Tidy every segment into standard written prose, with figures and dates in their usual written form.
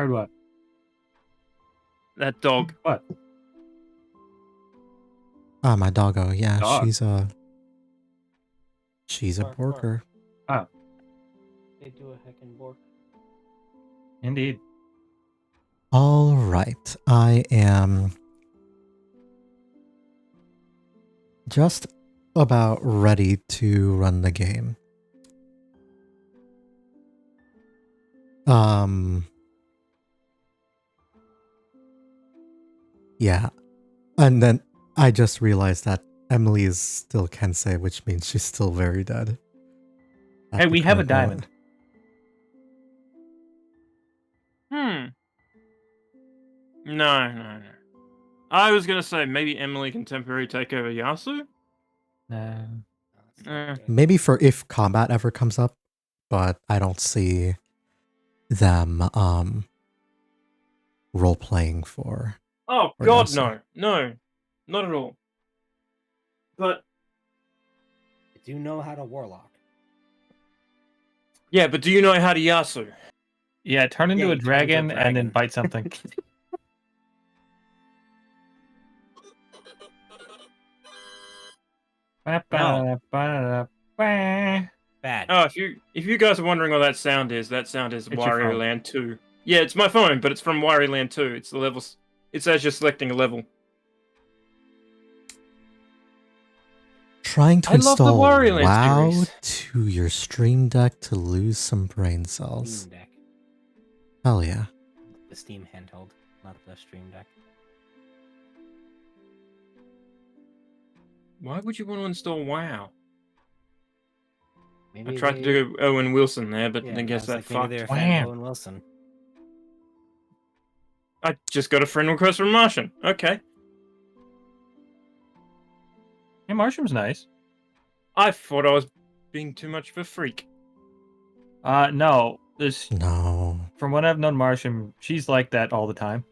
Heard what? That dog. What? My doggo. Yeah, Dog. she's a Bark, borker. Oh, They do a heckin' bork. indeed. All right, I am just about ready to run the game. Yeah. And then I just realized that Emily is still Kensei, which means she's still very dead. Hey, we have a diamond. No. I was gonna say maybe Emily can temporarily take over Yasu. No. Maybe for if combat ever comes up, but I don't see them role playing for. Oh Or God, Yasu. no, not at all. But I do know how to warlock. yeah, but do you know how to Yasu? Yeah, turn into Yeah, a you turn into a dragon and then dragon. bite something. Bad. Oh, if you guys are wondering what that sound is It's your Wario phone. Land 2. Yeah, it's my phone, but it's from Wario Land 2. It's the levels. It's as you're selecting a level. Trying to I love the install Wario Land WoW series. to your Stream Deck to lose some brain cells. Steam Deck. Hell yeah. The Steam handheld, not the Stream Deck. Why would you want to install WoW? Maybe I tried to do Owen Wilson there, but Yeah, I guess that like maybe fucked. they're a fan Wham. of Owen Wilson. I just got a friend request from Martian. Okay. Hey, Marsham's nice. I thought I was being too much of a freak. No. No. From what I've known Marsham, she's like that all the time.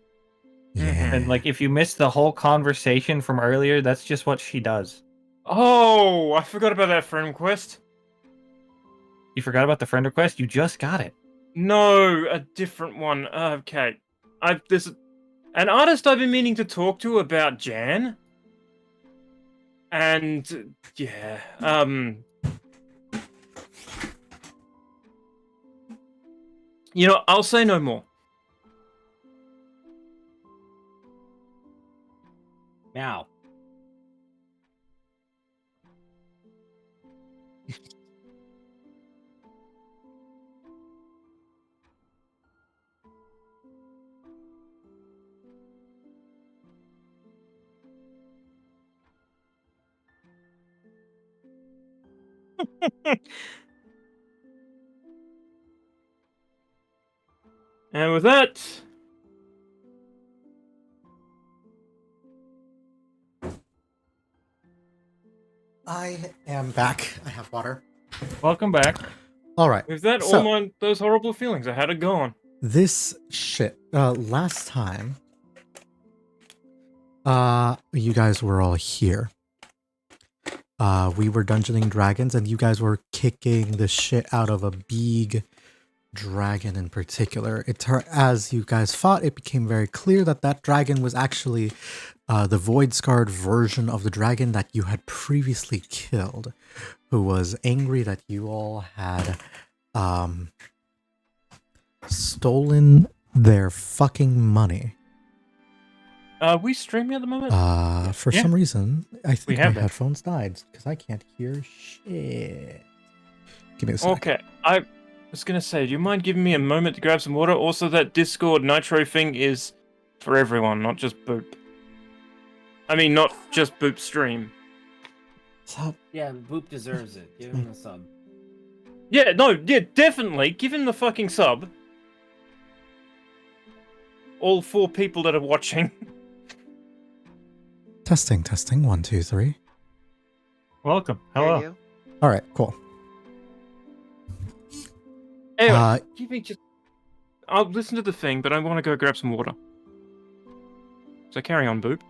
Yeah. And like if you missed the whole conversation from earlier, that's just what she does. Oh, I forgot about that friend request. You forgot about the friend request? You just got it. No, a different one. Okay. There's an artist I've been meaning to talk to about Jan. And yeah, you know, I'll say no more. Meow. And with that, I am back. I have water. Welcome back. All right. with that, So- all those horrible feelings I had are gone. This shit. Last time, you guys were all here. We were dungeoning dragons, and you guys were kicking the shit out of a big dragon in particular. As you guys fought, it became very clear that that dragon was actually the void-scarred version of the dragon that you had previously killed, who was angry that you all had stolen their fucking money. We streaming at the moment? For Yeah. some reason, I think my have been. headphones died because I can't hear shit. Give me a sec. Okay, I was gonna say, do you mind giving me a moment to grab some water? Also, that Discord Nitro thing is for everyone, not just Boop. I mean, not just Boop stream. So, Yeah, Boop deserves it. Give him a sub. Yeah, no, yeah, definitely. Give him the fucking sub. All 4 people that are watching. testing. 1, 2, 3. Welcome. Hear Hello. you? All right, cool. Anyway, give me just... I'll listen to the thing, but I want to go grab some water. So carry on, Boop.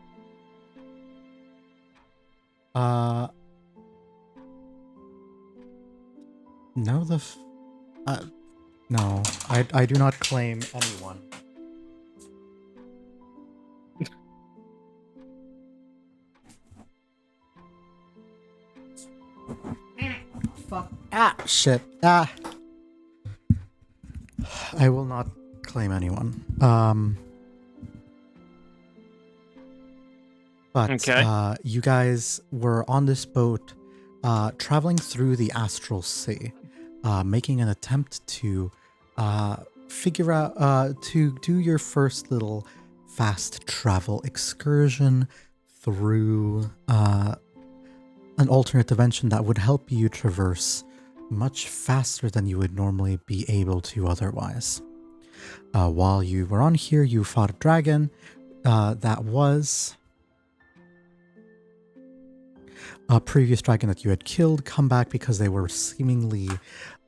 No, no, I do not claim anyone. Ah, shit. Ah. I will not claim anyone. But Okay. you guys were on this boat, traveling through the astral sea, making an attempt to figure out to do your first little fast travel excursion through an alternate dimension that would help you traverse much faster than you would normally be able to otherwise. While you were on here, you fought a dragon that was a previous dragon that you had killed come back because they were seemingly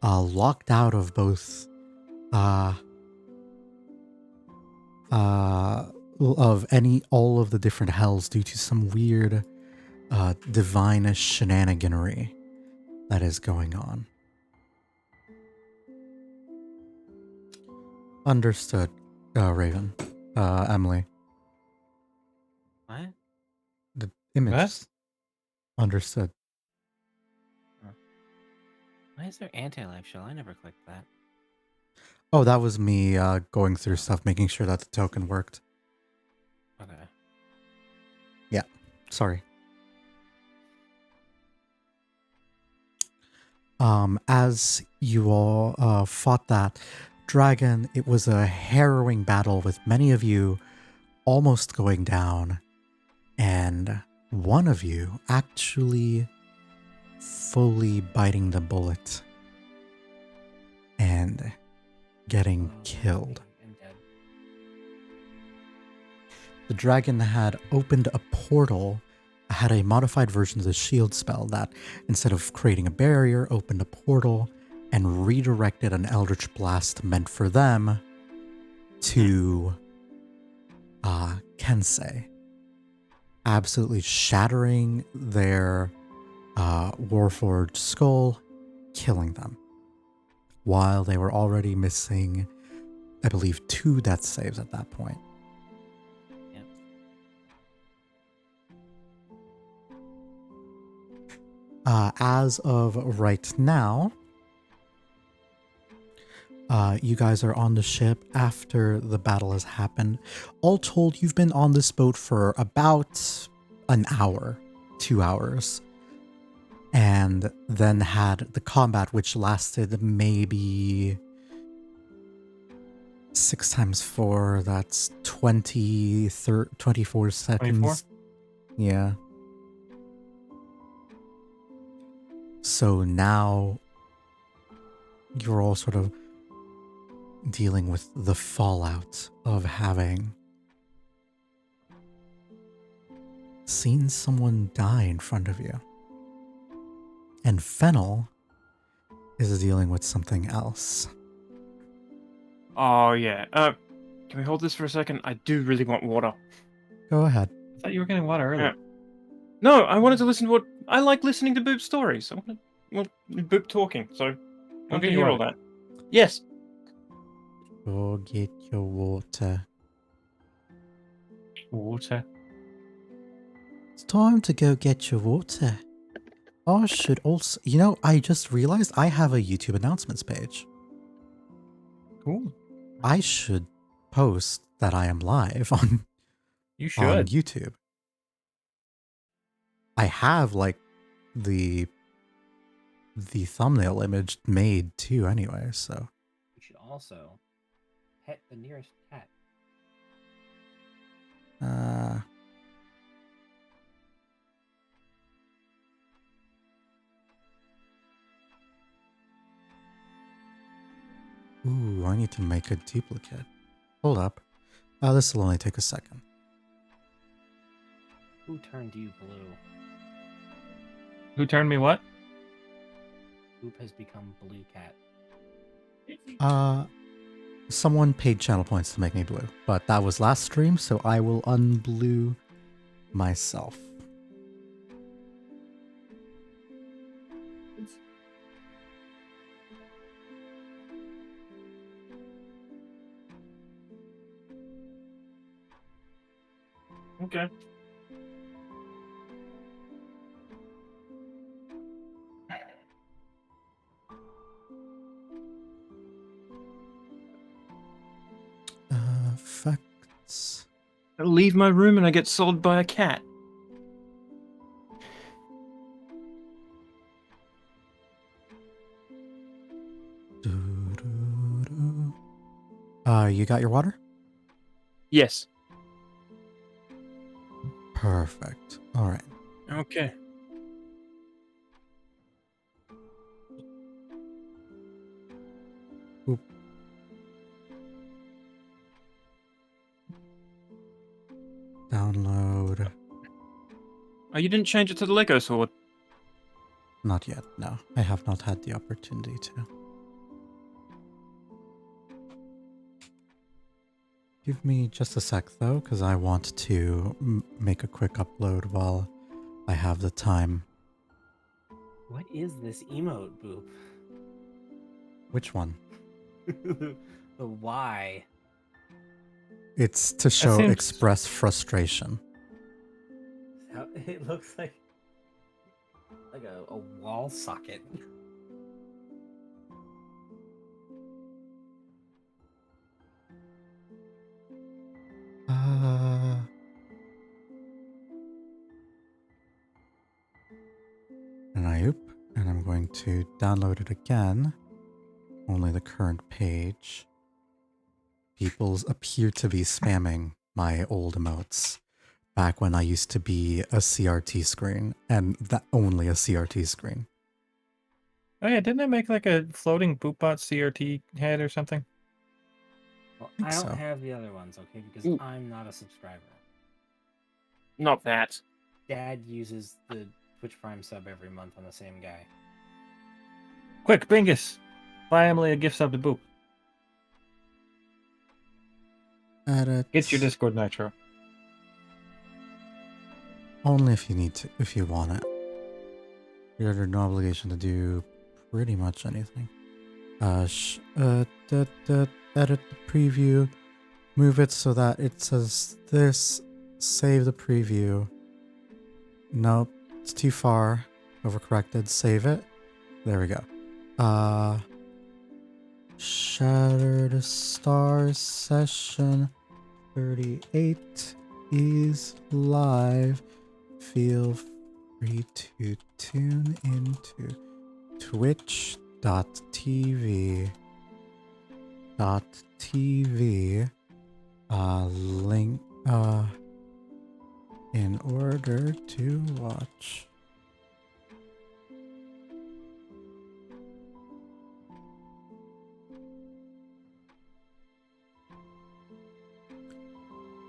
locked out of both all of the different hells due to some weird divine shenaniganery that is going on. Understood, Raven. Emily. What? The image. What? Understood. Why is there anti-life shell? I never clicked that. Oh, that was me going through stuff, making sure that the token worked. Okay. Sorry. As you all fought that dragon, it was a harrowing battle with many of you almost going down, and one of you actually fully biting the bullet and getting killed. I'm dead. The dragon had opened a portal, had a modified version of the shield spell that, instead of creating a barrier, opened a portal and redirected an eldritch blast meant for them to Kensei, absolutely shattering their Warforged skull, killing them, while they were already missing, I believe, 2 death saves at that point. Yep. As of right now, you guys are on the ship after the battle has happened. All told, you've been on this boat for about an hour, 2 hours, and then had the combat, which lasted maybe 6 times 4, that's 24 seconds. 24? Yeah. So now you're all sort of dealing with the fallout of having seen someone die in front of you. And Fennel is dealing with something else. Oh yeah. Can we hold this for a second? I do really want water. Go ahead. I thought you were getting water earlier. Yeah. No, I wanted to listen to what I like listening to Boop stories. I want to, Boop talking. So I want to get hear all that. Yes. Go get your water. Water. It's time to go get your water. I should also... You know, I just realized I have a YouTube announcements page. Cool. I should post that I am live on You on should. YouTube. I have like the thumbnail image made too anyway, so You should also pet the nearest cat. ooh, I need to make a duplicate. Hold up. This will only take a second. Who turned you blue? Who turned me what? Boop has become blue cat. Someone paid channel points to make me blue, but that was last stream, so I will unblue myself. Okay. I leave my room and I get sold by a cat. You got your water? Yes. Perfect. All right. Okay. Download. Oh, you didn't change it to the Lego sword? Not yet. No, I have not had the opportunity to. Give me just a sec though, because I want to make a quick upload while I have the time. What is this emote, Boop? Which one? The why? It's to show seems- express frustration. How, it looks like a wall socket. And I'm going to download it again. Only the current page. People appear to be spamming my old emotes back when I used to be a CRT screen, and that only a CRT screen. Oh yeah, didn't I make like a floating Boopbot CRT head or something? Well, think I don't so. have the other ones, okay? Because Ooh. I'm not a subscriber. Not that. Dad uses the Twitch Prime sub every month on the same guy. Quick, Bingus! Buy Emily a gift sub to Boop. Edit. Get your Discord Nitro. Only if you need to, if you want it. You're under no obligation to do pretty much anything. Edit the preview. Move it so that it says this. Save the preview. Nope, it's too far. Overcorrected. Save it. There we go. Shattered Stars session 38 is live. Feel free to tune into twitch.tv link in order to watch.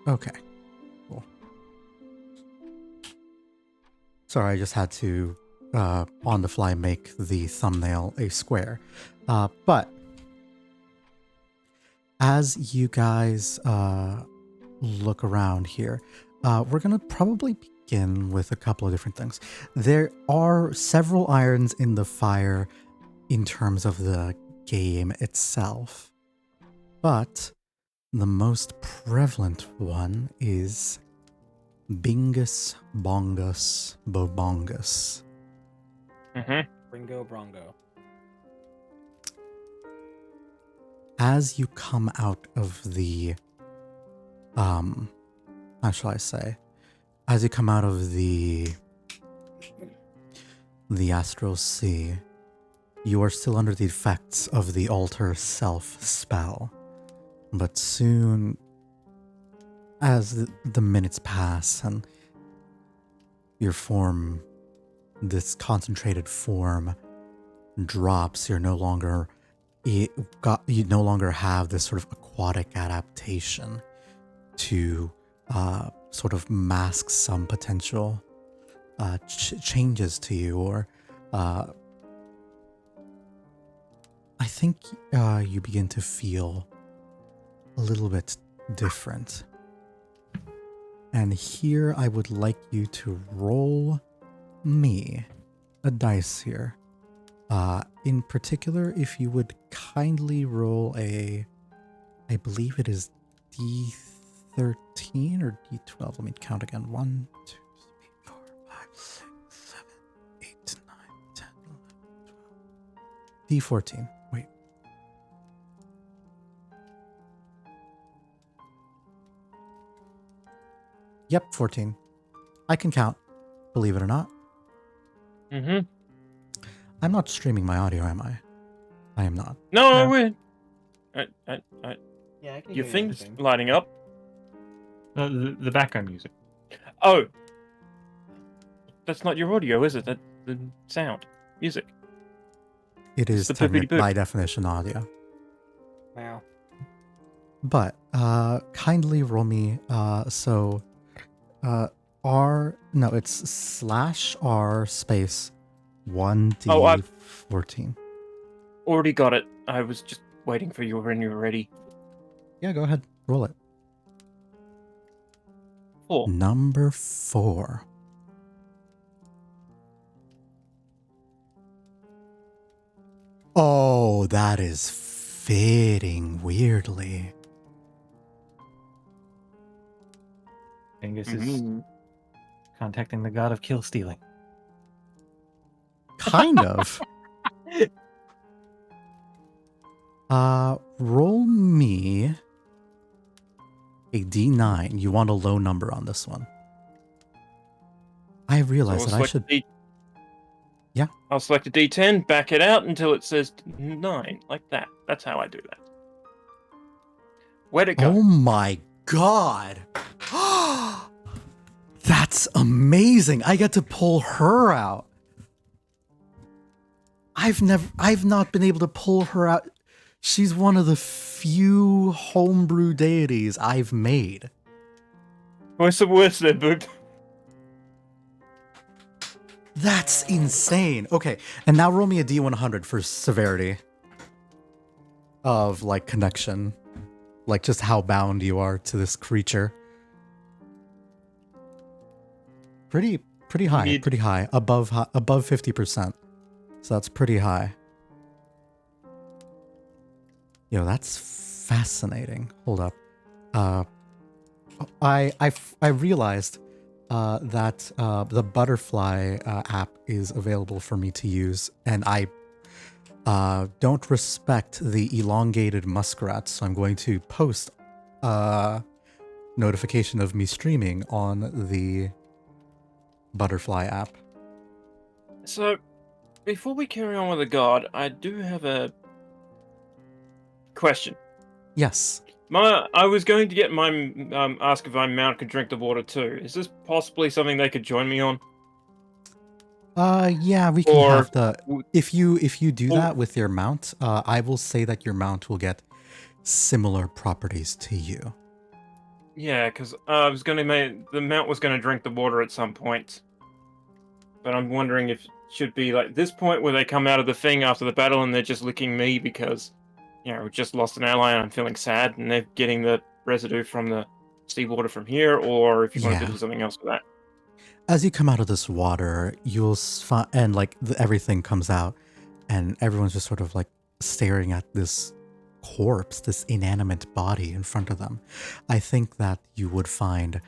Okay, cool. Sorry, I just had to, on the fly, make the thumbnail a square. But as you guys look around here, we're going to probably begin with a couple of different things. There are several irons in the fire in terms of the game itself, but the most prevalent one is Bingus Bongus Bobongus. Mm-hmm. Bringo Brongo. As you come out of the, how shall I say? As you come out of the astral sea, you are still under the effects of the alter self spell. But soon, as the minutes pass and your form, this concentrated form, drops, you no longer have this sort of aquatic adaptation to sort of mask some potential changes to you, or I think you begin to feel a little bit different. And here I would like you to roll me a dice here. In particular, if you would kindly roll I believe it is D13 or D12. Let me count again. 1, 2, 3, 4, 5, 6, 7, 8, 9, 10, 11, 12. D14. Wait. Yep, 14. I can count, believe it or not. Mm-hmm. I'm not streaming my audio, am I? I am not. No, No. we're... Yeah, I can Your hear thing's everything. lighting up. The background music. Oh! That's not your audio, is it? That's the sound. Music. It It's is the boopity boop. by definition audio. Wow. But kindly roll me it's slash R space 1D14. Already got it. I was just waiting for you when you were ready. Yeah, go ahead. Roll it. 4. Number 4. Oh, that is fitting weirdly. Angus is Mm-hmm. contacting the god of kill stealing. Kind of. Roll me a D9. You want a low number on this one. I realize that I should... Yeah. I'll select a D10, back it out until it says 9, like that. That's how I do that. Where'd it go? Oh my god! That's amazing! I get to pull her out. I've not been able to pull her out. She's one of the few homebrew deities I've made. What's the worst there, Boop? That's insane. Okay, and now roll me a D100 for severity of like connection, like just how bound you are to this creature. Pretty high, Mid. pretty high, above 50%. So that's pretty high. Yo, that's fascinating. Hold up. I realized that the butterfly app is available for me to use, and I don't respect the elongated muskrats, so I'm going to post a notification of me streaming on the butterfly app. So, before we carry on with the god, I do have a question. Yes. I was going to get my ask if my mount could drink the water too. Is this possibly something they could join me on? Yeah, we can Or- have the... If you do that with your mount, I will say that your mount will get similar properties to you. Yeah, because I was going to make the mount was going to drink the water at some point, but I'm wondering if it should be like this point where they come out of the thing after the battle and they're just licking me because, you know, we just lost an ally and I'm feeling sad and they're getting the residue from the seawater from here, or if you wanted to Yeah. do something else with that. As you come out of this water, you'll find, and like everything comes out, and everyone's just sort of like staring at this corpse, this inanimate body in front of them. I think that you would find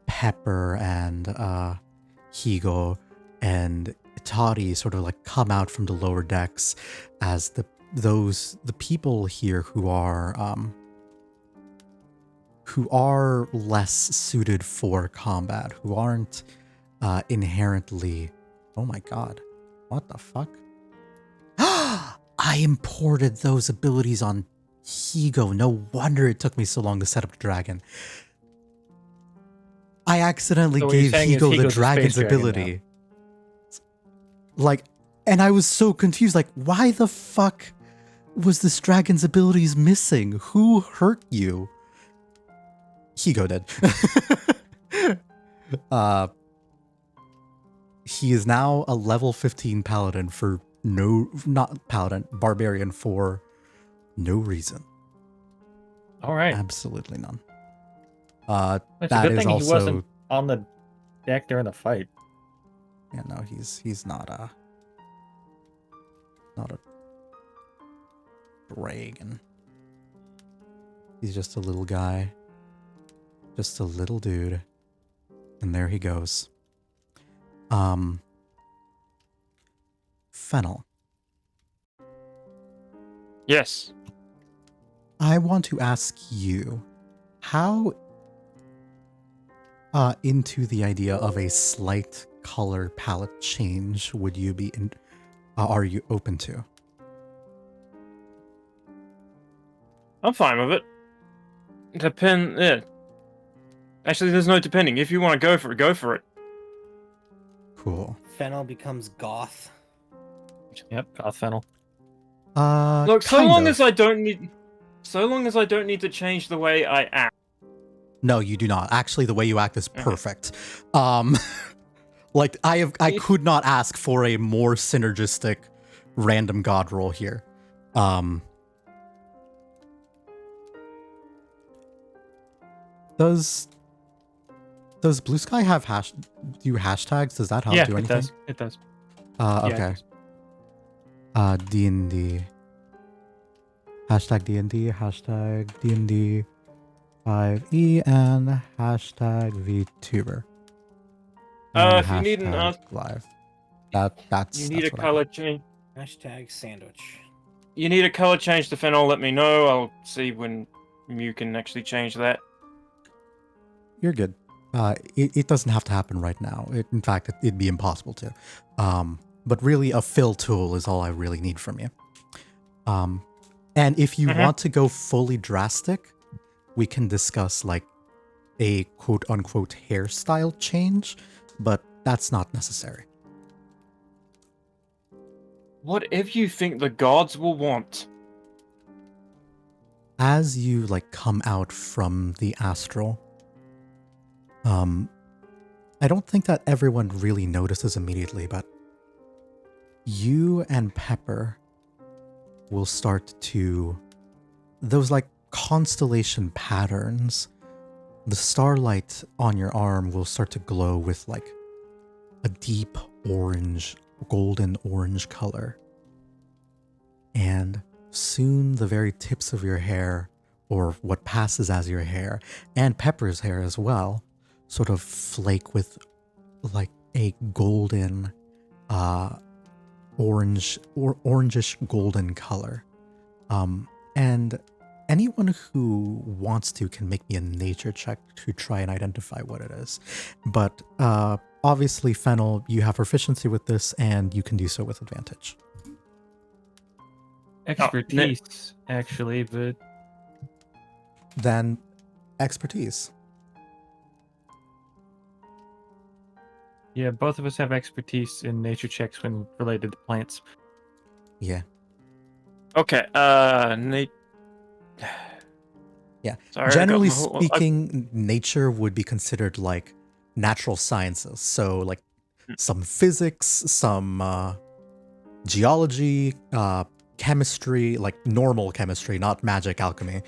Pepper and Higo and Toddy sort of like come out from the lower decks as the people here who are less suited for combat, who aren't inherently... Oh my god. What the fuck? I imported those abilities on Higo. No wonder it took me so long to set up the dragon. I accidentally So what you're gave saying is Higo the Higo's a space dragon's dragon ability. Like, and I was so confused. Like, why the fuck was this dragon's abilities missing? Who hurt you? Higo did. He is now a level 15 paladin for barbarian for no reason. All right. Absolutely none. It's that a good is thing also... he wasn't on the deck during the fight. Yeah, no, he's not a dragon. He's just a little guy. Just a little dude. And there he goes. Fennel. Yes. I want to ask you, how into the idea of a slight color palette change would you be are you open to? I'm fine with it. Yeah. Actually, there's no depending. If you want to go for it, go for it. Cool. Fennel becomes goth. Yep, goth fennel. Look, so kind long of. as I don't need to change the way I act. No, you do not. Actually, the way you act is perfect. Like I could not ask for a more synergistic random god roll here. Does Blue Sky have do hashtags? Does that help Yeah, do it anything? does. It does. Okay. D&D. Hashtag D&D, hashtag D&D 5e, and hashtag VTuber. And If you need an live. you That's need a what I color got. change. Hashtag sandwich. You need a color change to Fennel. Let me know. I'll see when you can actually change that. You're good. It doesn't have to happen right now. In fact, it'd be impossible to. But really, a fill tool is all I really need from you. And if you want to go fully drastic, we can discuss like a quote-unquote hairstyle change, but that's not necessary. Whatever you think the gods will want. As you like come out from the astral, I don't think that everyone really notices immediately, but you and Pepper will start to, those like constellation patterns, the starlight on your arm will start to glow with like a deep orange, golden orange color. And soon the very tips of your hair, or what passes as your hair, and Pepper's hair as well, sort of flake with like a golden, orange or orangish golden color. And anyone who wants to can make me a nature check to try and identify what it is. But obviously, Fennel, you have proficiency with this, and you can do so with advantage. Expertise, actually, but Then expertise. yeah, both of us have expertise in nature checks when related to plants. Yeah. Okay. Yeah. Sorry, Generally speaking, nature would be considered like natural sciences. So like some physics, some geology, chemistry, like normal chemistry, not magic alchemy.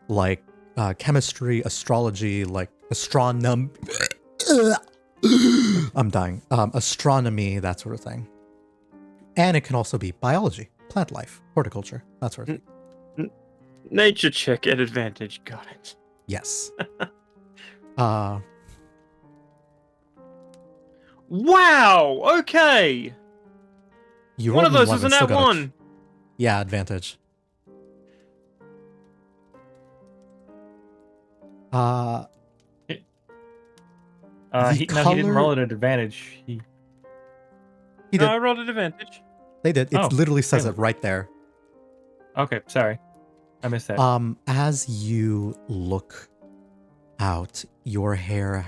Like chemistry, astrology, like astronomy. I'm dying. Astronomy, that sort of thing. And it can also be biology, plant life, horticulture, that sort of thing. Nature check at advantage. Got it. Yes. Wow. Okay. You One of rolled those is and an still at got one. Yeah, advantage. He didn't roll it at advantage. He No, did. I rolled at advantage. They did. It Oh, literally says really? it right there. Okay, sorry. I missed that. As you look out, your hair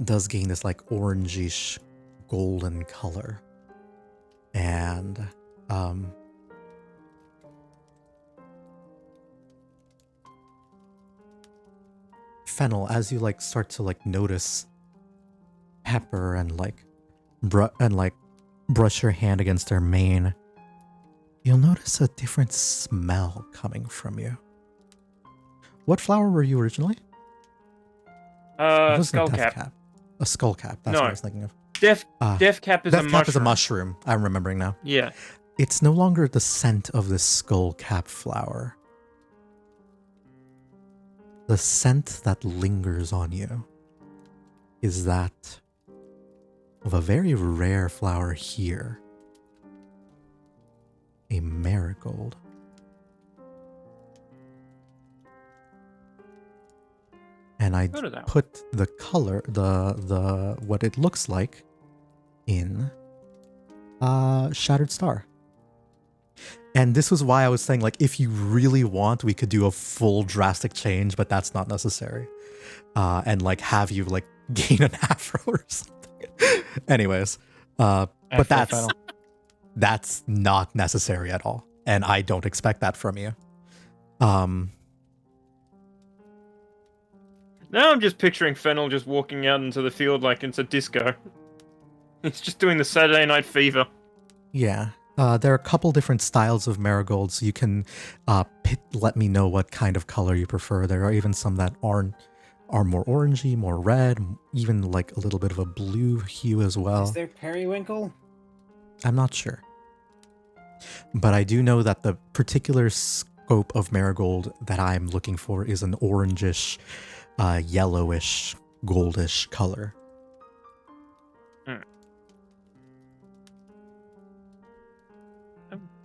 does gain this like orangish golden color. And Fennel, as you like start to like notice Pepper and like brush your hand against their mane, you'll notice a different smell coming from you. What flower were you originally? It wasn't Skull a death cap. A skull cap. That's No. what I was thinking of. Death cap is Death a cap mushroom. is a mushroom. I'm remembering now. Yeah. It's no longer the scent of the skull cap flower. The scent that lingers on you is that of a very rare flower here. A marigold. And and I Go to that one. put the color, the what it looks like in Shattered Star. And this was why I was saying, like, if you really want, we could do a full drastic change, but that's not necessary. And like have you like gain an afro or something. Anyways, but Afro that's not necessary at all, and I don't expect that from you. Now I'm just picturing Fennel just walking out into the field like it's a disco. He's just doing the Saturday Night Fever. Yeah. There are a couple different styles of marigolds. You can let me know what kind of color you prefer. There are even some that are more orangey, more red, even like a little bit of a blue hue as well. Is there periwinkle? I'm not sure. But I do know that the particular scope of marigold that I'm looking for is an orangish, yellowish, goldish color. I'm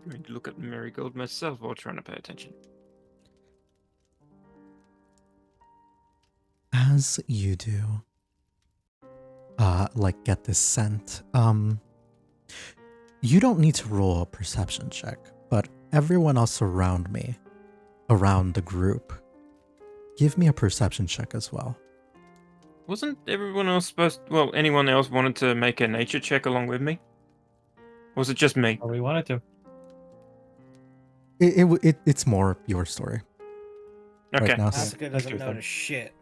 going to look at Marigold myself while trying to pay attention. As you do, like get this scent, you don't need to roll a perception check, but everyone else around me, around the group, give me a perception check as well. Wasn't everyone else supposed... Well, anyone else wanted to make a nature check along with me? Or was it just me? Or we wanted to. It's more your story. Okay. Right now. Asuka doesn't Interesting. notice shit.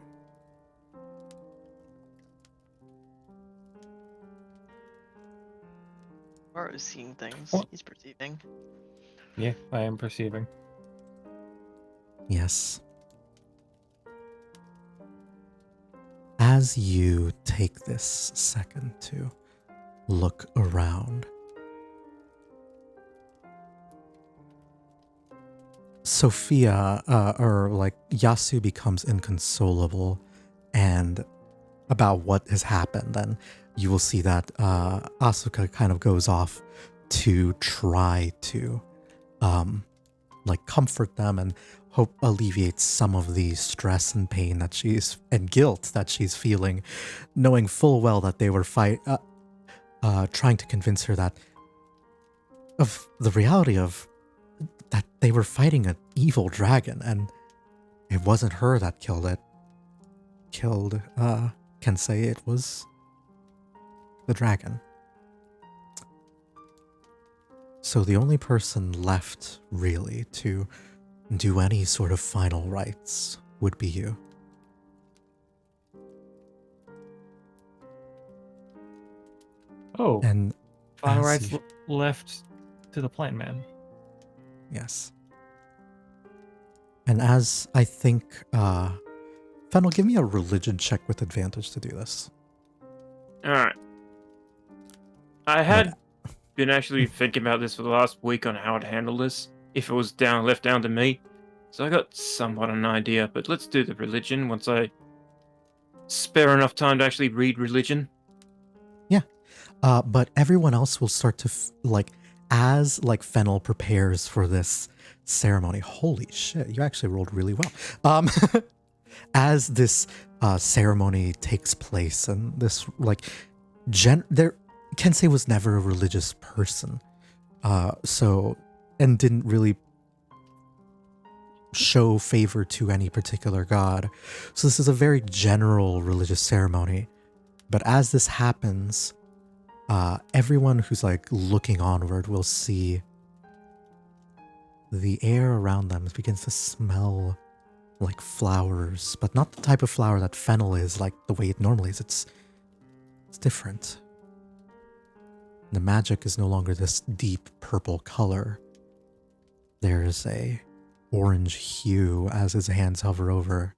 Or is seeing things. What? He's perceiving. Yeah, I am perceiving. Yes. As you take this second to look around, Sofia, or like Yasu, becomes inconsolable and about what has happened, and you will see that Asuka kind of goes off to try to like comfort them and hope alleviate some of the stress and pain that and guilt that she's feeling, knowing full well that they were trying to convince her that of the reality of that they were fighting an evil dragon, and it wasn't her that killed Kensei, it was the dragon. So the only person left really to do any sort of final rites would be you. Oh, And final as rights you- left to the plant man. yes. And as I think, Fennel, give me a religion check with advantage to do this. Alright. I had been actually thinking about this for the last week on how to handle this, if it was left down to me. So I got somewhat an idea, but let's do the religion once I spare enough time to actually read religion. But everyone else will start to, as Fennel prepares for this ceremony. Holy shit, you actually rolled really well. As this ceremony takes place, and this, Kensei was never a religious person. And didn't really show favor to any particular god. So this is a very general religious ceremony. But as this happens, everyone who's looking onward will see the air around them begins to smell like flowers, but not the type of flower that Fennel is, like the way it normally is. It's different. The magic is no longer this deep purple color. There's a orange hue as his hands hover over.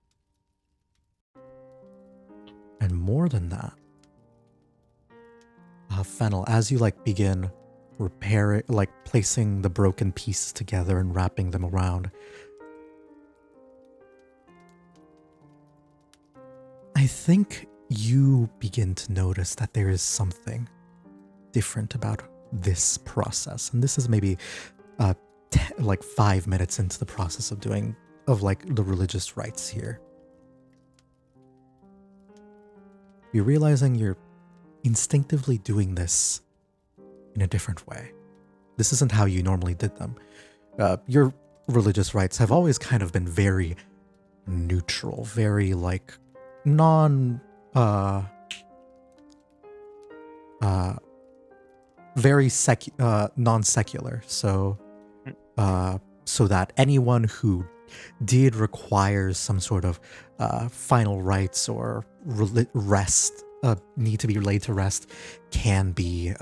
And more than that, Fennel, as you begin repairing, placing the broken pieces together and wrapping them around, I think you begin to notice that there is something different about this process. And this is maybe 5 minutes into the process of the religious rites here. you're realizing you're instinctively doing this in a different way. This isn't how you normally did them. Your religious rites have always kind of been very neutral, very like non very non-secular. So so that anyone who did require some sort of final rites or rest, need to be laid to rest, can be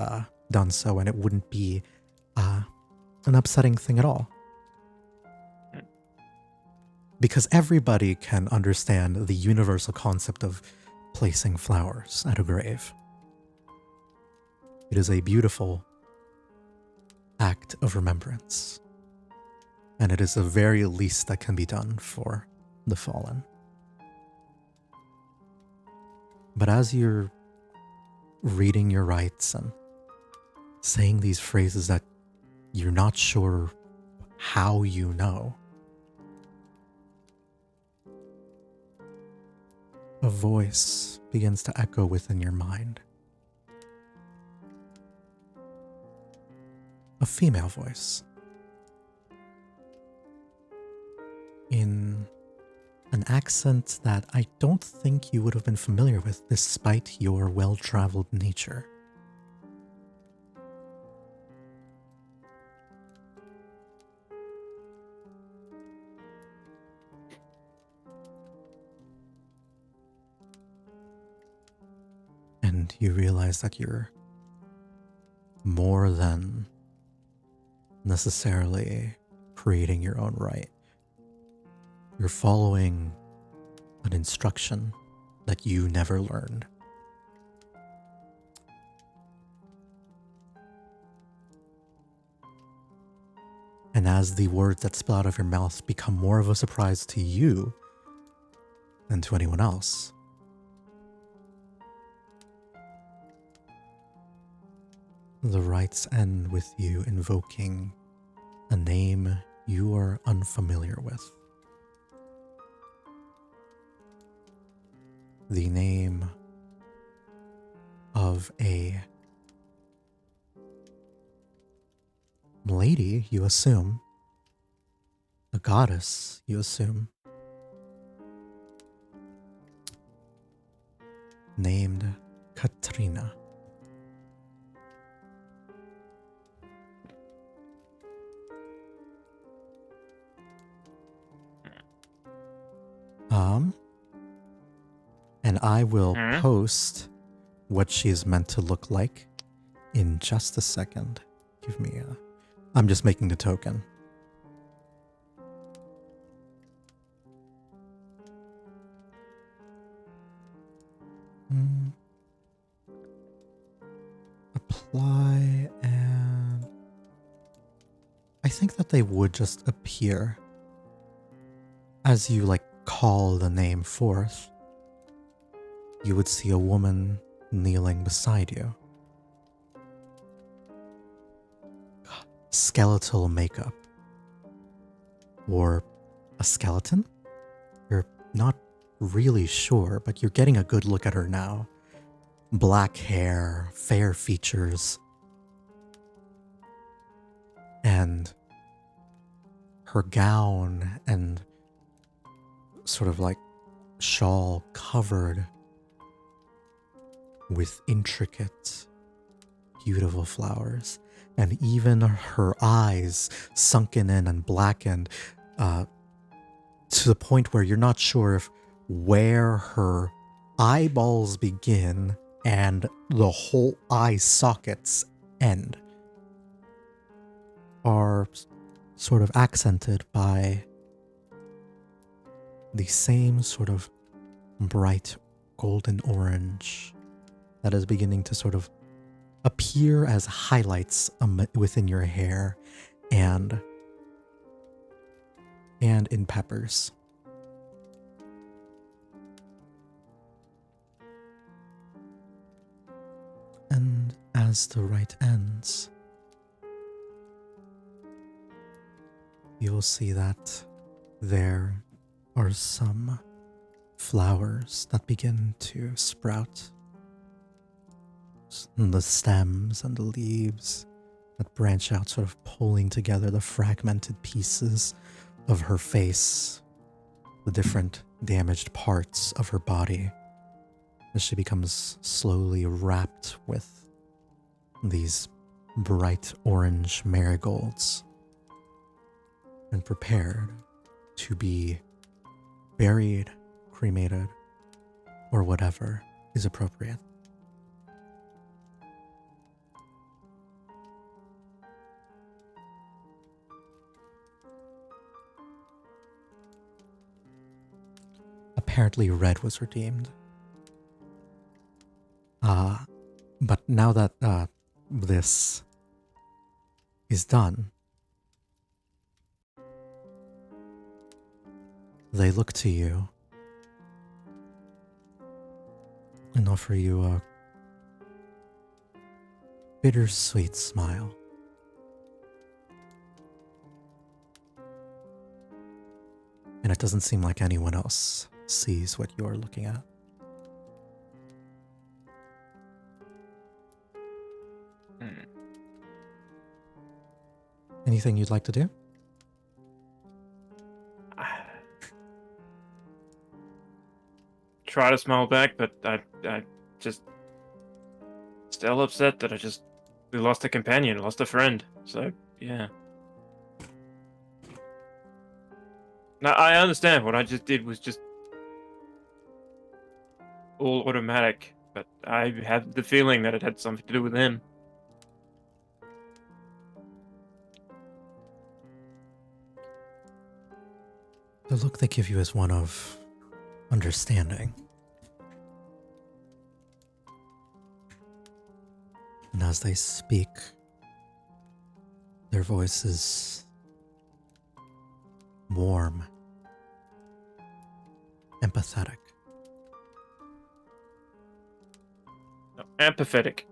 done so, and it wouldn't be an upsetting thing at all. Because everybody can understand the universal concept of placing flowers at a grave. It is a beautiful act of remembrance. And it is the very least that can be done for the fallen. But as you're reading your rites and saying these phrases that you're not sure how you know, a voice begins to echo within your mind. A female voice. In an accent that I don't think you would have been familiar with despite your well-traveled nature. And you realize that you're more than necessarily creating your own rite. You're following an instruction that you never learned. And as the words that spill out of your mouth become more of a surprise to you than to anyone else, the rites end with you invoking a name you are unfamiliar with. The name of a lady, you assume, a goddess, you assume, named Katrina. And I will post what she is meant to look like in just a second. Give me a... I'm just making the token. Apply, and I think that they would just appear as you like call the name forth. You would see a woman kneeling beside you. Skeletal makeup. Or a skeleton? You're not really sure, but you're getting a good look at her now. Black hair, fair features. And her gown and sort of like shawl covered with intricate, beautiful flowers, and even her eyes sunken in and blackened to the point where you're not sure if where her eyeballs begin and the whole eye sockets end are sort of accented by the same sort of bright golden orange that is beginning to sort of appear as highlights within your hair and in peppers. And as the rite ends, you'll see that there are some flowers that begin to sprout out the stems and the leaves that branch out, sort of pulling together the fragmented pieces of her face, the different damaged parts of her body, as she becomes slowly wrapped with these bright orange marigolds and prepared to be buried, cremated, or whatever is appropriate. Apparently Red was redeemed. But now that this is done, they look to you and offer you a bittersweet smile. And it doesn't seem like anyone else sees what you're looking at. Anything you'd like to do? Try to smile back, but I just still upset that we lost a companion, lost a friend. So yeah. Now I understand what I just did was just all automatic, but I had the feeling that it had something to do with him. The look they give you is one of understanding. And as they speak, their voice is warm, empathetic. No, empathetic.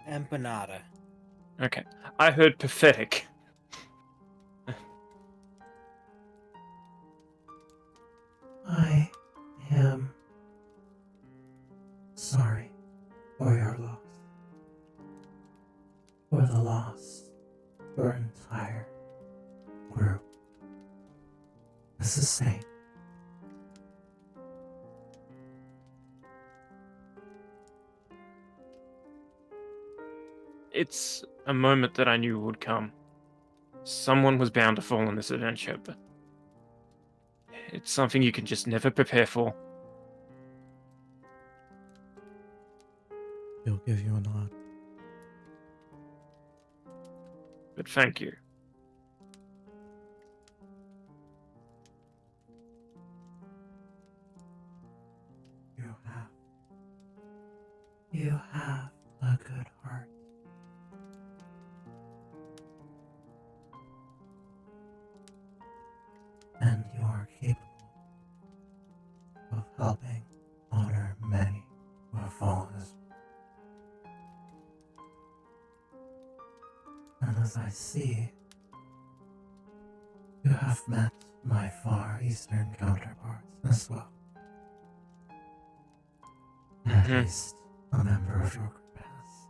Empanada. Okay. I heard pathetic. I am sorry for your loss. For the loss of your entire group. This is safe. It's a moment that I knew would come. Someone was bound to fall in this adventure, but it's something you can just never prepare for. He'll give you a nod. But thank you. You have a good heart. And you are capable of helping honor many who have fallen as well. And as I see, you have met my Far Eastern counterparts as well. At least a member of your group has.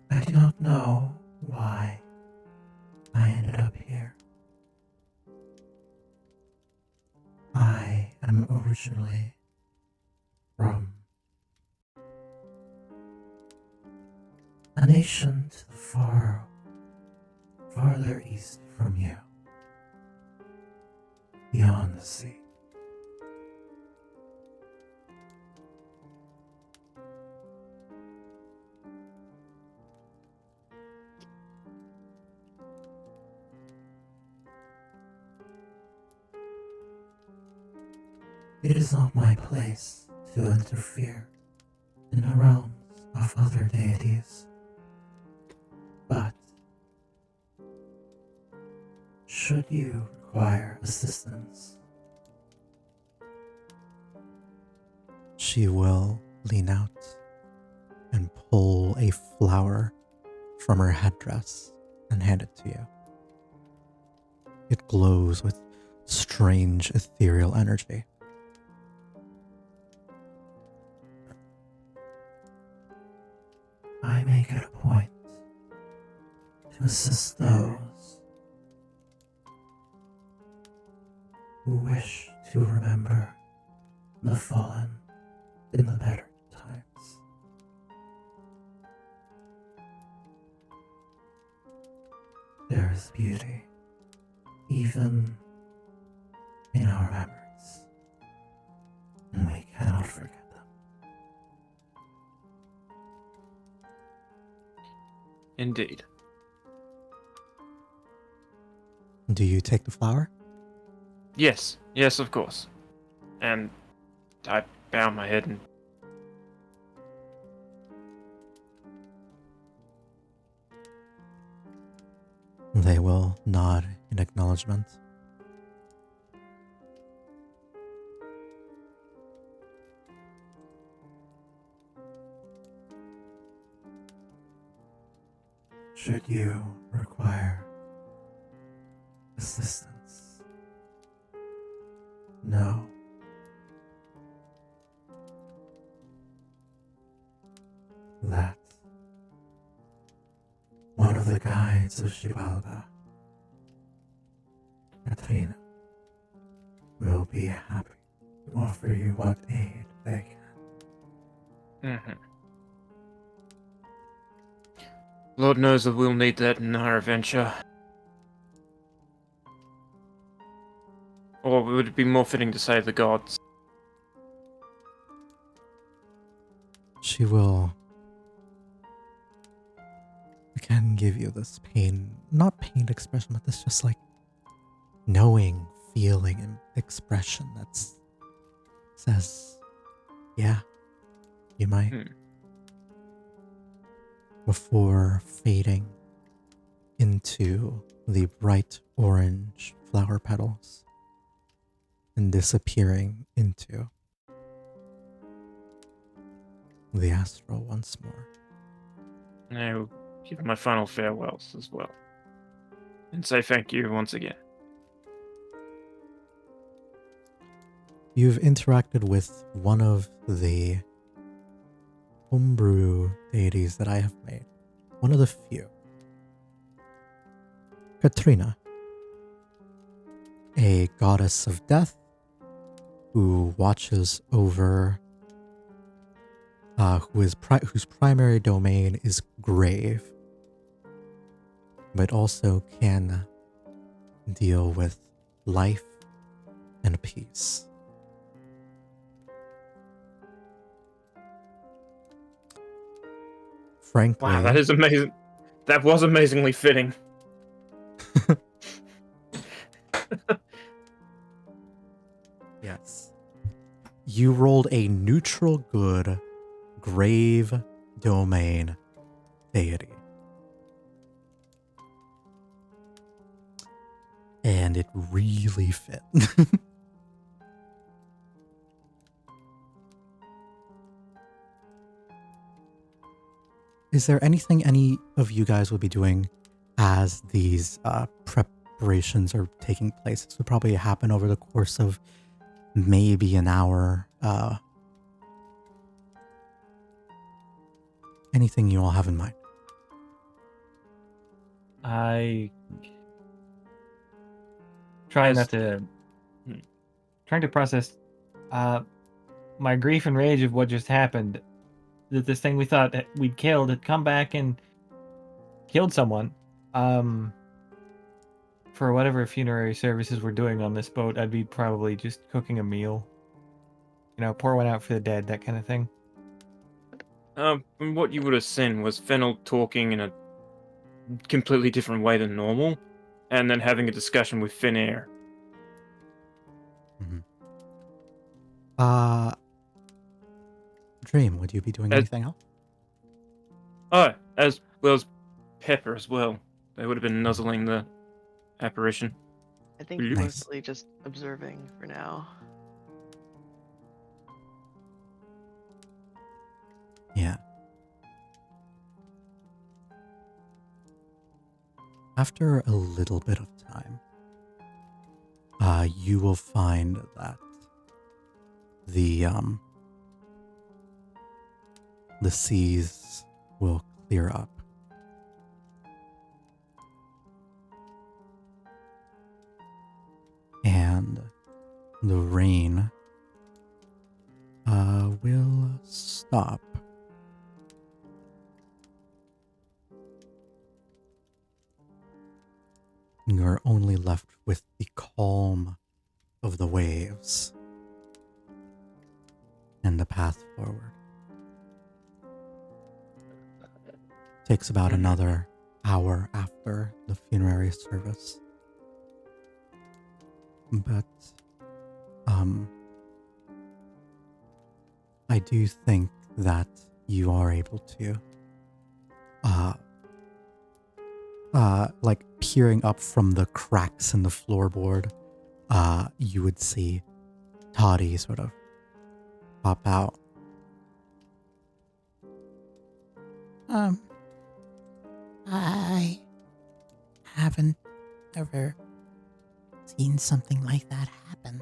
I do not know why I ended up here. I am originally from a nation to the farther east from you, beyond the sea. It is not my place to interfere in the realms of other deities. But should you require assistance, she will lean out and pull a flower from her headdress and hand it to you. It glows with strange ethereal energy. I make it a point to assist those who wish to remember the fallen in the better times. There is beauty even in our memories, and we cannot forget them. Indeed. Do you take the flower? Yes, yes, of course. And I bow my head and They will nod in acknowledgement. Should you require assistance, know that one of the guides of Shivalba, Katrina, will be happy to offer you what aid they can. Mhm. Lord knows that we'll need that in our adventure. Or would it be more fitting to say the gods? She will again give you this pain, not pained expression, but this just like knowing, feeling, and expression that says, yeah, you might. Before fading into the bright orange flower petals and disappearing into the astral once more. Now, give my final farewells as well. And say thank you once again. You've interacted with one of the homebrew deities that I have made. One of the few. Katrina, a goddess of death who watches over, whose primary domain is grave, but also can deal with life and peace. Frankly, Wow, that is amazing. That was amazingly fitting. yes. You rolled a neutral good grave domain deity. And it really fit. Is there anything any of you guys will be doing as these preparations are taking place? This would probably happen over the course of maybe an hour. Anything you all have in mind? I trying not to trying to process my grief and rage of what just happened. That this thing we thought that we'd killed had come back and killed someone. For whatever funerary services we're doing on this boat, I'd be probably just cooking a meal. You know, pour one out for the dead, that kind of thing. From what you would have seen was Fennel talking in a completely different way than normal, and then having a discussion with Finnair. Dream, would you be doing anything else? Oh, as well as Pepper as well. They would have been nuzzling the apparition. I think Nice. mostly just observing for now. Yeah. After a little bit of time, you will find that the seas will clear up. And the rain will stop. You're only left with the calm of the waves and the path forward. Takes about another hour after the funerary service. But, I do think that you are able to, like peering up from the cracks in the floorboard, you would see Toddy sort of pop out. I haven't ever seen something like that happen.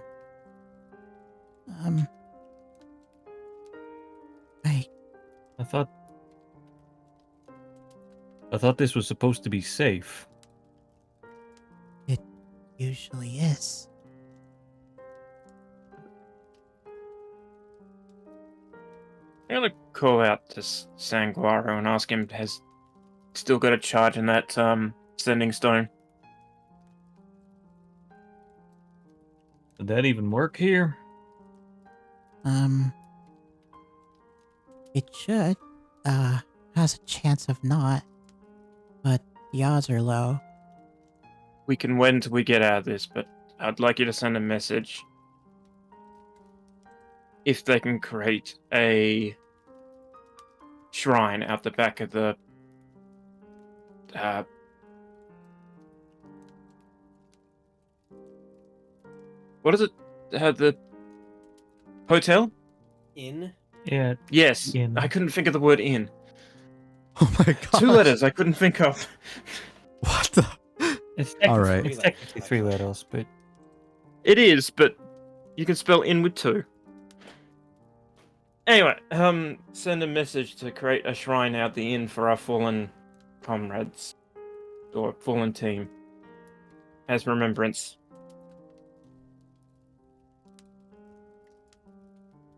I thought this was supposed to be safe. It usually is. I'm gonna call out to Sanguaro and ask him has still got a charge in that sending stone. Did that even work here? It should. Has a chance of not, but the odds are low. We can wait until we get out of this, but I'd like you to send a message. If they can create a shrine out the back of the what is it? The hotel? In Yeah. Yes. Inn. I couldn't think of the word inn. Oh my god. 2 letters I couldn't think of. What the? It's All right. It's technically 3 letters, but It is, but you can spell in with 2. Anyway, send a message to create a shrine out the inn for our fallen comrades. Or fallen team. As remembrance.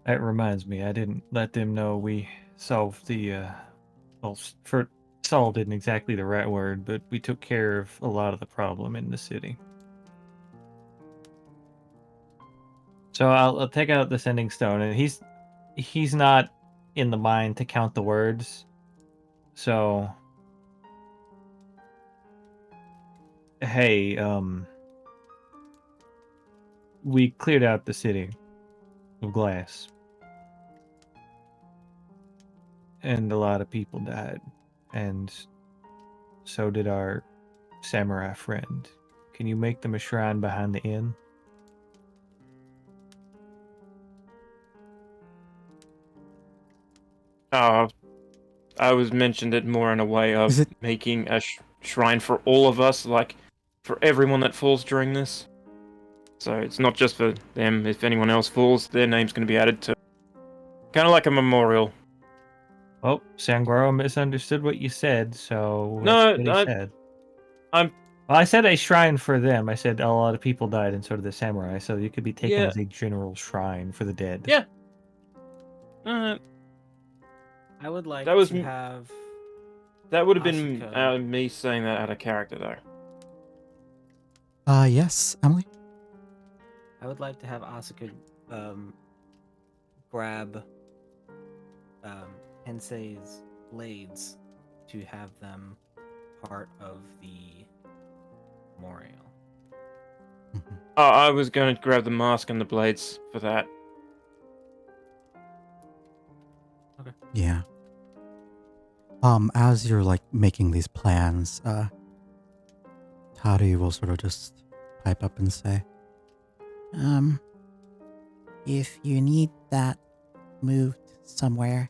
that reminds me, I didn't let them know we solved the solved isn't exactly the right word, but we took care of a lot of the problem in the city. So I'll take out the sending stone, and he's not in the mind to count the words. So hey, we cleared out the city of glass. And a lot of people died. And so did our samurai friend. Can you make them a shrine behind the inn? I was mentioned it more in a way of Is it- making a shrine for all of us, like for everyone that falls during this. So it's not just for them. If anyone else falls, their name's going to be added to. Kind of like a memorial. Oh, Sanguaro misunderstood what you said, so No, that's what he said. I'm- Well, I said a shrine for them. I said a lot of people died, and so did the samurai, so you could be taken Yeah. as a general shrine for the dead. Yeah. I would like That was to m- have That would have been Asuka. me saying that out of character, though. Yes, Emily? I would like to have Asuka grab Hensei's blades to have them part of the memorial. Mhm. Oh, I was going to grab the mask and the blades for that. Yeah. As you're like making these plans, Tari will sort of just pipe up and say, If you need that moved somewhere,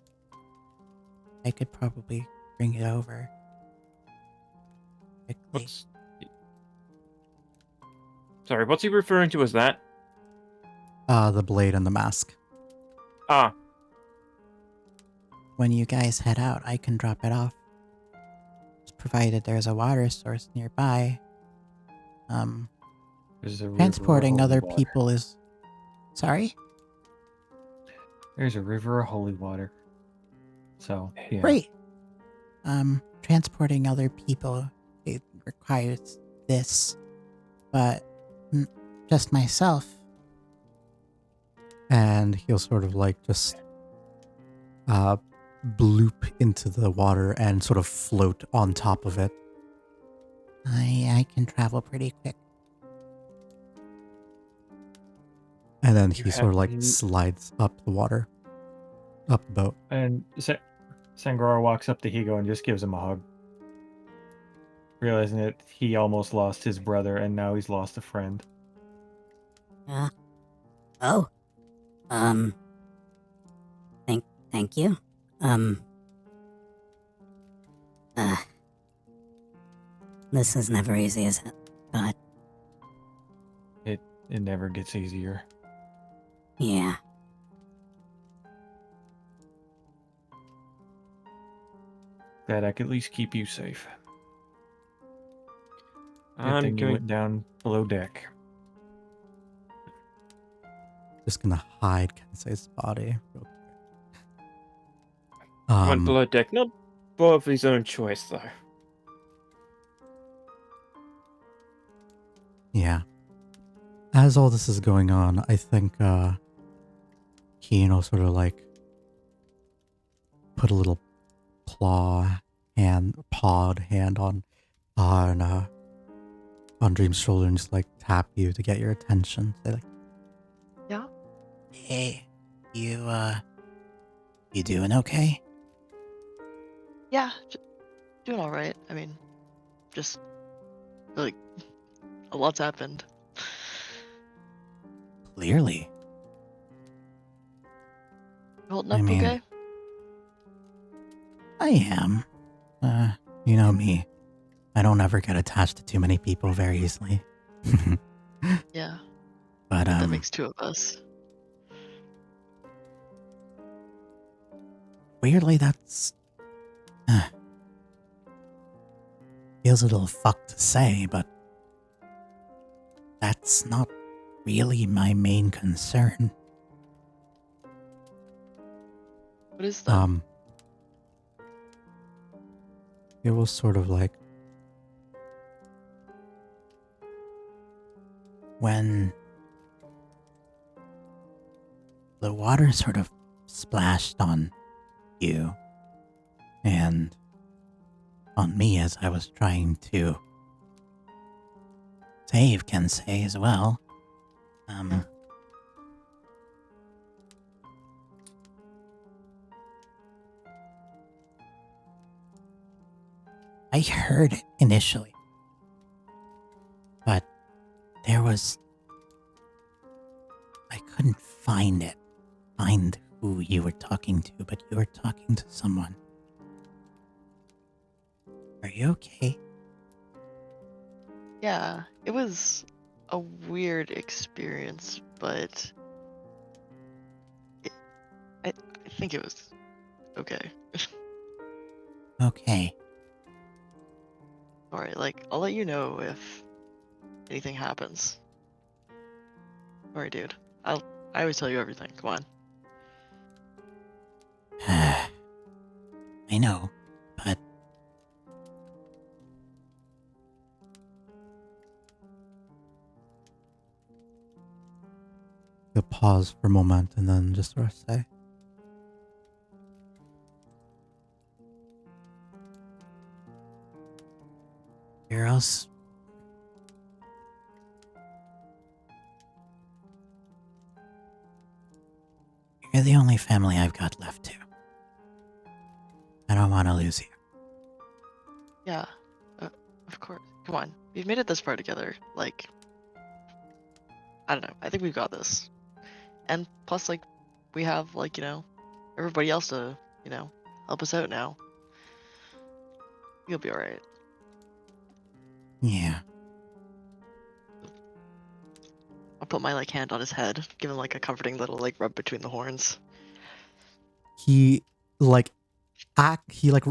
I could probably bring it over quickly. Sorry, what's he referring to as that? the blade and the mask. Ah, When you guys head out, I can drop it off. provided there's a water source nearby. There's a river of Transporting holy other water. people is. Sorry? There's a river of holy water. So, yeah. Great. Transporting other people, it requires this, but just myself. And he'll sort of like just bloop into the water and sort of float on top of it. I can travel pretty quick. And then You he sort of like have- slides up the water, up the boat. And Sangora walks up to Higo and just gives him a hug. Realizing that he almost lost his brother and now he's lost a friend. Oh. Thank you. This is never easy, is it? But, It never gets easier. yeah. Glad I could at least keep you safe. Good I'm thing you going. went down below deck. Just gonna hide Kensei's body real quick. Went below deck, not of his own choice though. Yeah. As all this is going on, I think Keen will sort of like put a little pawed hand on Dream's shoulder and just like tap you to get your attention. Say like, Yeah. Hey, you doing okay? Yeah. Doing all right. I mean, just like a lot's happened. Clearly. Holding I up mean- okay? I am. You know me. I don't ever get attached to too many people very easily. Yeah. But That makes two of us. weirdly that's feels a little fucked to say, but that's not really my main concern. What is that? it was sort of like When the water sort of splashed on you and on me as I was trying to save Kensei as well. I heard it initially, but I couldn't find who you were talking to, but you were talking to someone. Are you okay? Yeah, it was a weird experience, but I think it was okay. Okay. Alright, like, I'll let you know if anything happens. Alright, dude. I always tell you everything. Come on. I know, but he'll pause for a moment and then just sort of say, girls, you're the only family I've got left to. I don't want to lose you. Yeah, of course. Come on. We've made it this far together. Like, I don't know. I think we've got this. And plus, like, we have, like, everybody else to, help us out now. You'll be alright. Yeah. I'll put my, hand on his head, give him, a comforting little, rub between the horns.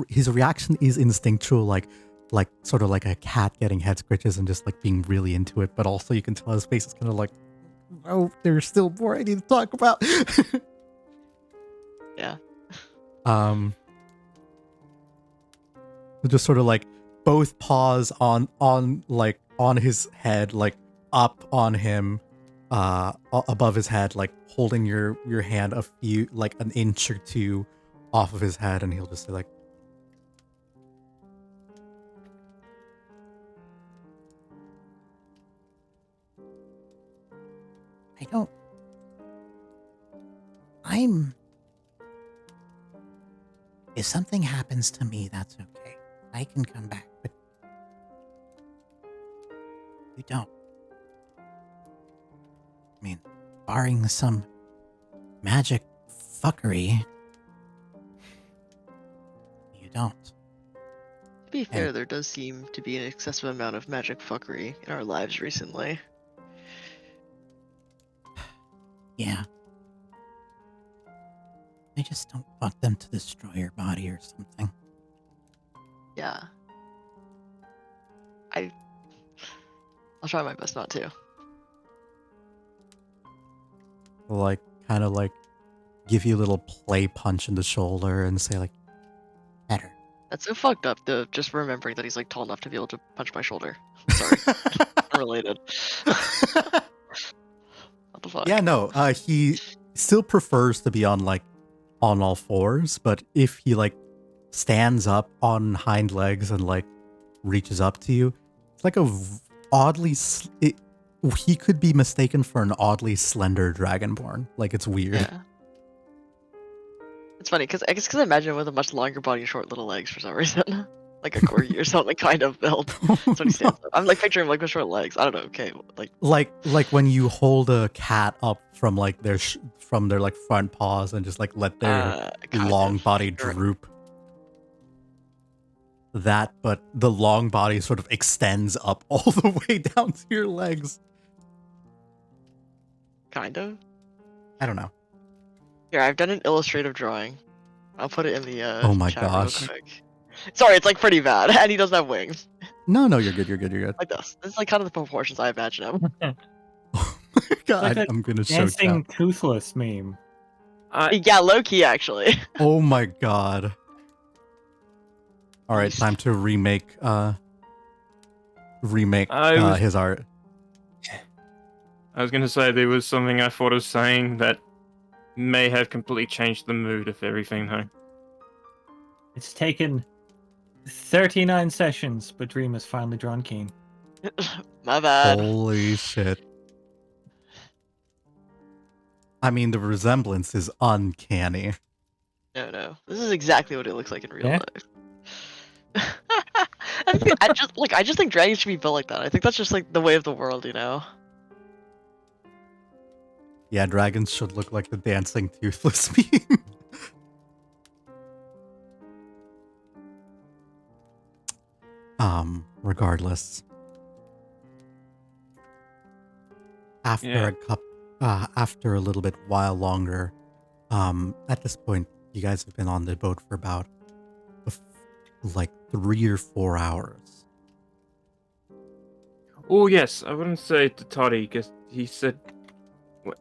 his reaction is instinctual, like like sort of like a cat getting head scratches and just like being really into it, but also you can tell his face is kind of like, oh, there's still more I need to talk about. Yeah. Just sort of like both paws on his head, like up on him, above his head, like holding your hand a few, like an inch or two off of his head, and he'll just say like, I don't. I'm. If something happens to me, that's okay. I can come back, but you don't. I mean, barring some magic fuckery, you don't. To be fair, there does seem to be an excessive amount of magic fuckery in our lives recently. Yeah. I just don't want them to destroy your body or something. Yeah. I'll try my best not to. like kind of like give you a little play punch in the shoulder and say like, Better. That's so fucked up, though, just remembering that he's like tall enough to be able to punch my shoulder. Sorry. Unrelated. What the fuck? yeah, no, he still prefers to be on all fours, but if he like stands up on hind legs and like reaches up to you, it's like he could be mistaken for an oddly slender dragonborn. Like, it's weird. Yeah. It's funny, because I imagine him with a much longer body and short little legs for some reason. Like a corgi or something kind of build. That's what he stands up. I'm like picturing him like with short legs. I don't know, okay. Like when you hold a cat up from like their like front paws and just like let their long body droop. That, but the long body sort of extends up all the way down to your legs. Kind of. I don't know. Here, I've done an illustrative drawing. I'll put it in the Oh my chat gosh. real quick. Sorry, it's like pretty bad, and he doesn't have wings. No, you're good. You're good. Like this. This is like kind of the proportions I imagine him. Oh my god, Like that I'm gonna show dancing chat. toothless meme. Yeah, low key actually. Oh my god. All right, time to remake his art. I was going to say there was something I thought of saying that may have completely changed the mood of everything, though. It's taken 39 sessions, but Dream has finally drawn Keen. My bad. Holy shit. I mean, the resemblance is uncanny. No. This is exactly what it looks like in real Yeah? life. I just think dragons should be built like that. I think that's just like the way of the world, you know? Yeah, dragons should look like the dancing toothless meme. Regardless. After after a little bit while longer, at this point, you guys have been on the boat for about like 3 or 4 hours. Oh, yes, I wouldn't say to Toddy, because he said... What?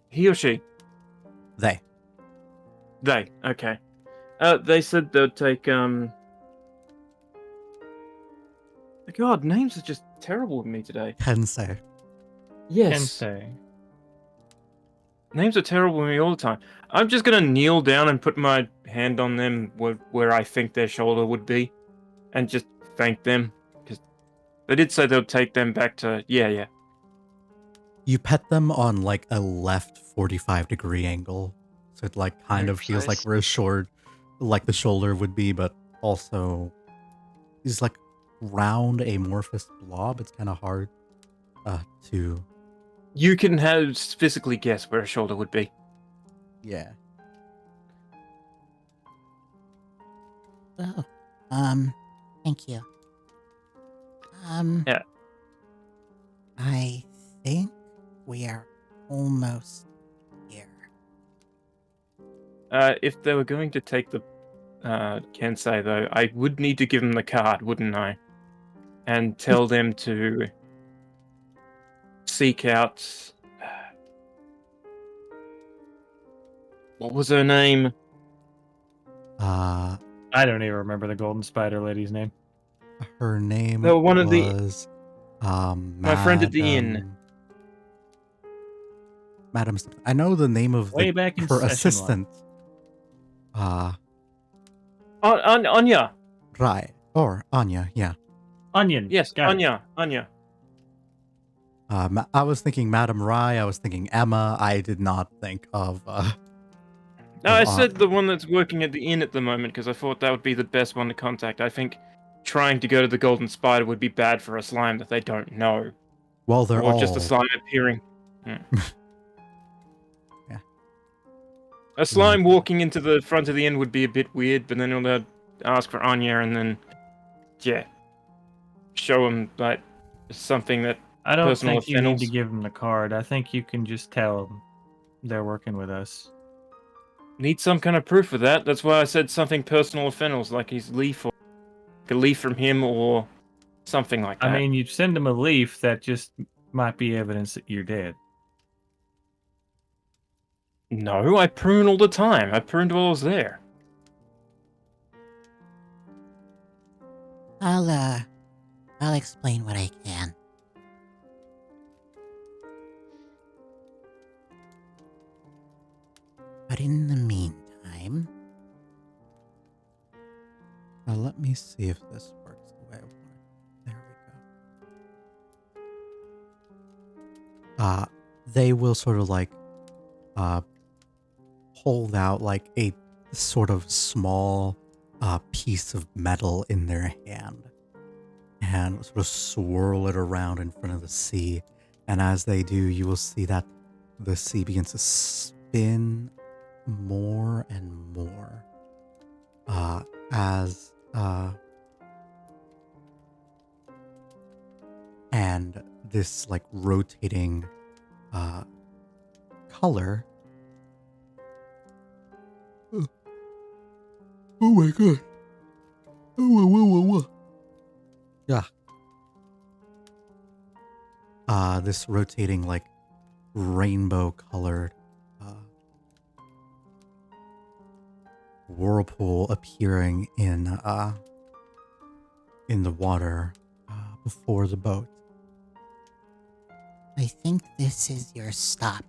He or she? They. They, okay. They said they'd take, God, names are just terrible with me today. Tensei. Yes. Tensei. Names are terrible with me all the time. I'm just gonna kneel down and put my hand on them where I think their shoulder would be, and just thank them, because they did say they'll take them back to... Yeah. You pet them on like a left 45-degree angle, so it like kind Very of feels like precise. where like the shoulder would be, but also is like round amorphous blob. It's kind of hard to... You can physically guess where a shoulder would be. Yeah. Oh, thank you. Yeah. I think we are almost here. If they were going to take the can say though, I would need to give them the card, wouldn't I? And tell them to seek out. What was her name? Uh, I don't even remember the Golden Spider lady's name. her name No, one of the- was My friend at the inn. Madam. I know the name of Way back in her session assistant. Anya. Right. Or Anya. Yeah. Onion. Yes, got it. Anya. I was thinking Madam Rye. I was thinking Emma. I did not think of. No, I of, said the one that's working at the inn at the moment because I thought that would be the best one to contact. I think trying to go to the Golden Spider would be bad for a slime that they don't know, well, they're or all just a slime appearing. Yeah. A slime walking into the front of the inn would be a bit weird, but then they'll ask for Anya and then, yeah, show them like something that. I don't Personal think you need to Fennels. give them the card. I think you can just tell them they're working with us. Need some kind of proof of that. That's why I said something personal of Fennel's, like his leaf or like a leaf from him or something like that. I mean, you send them a leaf that just might be evidence that you're dead. No, I prune all the time. I pruned while I was there. I'll explain what I can. But in the meantime, Now let me see if this works the way I want it. There we go. They will sort of like hold out like a sort of small piece of metal in their hand and sort of swirl it around in front of the sea. And as they do, you will see that the sea begins to spin more and more as and this like rotating color. Oh my god. Yeah. This rotating like rainbow colored whirlpool appearing in the water before the boat. I think this is your stop.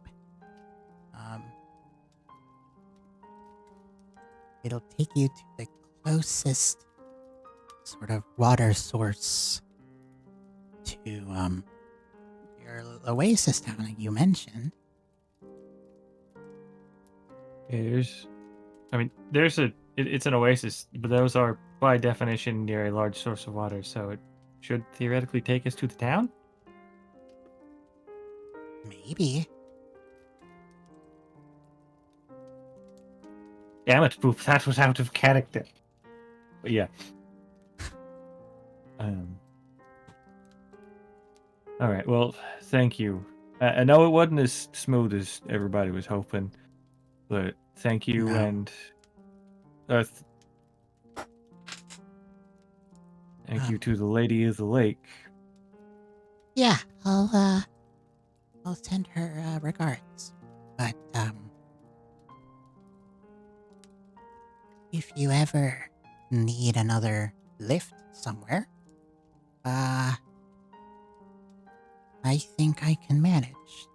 It'll take you to the closest sort of water source to your oasis town that you mentioned. Yeah, it's an oasis, but those are by definition near a large source of water, so it should theoretically take us to the town. Maybe. Damn it, Boop, that was out of character. But yeah. All right, well, thank you. I know it wasn't as smooth as everybody was hoping, but thank you, No. and thank you to the Lady of the Lake. Yeah, I'll send her regards. But if you ever need another lift somewhere, I think I can manage,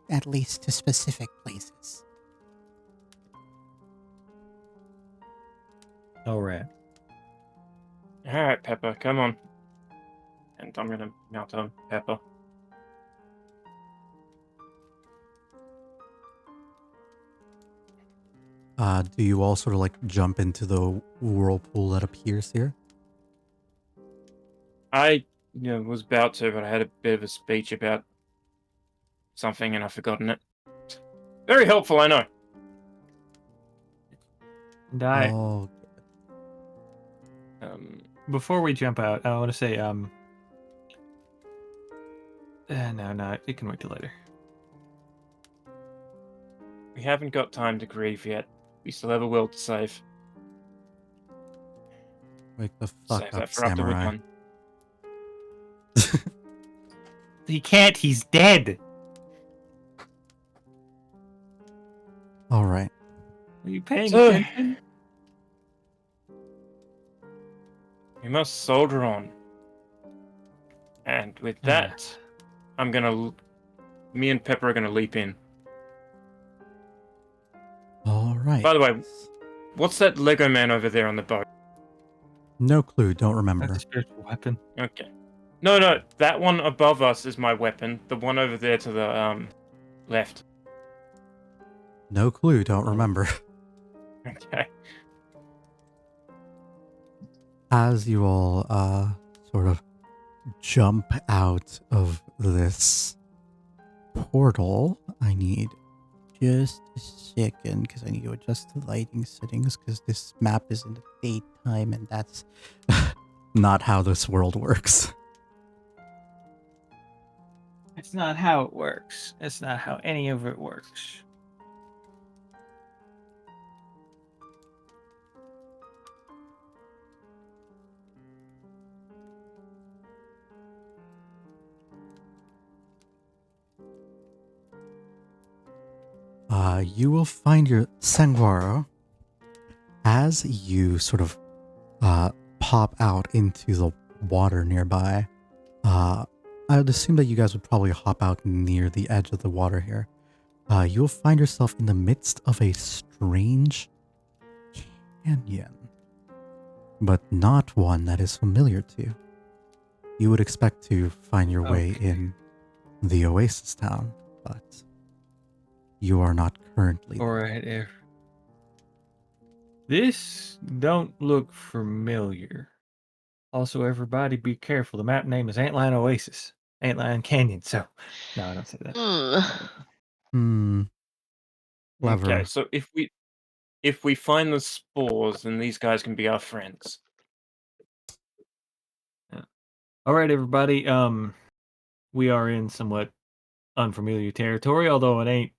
at least to specific places. All right. Alright, Pepper, come on. And I'm gonna mount on Pepper. Do you all sort of like jump into the whirlpool that appears here? I was about to, but I had a bit of a speech about something and I've forgotten it. Very helpful, I know. And I, Oh, before we jump out, I want to say, no, it can wait till later. We haven't got time to grieve yet. We still have a world to save. Wake the fuck Save up, that for after we're samurai. done. He can't. He's dead. All right. Are you paying So- attention? We must soldier on. And with that, me and Pepper are gonna leap in. All right. By the way, what's that Lego man over there on the boat? No clue. Don't That's remember. a spiritual weapon. Okay. No, that one above us is my weapon. The one over there to the left. No clue. Don't remember. Okay. As you all sort of jump out of this portal, I need just a second because I need to adjust the lighting settings because this map is in the daytime and that's not how this world works. It's not how it works. It's not how any of it works. You will find your Sangwaro as you sort of pop out into the water nearby. I would assume that you guys would probably hop out near the edge of the water here. You'll find yourself in the midst of a strange canyon, but not one that is familiar to you. You would expect to find your way in the Oasis town, but you are not currently there. All right, if this don't look familiar. Also, everybody be careful. The map name is Antlion Oasis, Antlion Canyon. So, no, I don't say that. Clever. Okay, so if we find the spores, then these guys can be our friends. All right, everybody. We are in somewhat unfamiliar territory, although it ain't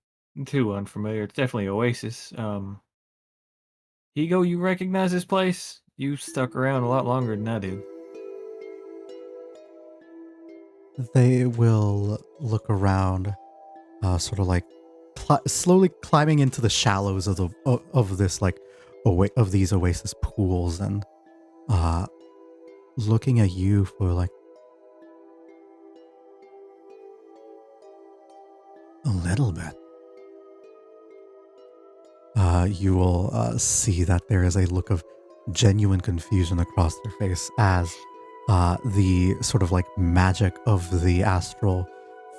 too unfamiliar. It's definitely Oasis. Higo, you recognize this place? You stuck around a lot longer than I did. They will look around, sort of like slowly climbing into the shallows of the of this like of these oasis pools and looking at you for like a little bit. You will see that there is a look of genuine confusion across their face as the sort of like magic of the astral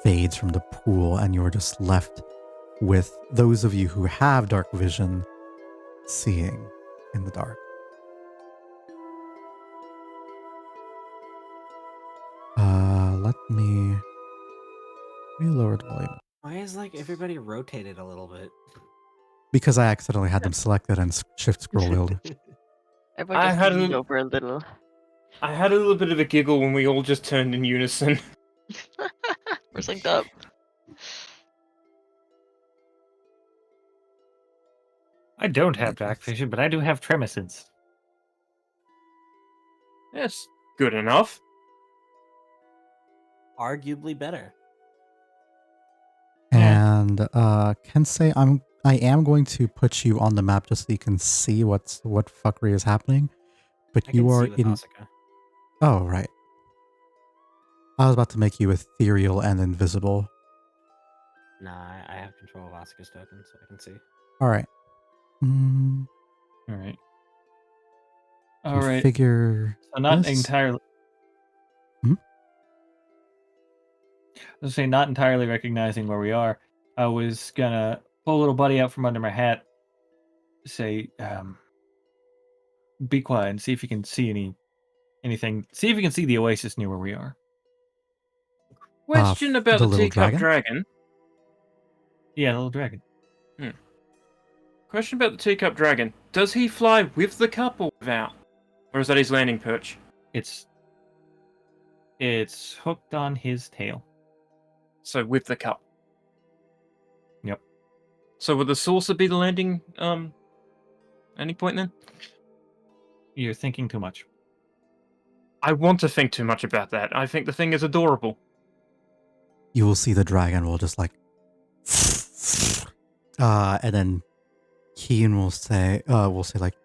fades from the pool, and you're just left with those of you who have dark vision seeing in the dark. Let me lower the volume. Why is like everybody rotated a little bit? Because I accidentally had them selected and shift scroll wheeled. Everyone just leaned over a little. I had a little bit of a giggle when we all just turned in unison. We're synced up. I don't have dark vision, but I do have tremescence. That's good enough. Arguably better. And can say I am going to put you on the map just so you can see what fuckery is happening. But I you can are see with in. Asuka. Oh right. I was about to make you ethereal and invisible. Nah, I have control of Asuka's token, so I can see. All right. All right. All right. Configure. So not this. entirely. Hmm? Let's say not entirely recognizing where we are. I was gonna pull a little buddy out from under my hat. Say, be quiet and see if you can see anything. See if you can see the oasis near where we are. Question about the the little teacup dragon. Yeah, the little dragon. Question about the teacup dragon. Does he fly with the cup or without? Or is that his landing perch? It's hooked on his tail. So with the cup. Yep. So would the saucer be the landing point then? You're thinking too much. I want to think too much about that. I think the thing is adorable. You will see the dragon will just like, and then Keen will say like,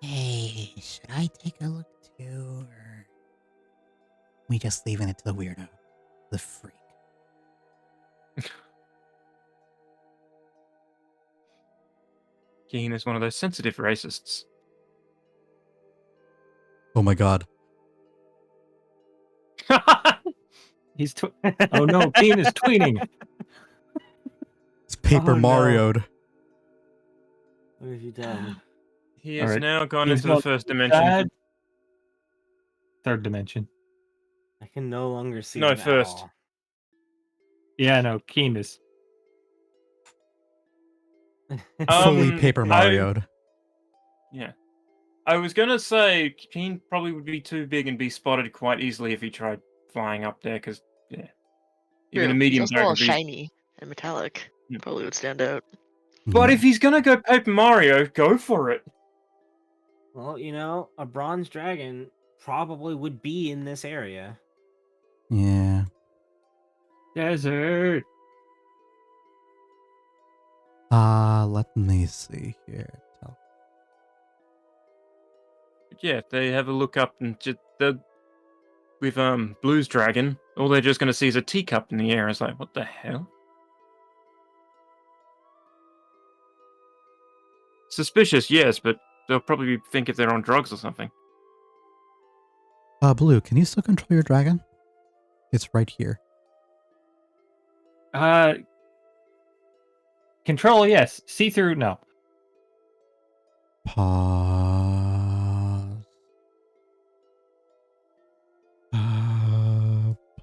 Hey, should I take a look too, or we just leaving it to the weirdo, the freak? Keen is one of those sensitive racists. "Oh my god, He's oh no, Keen is tweeting. it's Paper Oh, no. Mario'd." What have you done? He has Alright. now gone Keen's into the going first to dimension. side. Third dimension. I can no longer see No, them first. at all. Yeah, no, Keen is. Fully Paper Mario'd. Yeah. I was going to say, Keen probably would be too big and be spotted quite easily if he tried flying up there, because, yeah. Even a True. medium He's also all dragon would be... shiny and metallic. Yeah. Probably would stand out. But if he's going to go Paper Mario, go for it. Well, you know, a bronze dragon probably would be in this area. Yeah. Desert. Let me see here. But yeah, they have a look up and just... With Blue's dragon, all they're just going to see is a teacup in the air. It's like, what the hell? Suspicious, yes, but they'll probably think if they're on drugs or something. Blue, can you still control your dragon? It's right here. Control, yes. See through, no. Pause.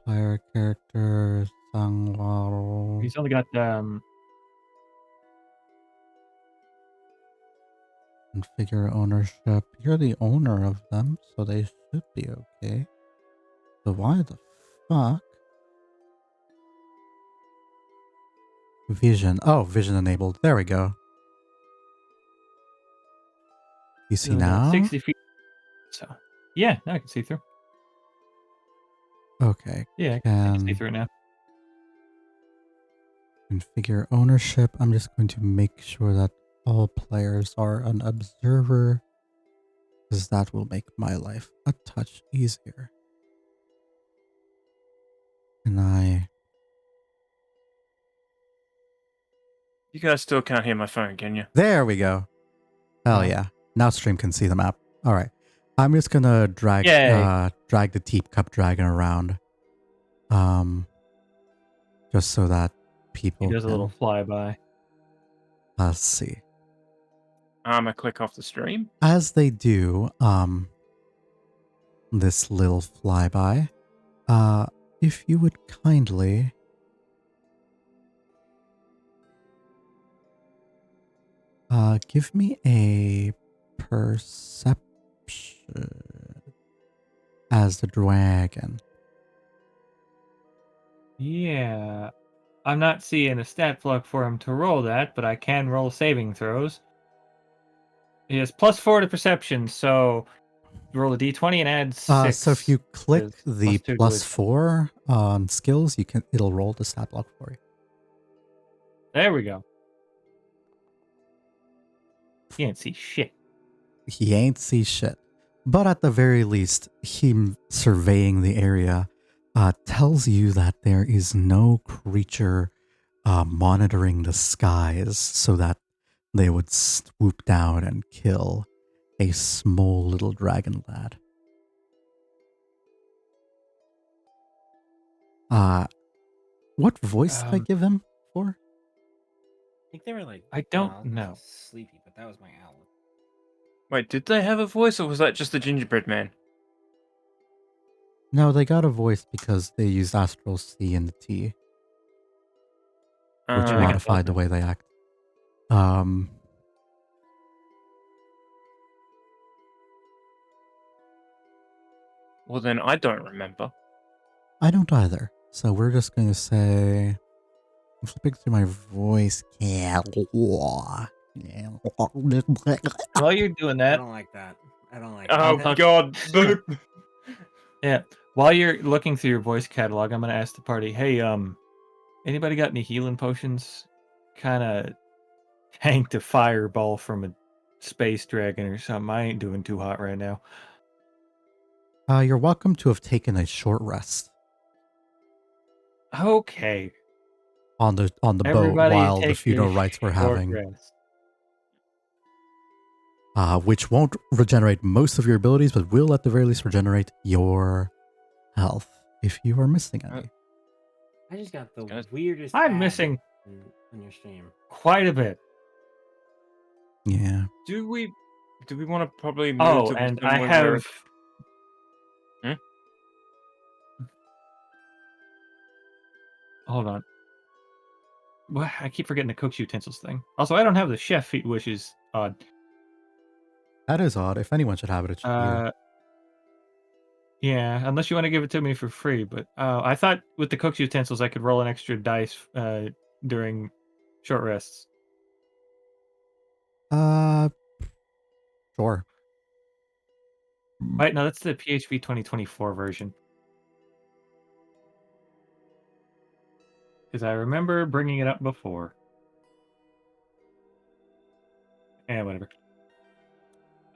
Player character Sangwaro. He's only got Configure ownership. You're the owner of them, so they should be okay. So why the fuck? Vision. Oh, vision enabled. There we go. You see only got now? 60 feet. So yeah, now I can see through. Okay. Yeah, I can see through now. Configure ownership. I'm just going to make sure that all players are an observer, because that will make my life a touch easier. And You guys still can't hear my phone, can you? there we go. Hell No. yeah. Now stream can see the map. All right. I'm just gonna drag drag the teacup dragon around. Just so that people He does a little flyby. Let's see. I click off the stream. As they do, this little flyby, if you would kindly give me a perception as the dragon. Yeah. I'm not seeing a stat block for him to roll that, but I can roll saving throws. He has +4 to perception, so roll a d20 and add 6. So if you click is the +2 to +4 on skills, it'll roll the stat block for you. There we go. He can't see shit. He ain't see shit. But at the very least, him surveying the area tells you that there is no creature monitoring the skies so that they would swoop down and kill a small little dragon lad. What voice did I give him for? I think they were like, I don't know. sleepy, but that was my owl. Wait, did they have a voice, or was that just the gingerbread man? No, they got a voice because they used Astral C and the T, which they got modified the way they act. Well, then I don't remember. I don't either. So we're just going to say, I'm flipping through my voice. While you're doing I that, don't like that. I don't like Oh that. God, boop. Yeah. While you're looking through your voice catalog, I'm gonna ask the party, hey, anybody got any healing potions? Kinda tanked a fireball from a space dragon or something. I ain't doing too hot right now. You're welcome to have taken a short rest Okay. on the boat Everybody while the take funeral a rites were short having, rest. which won't regenerate most of your abilities, but will at the very least regenerate your health if you are missing any. I just got the Guys, weirdest. I'm ad missing on your stream. quite a bit. Yeah. Do we want to probably move Oh, to and I somewhere where have. Hmm? Hold on. What? I keep forgetting the cook's utensils thing. Also, I don't have the chef feat, which is odd. That is odd. If anyone should have it, it should be you. Yeah, unless you want to give it to me for free. But I thought with the cook's utensils, I could roll an extra dice during short rests. Sure. Wait, no, that's the PHP 2024 version. Because I remember bringing it up before. Yeah, whatever.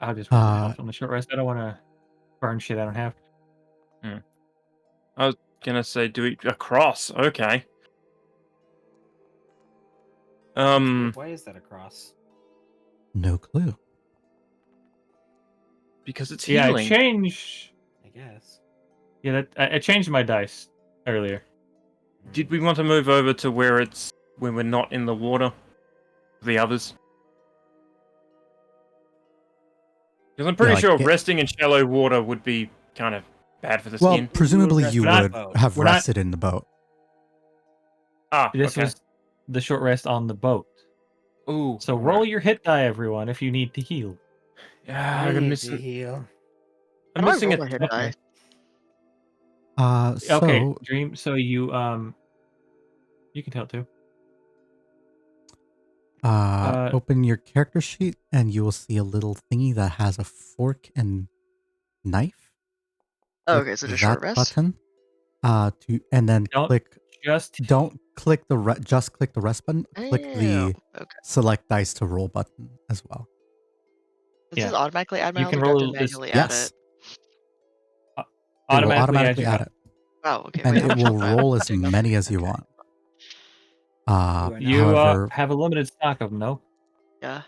I'll just roll the health on the short rest. I don't want to burn shit I don't have. I was gonna say do it across. Okay. Why is that a cross? No clue. Because it's Yeah, I healing. changed. I guess. Yeah, I changed my dice earlier. Did we want to move over to where we're not in the water? The others? Because I'm pretty like sure it- resting in shallow water would be kind of bad for the Well, skin. presumably rest you in the would boat. have We're not- rested in the boat. Ah, This okay. was the short rest on the boat. Ooh. So roll your hit die, everyone, if you need to heal. Yeah, I I'm need to missing. heal. I'm How do I missing roll a. my hit Okay. die? So Okay, Dream. So you can tell too. open your character sheet and you will see a little thingy that has a fork and knife. Oh, Click okay, so just that short rest. button. And then Don't click. just Don't click just click the rest button. Click Damn. the Okay. select dice to roll button as well. Does Yeah. this automatically add my You health can or do I have roll to this- manually add Yes, it? it will automatically your add health. it, Oh, okay. and Wait, how it much will health do I have? roll as Take off many my- as you okay. want. You However, have a limited stock of them, no? Yeah,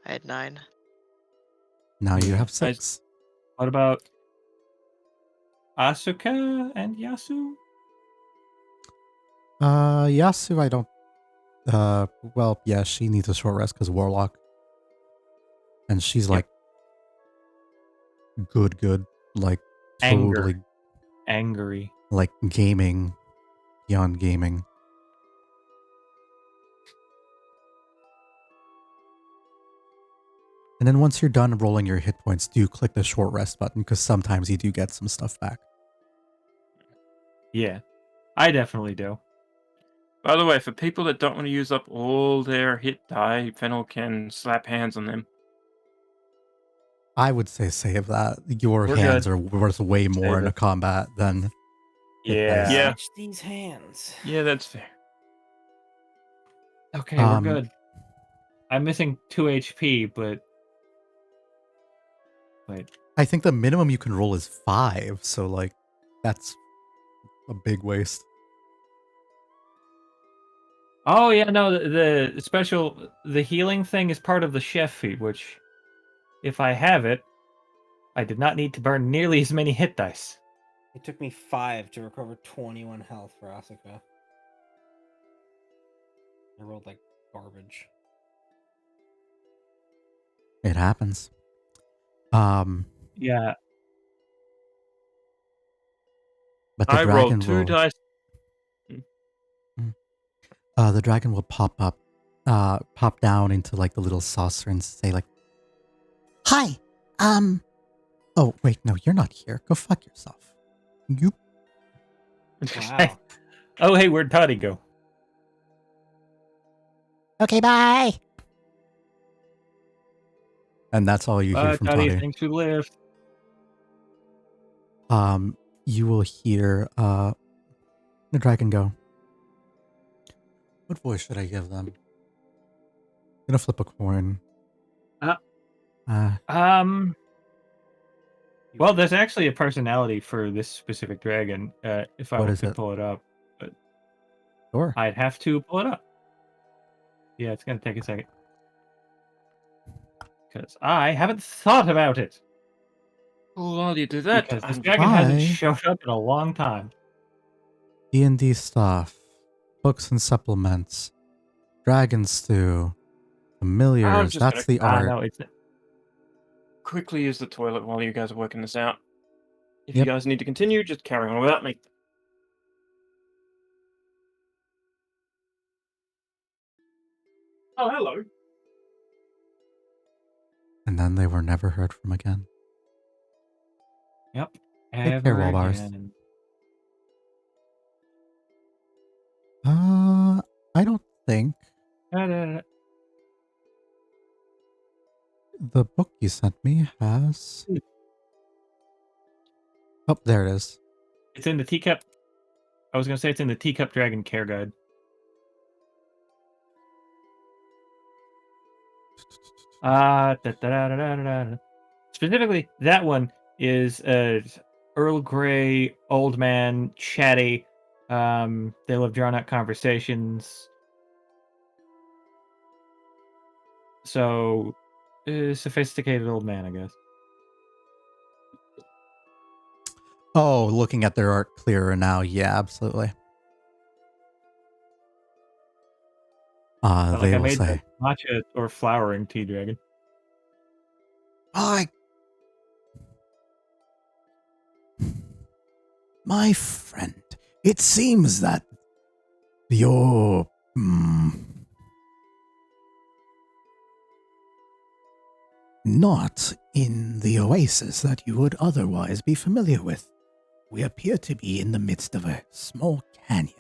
I had 9. now you Yeah. have 6. What about Asuka and Yasu? Yasu, I don't. Well, yeah, she needs a short rest because Warlock, and she's Yep. like good, like totally Angry. like gaming, beyond gaming. And then once you're done rolling your hit points, do click the short rest button because sometimes you do get some stuff back. Yeah, I definitely do. By the way, for people that don't want to use up all their hit die, Fennel can slap hands on them. I would say save that. Your We're hands good. are worth way more Save in a it. combat than hit Yeah. dice. Yeah. Watch these hands. Yeah, that's fair. Okay, we're good. I'm missing 2 HP, but wait. I think the minimum you can roll is 5, so like that's a big waste. Oh yeah, no, the special the healing thing is part of the chef feat, which if I have it, I did not need to burn nearly as many hit dice. It took me 5 to recover 21 health for Asuka. I rolled like garbage. It happens. Yeah. But the I dragon rolled 2 will dice. the dragon will pop down into like the little saucer and say like, Hi. "Oh, wait, no, you're not here. Go fuck yourself." You Wow. Oh hey, where'd Toddy go? Okay, bye. and that's all you hear from Toddy, Toddy. thanks for the lift. you will hear the dragon go. What voice should I give them? I'm gonna flip a coin. Well, there's actually a personality for this specific dragon. If I What is could it? pull it up, but Sure. I'd have to pull it up. Yeah, it's gonna take a second because I haven't thought about it. Well, while you do that, Because this I'm dragon hasn't I- showed up in a long time. D&D stuff, books and supplements, dragon stew, familiars. just That's the art. No, it's quickly use the toilet while you guys are working this out. If Yep. you guys need to continue, just carry on without me. Oh, hello. And then they were never heard from again. yep. Take care, Ever Walbars. again. I don't think Da-da-da. the book you sent me has. Oh, there it is. It's in the teacup. I was gonna say it's in the Teacup Dragon Care Guide. Da-da-da-da-da-da. Specifically, that one is Earl Grey, old man, chatty. They love drawn out conversations. So, sophisticated old man, I guess. Oh, looking at their art clearer now. Yeah, absolutely. Not like They I will made say, the matcha or flowering tea dragon. My friend, it seems that you're not in the oasis that you would otherwise be familiar with. We appear to be in the midst of a small canyon.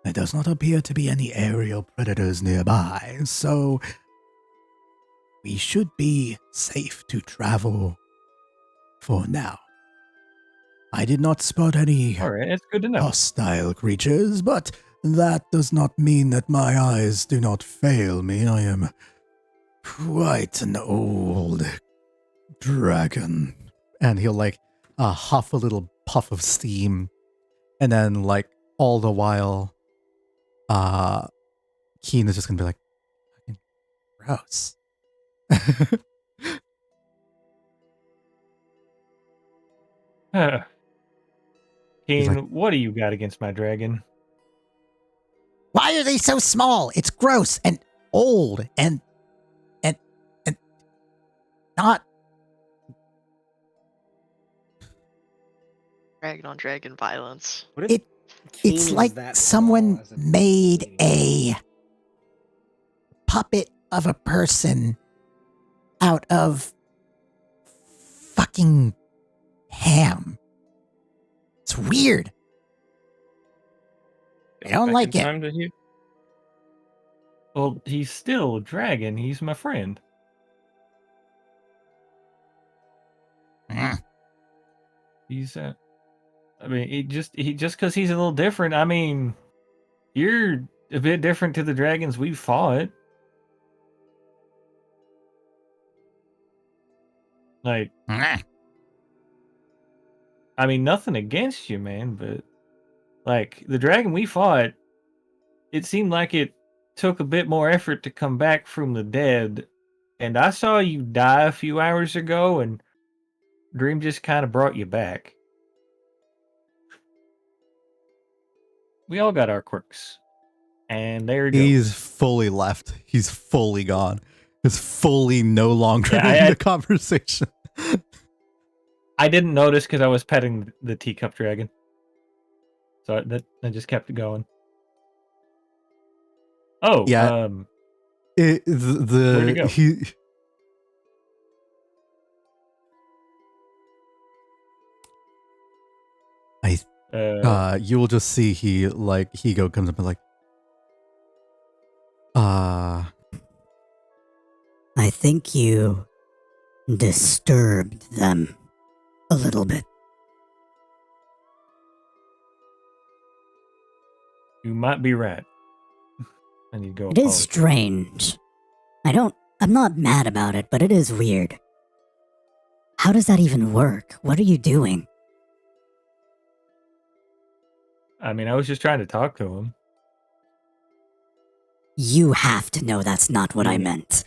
There does not appear to be any aerial predators nearby, so we should be safe to travel for now. I did not spot any All right, it's good to know. hostile creatures, but that does not mean that my eyes do not fail me. I am quite an old dragon. and he'll like huff a little puff of steam, and then like all the while, Keen is just gonna be like, "Fucking gross." He's Keen, like- what do you got against my dragon? Why are they so small? It's gross and old and not. Dragon on dragon violence. What if It- Keen It's is like that someone small as a made baby? a puppet of a person out of fucking ham. It's weird. I don't Back like in it. time, did you? Well, he's still a dragon. He's my friend. Mm. He's I mean, he just because he's a little different. I mean, you're a bit different to the dragons we fought. Like, Mm. I mean, nothing against you, man, but like the dragon we fought, it seemed like it took a bit more effort to come back from the dead. And I saw you die a few hours ago, and Dream just kind of brought you back. We all got our quirks. And there you go. He's fully left. He's fully gone. He's fully no longer Yeah, in the conversation. I didn't notice because I was petting the teacup dragon. So I just kept it going. Oh, Yeah. Where'd he go? You will just see he comes up and like, I think you disturbed them a little bit. You might be right. I need to go It is apologize. strange. I'm not mad about it, but it is weird. How does that even work? What are you doing? I mean, I was just trying to talk to him. You have to know that's not what I Yeah. meant.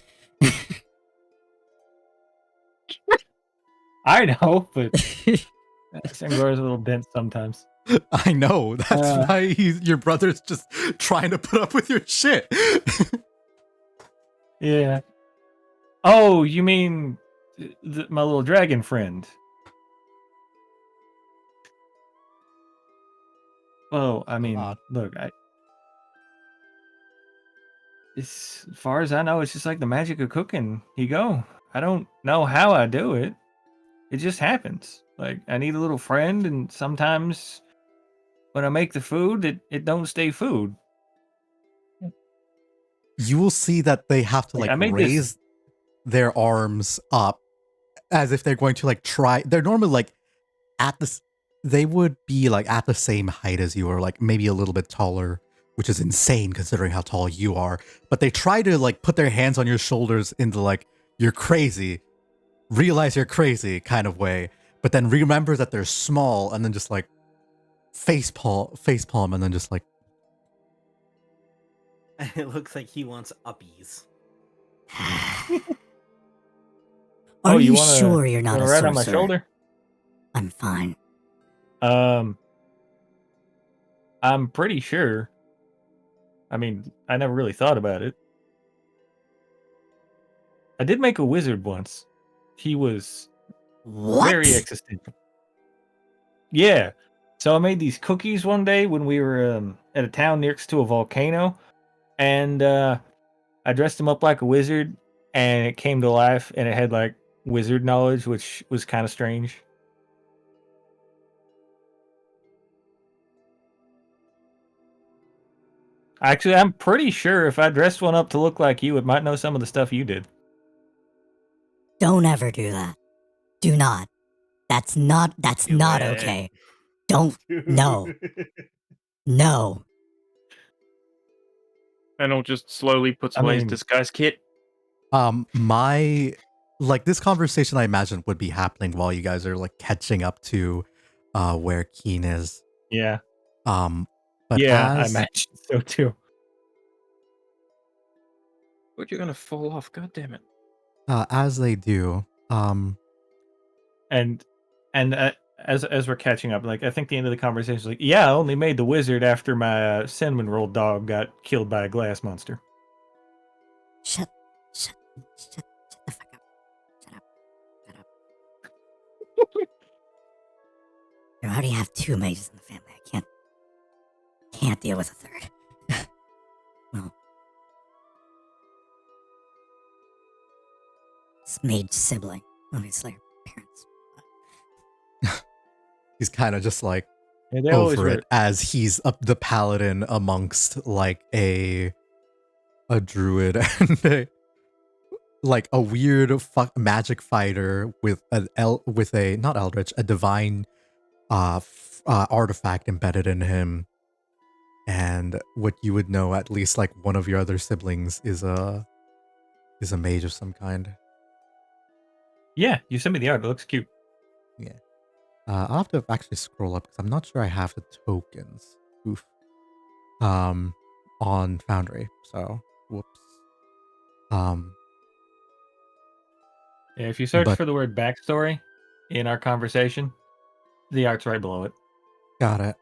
I know, but Sangor's a little dense sometimes. I know. That's why your brother's just trying to put up with your shit. Yeah. Oh, you mean my little dragon friend? Well, I mean, God. look, as far as I know, it's just like the magic of cooking. You go. I don't know how I do it. It just happens. Like I need a little friend, and sometimes when I make the food, it don't stay food. You will see that they have to Like, like I made raise their arms up as if they're going to like try. They're normally like at this. They would be like at the same height as you, or like maybe a little bit taller, which is insane considering how tall you are. But they try to like put their hands on your shoulders into like you're crazy, realize you're crazy kind of way. But then remember that they're small, and then just like face palm, and then just like It looks like he wants uppies. Are you wanna- sure you're not wanna a ride sorcerer? on my shoulder? I'm fine. I'm pretty sure. I mean, I never really thought about it. I did make a wizard once. He was What? very existential. Yeah. So I made these cookies one day when we were at a town next to a volcano, and I dressed him up like a wizard, and it came to life, and it had like wizard knowledge, which was kind of strange. Actually, I'm pretty sure if I dressed one up to look like you, it might know some of the stuff you did. Don't ever do that. Do not. That's not Do not it. okay. Don't. No. No. Fennel just slowly puts I away his mean- disguise kit. my like this conversation I imagine would be happening while you guys are like catching up to where Keen is. Yeah. But Yeah, I as imagine so too. But you're gonna fall off. God damn it. as they do, And as we're catching up, like I think the end of the conversation is like, yeah, I only made the wizard after my cinnamon roll dog got killed by a glass monster. Shut the fuck up. Shut up. You already have 2 mages in the family. I can't deal with a third. Well, it's mage sibling, obviously, her parents. he's kind of just like Yeah, they always over were. it as he's up the paladin amongst like a druid and like a weird magic fighter with with a not eldritch, a divine artifact embedded in him, and what you would know at least like one of your other siblings is a mage of some kind. Yeah, you sent me the art. It looks cute. I'll have to actually scroll up because I'm not sure I have the tokens. Oof. On Foundry. So whoops. Yeah, if you search But- for the word backstory in our conversation, the art's right below it. Got it.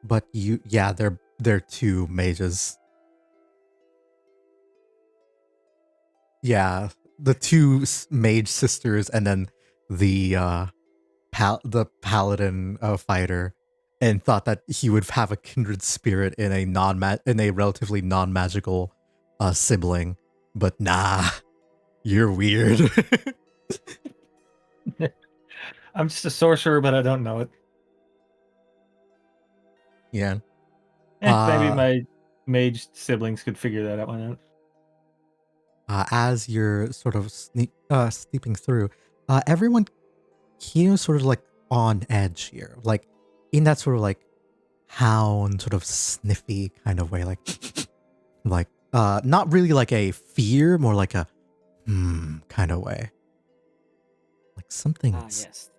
But they're 2 mages. Yeah, the 2 mage sisters, and then the paladin fighter, and thought that he would have a kindred spirit in a relatively non-magical sibling, but nah, you're weird. I'm just a sorcerer, but I don't know it. Yeah. Maybe my mage siblings could figure that one out. As you're sort of sleeping through, everyone here is sort of like on edge here, like in that sort of like hound, sort of sniffy kind of way, like not really like a fear, more like a kind of way. Like something's Yes.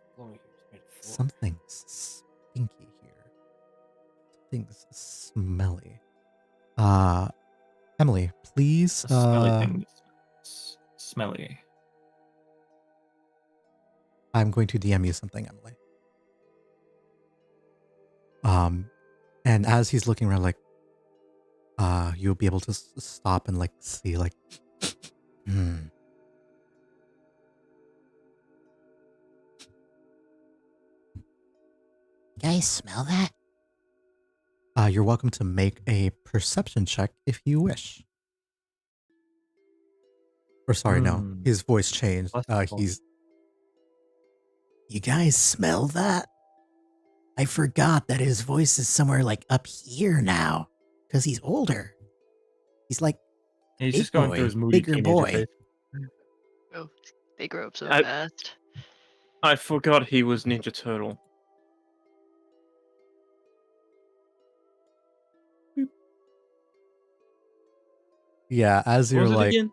something's stinky here. Something's smelly. Emily, please. A smelly thing. Smelly. I'm going to DM you something, Emily. And as he's looking around, like, you'll be able to stop and like see, like, You Guys, smell that? You're welcome to make a perception check if you wish. Or sorry, no, his voice changed. He's You guys smell that? I forgot that his voice is somewhere like up here now. Because he's older. He's like He's big just going boy, through his moody bigger teenager boy. phase. Oh, they grow up so I- fast. I forgot he was Ninja Turtle. yeah. As What you're was it like again?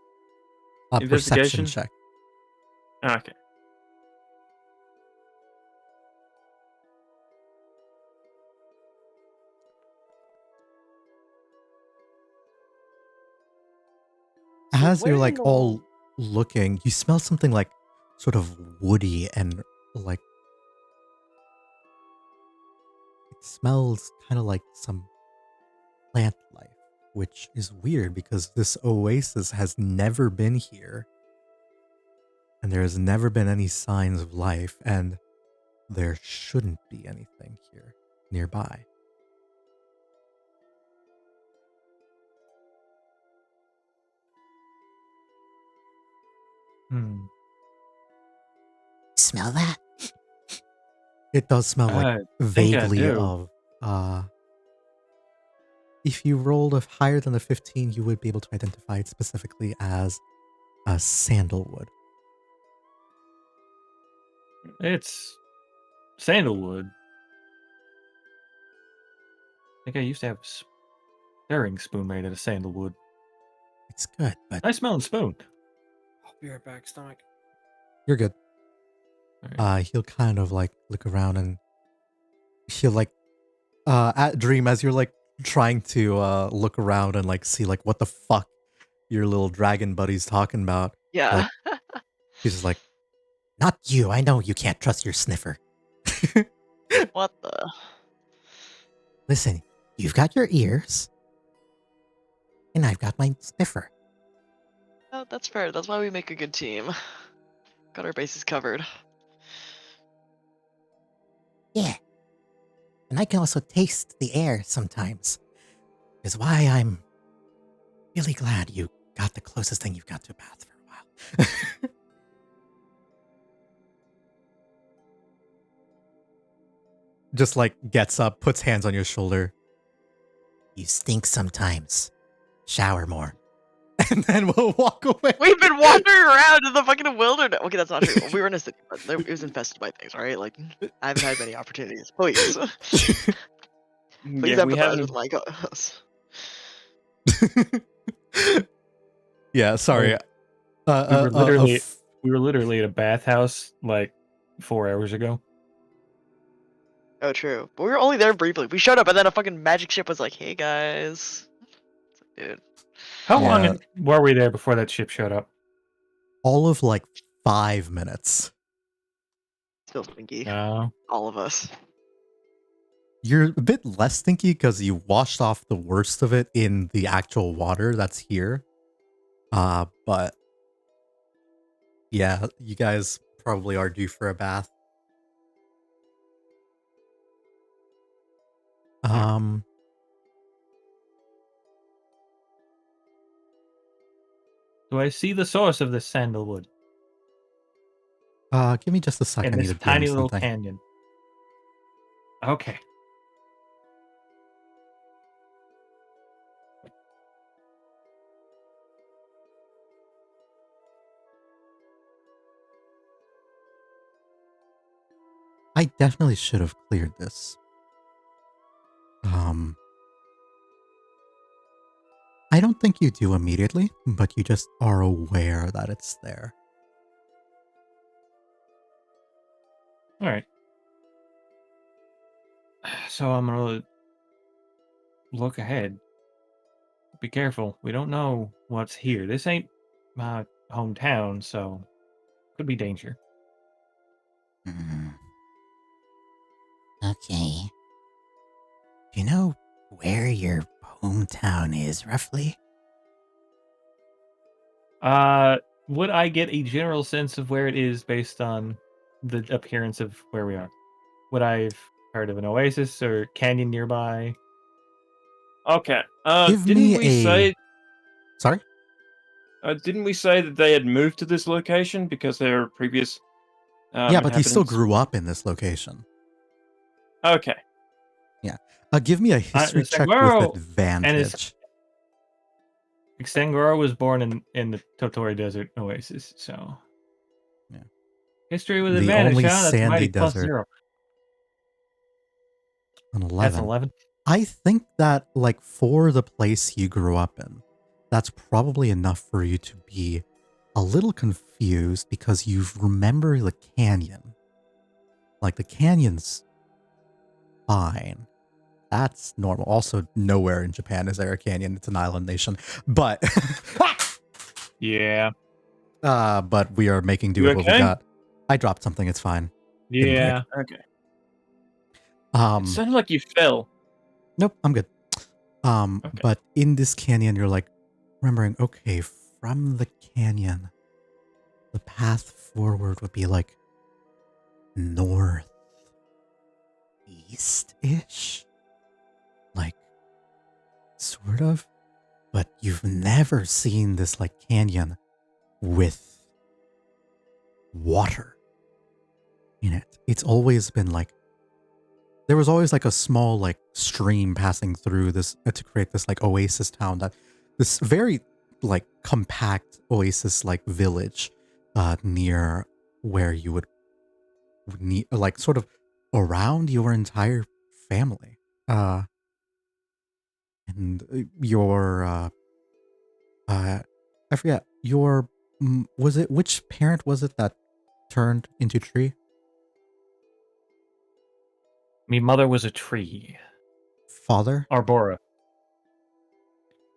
a perception Investigation? check. Okay. As where you're in like the all world- looking, you smell something like sort of woody and like it smells kind of like some plant life, which is weird because this oasis has never been here and there has never been any signs of life, and there shouldn't be anything here nearby. Smell that? It does smell like I think I vaguely do. of if you rolled a higher than a 15, you would be able to identify it specifically as a sandalwood. It's sandalwood. I think I used to have a stirring spoon made out of sandalwood. It's good, but Nice smelling spoon. I'll be right back, stomach. You're good. Alright. He'll kind of like look around and he'll like at Dream, as you're like trying to look around and like see like what the fuck your little dragon buddy's talking about. Yeah. Like, he's just like, not you. I know you can't trust your sniffer. What the? Listen, you've got your ears, and I've got my sniffer. Oh, that's fair. That's why we make a good team. Got our bases covered. Yeah. And I can also taste the air sometimes. Is why I'm really glad you got the closest thing you've got to a bath for a while. just like gets up, puts hands on your shoulder, You stink sometimes. Shower more. and then we'll walk away. We've been wandering around in the fucking wilderness. Okay, that's not true. We were in a city, but it was infested by things, alright? Like, I haven't had many opportunities. Please. Please Yeah, we empathize haven't. with my ghost. Yeah, sorry. We were literally at a bathhouse like 4 hours ago. Oh, true. But we were only there briefly. We showed up, and then a fucking magic ship was like, hey, guys. Dude. How Yeah. long were we there before that ship showed up? all of like 5 minutes. Still stinky. No. All of us. You're a bit less stinky because you washed off the worst of it in the actual water that's here. But yeah, you guys probably are due for a bath. Do I see the source of this sandalwood Give me just a second. in I need this to DM tiny little something. canyon? Okay. I definitely should have cleared this. I don't think you do immediately, but you just are aware that it's there. All right. So I'm gonna look ahead. Be careful. We don't know what's here. This ain't my hometown, so could be danger. Okay. Do you know where your hometown is, roughly? Would I get a general sense of where it is based on the appearance of where we are? Would I've heard of an oasis or canyon nearby? Okay. Give Didn't me we a... say Sorry? didn't we say that they had moved to this location because their previous Yeah, but he still inhabitants? grew up in this location. Okay. Yeah. Give me a history check with Sangoro and advantage. Sangoro was born in the Totori Desert Oasis, so Yeah. history with The advantage, only huh? That's a sandy mighty desert. +0. An That's 11. an 11. I think that, like, for the place you grew up in, that's probably enough for you to be a little confused because you remember the canyon. Like, the canyon's fine. That's normal. Also, nowhere in Japan is there a canyon. It's an island nation. But, Yeah. but we are making do You with what we okay? got. I dropped something. It's fine. Didn't break. Yeah. Okay. It sounded like you fell. Nope, I'm good. Okay. But in this canyon, you're like remembering, okay, from the canyon, the path forward would be like northeast-ish. Like, sort of. But you've never seen this like canyon with water in it. It's always been like, there was always like a small like stream passing through this to create this like oasis town, that this very like compact oasis like village near where you would need, like, sort of around your entire family. And your I forget your was it, which parent was it that turned into tree? Me mother was a tree. Father? Arbora.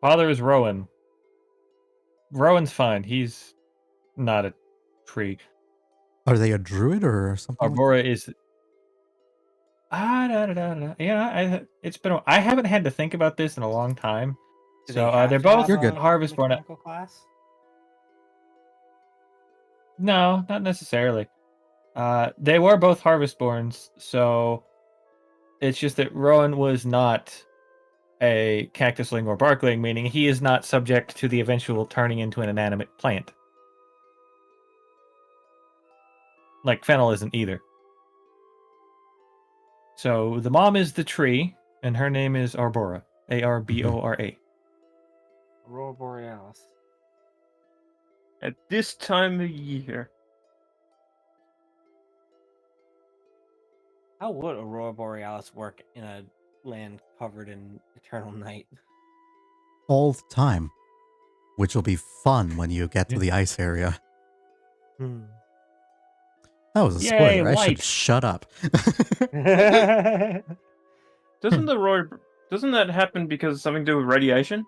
Father is Rowan. Rowan's fine. He's not a tree. Are they a druid or something? Arbora is. Yeah, it's been. I haven't had to think about this in a long time. Do So they have they're to both have You're good. a harvestborn. mechanical class? No, not necessarily. They were both harvestborns, so it's just that Rowan was not a cactusling or barkling, meaning he is not subject to the eventual turning into an inanimate plant. Like Fennel isn't either. So the mom is the tree, and her name is Arbora. Arbora. Aurora Borealis. At this time of year. How would Aurora Borealis work in a land covered in eternal night? All the time, which will be fun when you get to Yeah. the ice area. Hmm. That was a Yay, spoiler. I should light. shut up. Doesn't doesn't that happen because of something to do with radiation?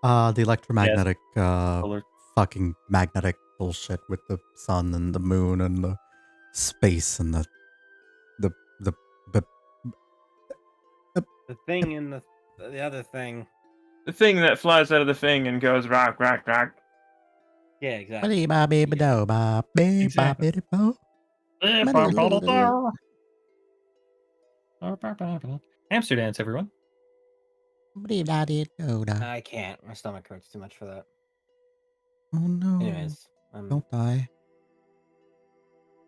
The electromagnetic, Solar. fucking magnetic bullshit with the sun and the moon and the space and the the The thing in the other thing. The thing that flies out of the thing and goes rock, rock, rock. Yeah, exactly. Amsterdam, everyone. I can't. My stomach hurts too much for that. Oh no. Anyways, Don't die.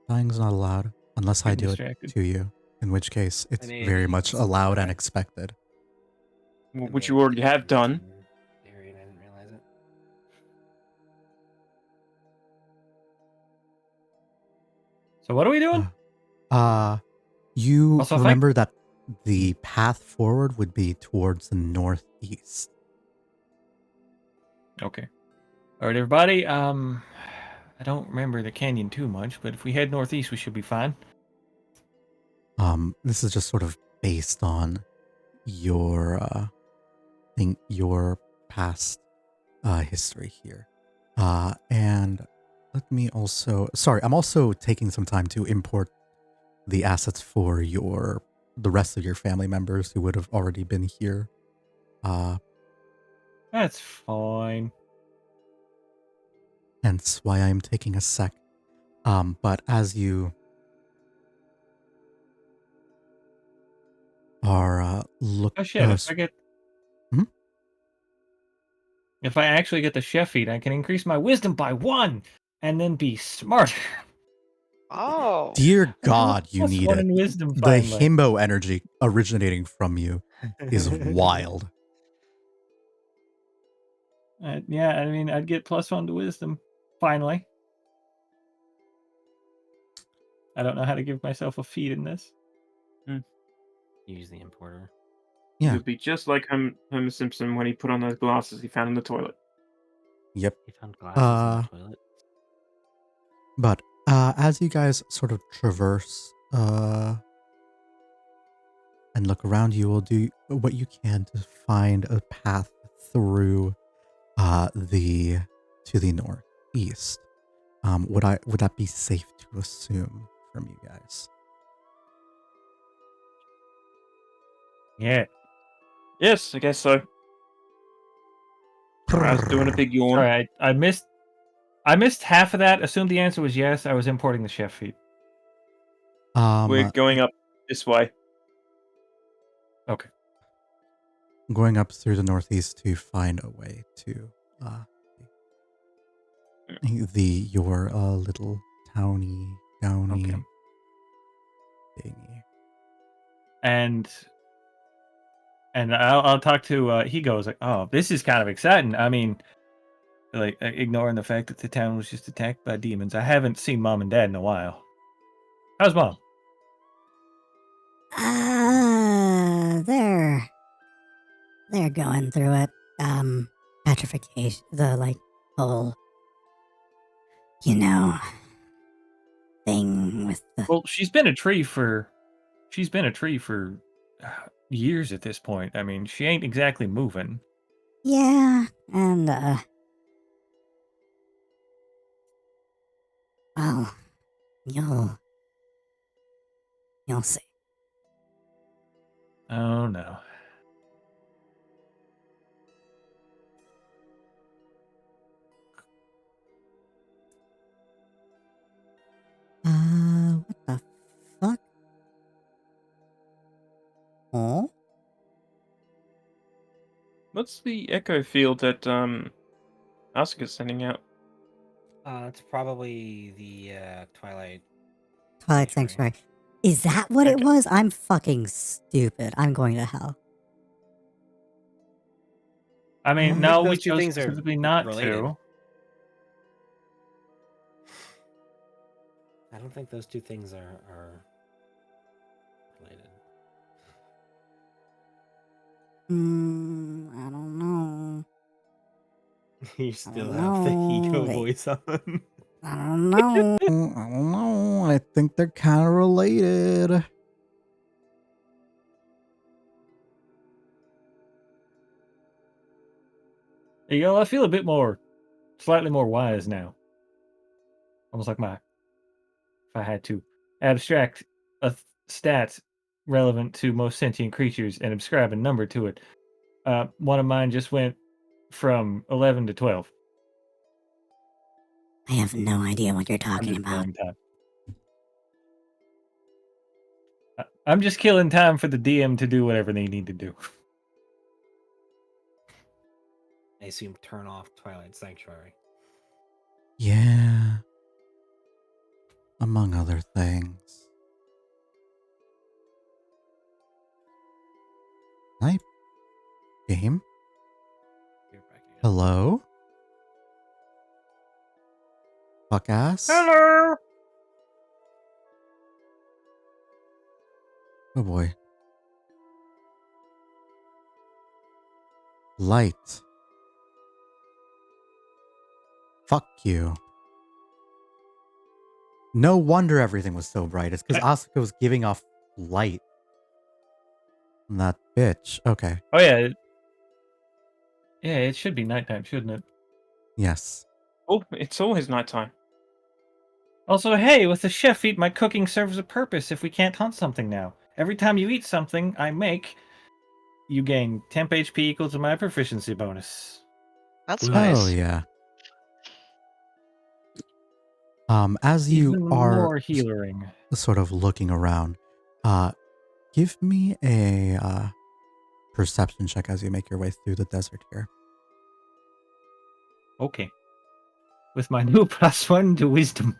Dying's not allowed. Unless I Getting do distracted. it to you. In which case, it's mean, very much it's allowed and fine. expected. Which you already have done. Dairy, and I didn't realize it. So what are we doing? You Also, remember that the path forward would be towards the northeast. Okay. All right, everybody. I don't remember the canyon too much, but if we head northeast, we should be fine. This is just sort of based on your your past history here. And let me also, sorry, I'm also taking some time to import the assets for the rest of your family members who would have already been here. That's fine. Hence why I'm taking a sec. But as you are Oh shit! Mhm. If I actually get the chef feat, I can increase my wisdom by 1, and then be smarter. Oh. dear I have a God, you +1 need it. in wisdom The finally. himbo energy originating from you is wild. Yeah, I mean, I'd get +1 to wisdom finally. I don't know how to give myself a feat in this. Use the importer. Yeah. You'll be just like Homer Simpson when he put on those glasses he found in the toilet. Yep. He found glasses in the toilet. But as you guys sort of traverse and look around, you will do what you can to find a path through to the northeast. Would that be safe to assume from you guys? Yeah. Yes, I guess so. I was doing a big yawn. Sorry, I missed half of that. Assumed the answer was yes. I was importing the chef feat. We're going up this way. Okay. Going up through the northeast to find a way to your little towny Okay. thingy. And I'll talk to he goes like, oh, this is kind of exciting. I mean, like ignoring the fact that the town was just attacked by demons. I haven't seen mom and dad in a while. How's mom? They're going through it. Petrification, the like whole, thing with the. Well, she's been a tree for years at this point. I mean, she ain't exactly moving. Yeah, and well, you'll see. Oh no. What the fuck? Oh? What's the echo field that Asuka's sending out? It's probably the Twilight. Twilight Sanctuary. Is that what it Okay. was? I'm fucking stupid. I'm going to hell. I mean, think no, we those two chose things are specifically not related. to. I don't think those two things are related. I don't know. You still don't have the ego know. voice on. I don't know. I don't know. I think they're kind of related. There you go. I feel a bit slightly more wise now. Almost like if I had to abstract a stat relevant to most sentient creatures and ascribe a number to it. One of mine just went from 11 to 12. I have no idea what you're I'm talking just about. killing time. I'm just killing time for the DM to do whatever they need to do. I assume turn off Twilight Sanctuary. Yeah. Among other things. Hi. Game? You're back again. Hello? Fuck ass? Hello. Oh boy. Light. Fuck you. No wonder everything was so bright. It's because Asuka was giving off light. And that bitch. Okay. Oh yeah. Yeah, it should be nighttime, shouldn't it? Yes. Oh, it's always nighttime. Also, hey, with the chef eat, my cooking serves a purpose if we can't hunt something now. Every time you eat something I make, you gain temp HP equal to my proficiency bonus. That's Oh nice. yeah. As you Even are more healing. sort of looking around, give me a perception check as you make your way through the desert here. Okay. With my new +1 to wisdom,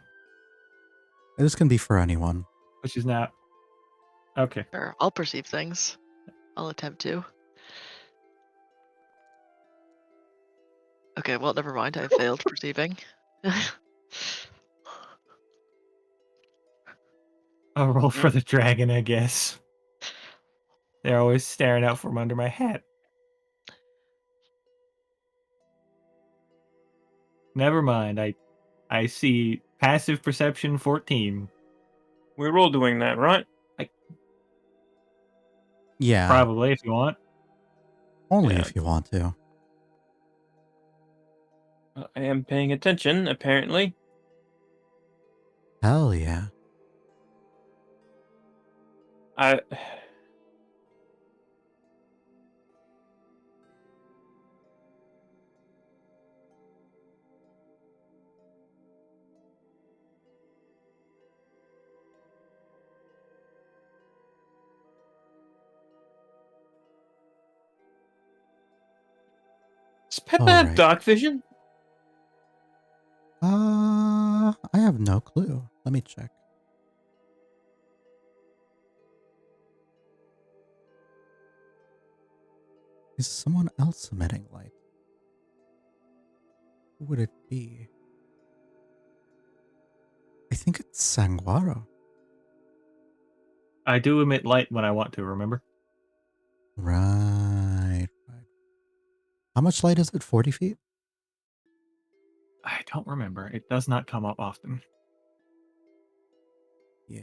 This can be for anyone. which is now... Okay. Sure, I'll perceive things. I'll attempt to. Okay, well, never mind. I failed perceiving. I'll roll for the dragon, I guess. They're always staring out from under my hat. Never mind. I see passive perception 14. We're all doing that, right? Yeah. Probably, if you want. Only Yeah. if you want to. I am paying attention, apparently. Hell yeah. I. Does Pepper have Alright. dark vision? I have no clue. Let me check. Is someone else emitting light? Who would it be? I think it's Sanguaro. I do emit light when I want to, remember? Right. How much light is it? 40 feet? I don't remember. It does not come up often. Yeah.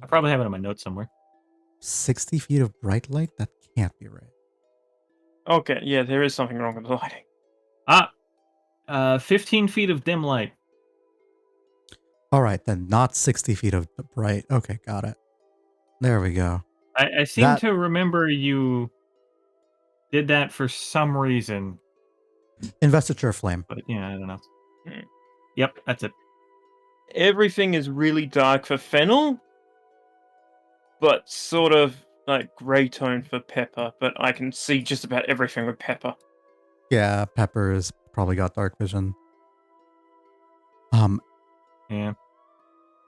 I probably have it in my notes somewhere. 60 feet of bright light? That can't be right. Okay, yeah, there is something wrong with the lighting. 15 feet of dim light. Alright, then not 60 feet of bright. Okay, got it. There we go. I seem That- to remember you did that for some reason, Investiture flame. but yeah, I don't know. Hmm. Yep, that's it. Everything is really dark for Fennel, but sort of like grey tone for Pepper, but I can see just about everything with Pepper. Yeah, Pepper has probably got dark vision. Yeah.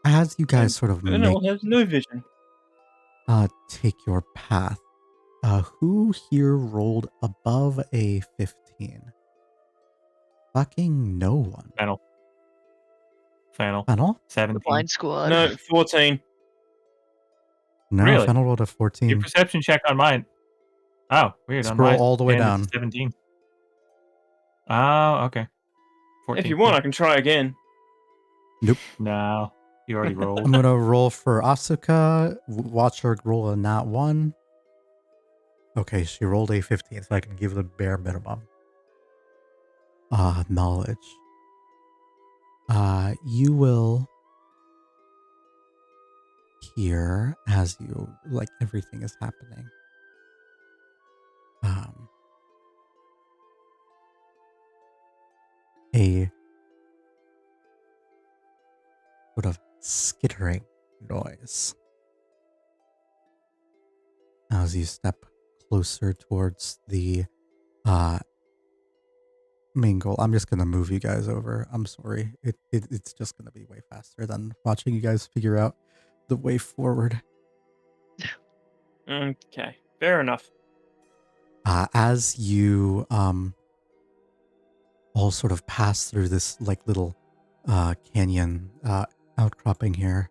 As you guys And sort of Fennel has no vision. take your path, who here rolled above a 15? Fucking no one. Fennel. Fennel? The 17. blind squad. No, 14. No, Really? Fennel rolled a Your 14. perception check on mine. Oh, weird. On Scroll mine, all the way it's down. 17. Oh, okay. 14. If you want, I can try again. No, you already rolled. I'm gonna roll for Asuka. Watch her roll a nat 1. Okay, she rolled a 15, so I can give the bare minimum. Knowledge. You will hear as you, like, everything is happening. A sort of skittering noise as you step closer towards the main goal. I'm just gonna move you guys over. I'm sorry. It's just gonna be way faster than watching you guys figure out the way forward. Okay, fair enough. As you all sort of pass through this like little canyon outcropping here,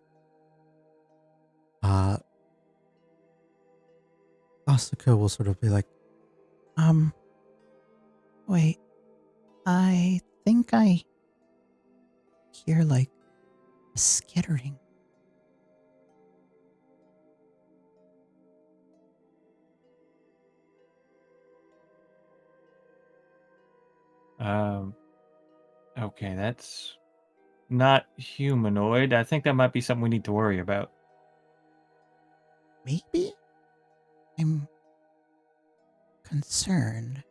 Asuka will sort of be like, Wait, I think I hear like a skittering. Okay, that's not humanoid. I think that might be something we need to worry about. Maybe? I'm concerned.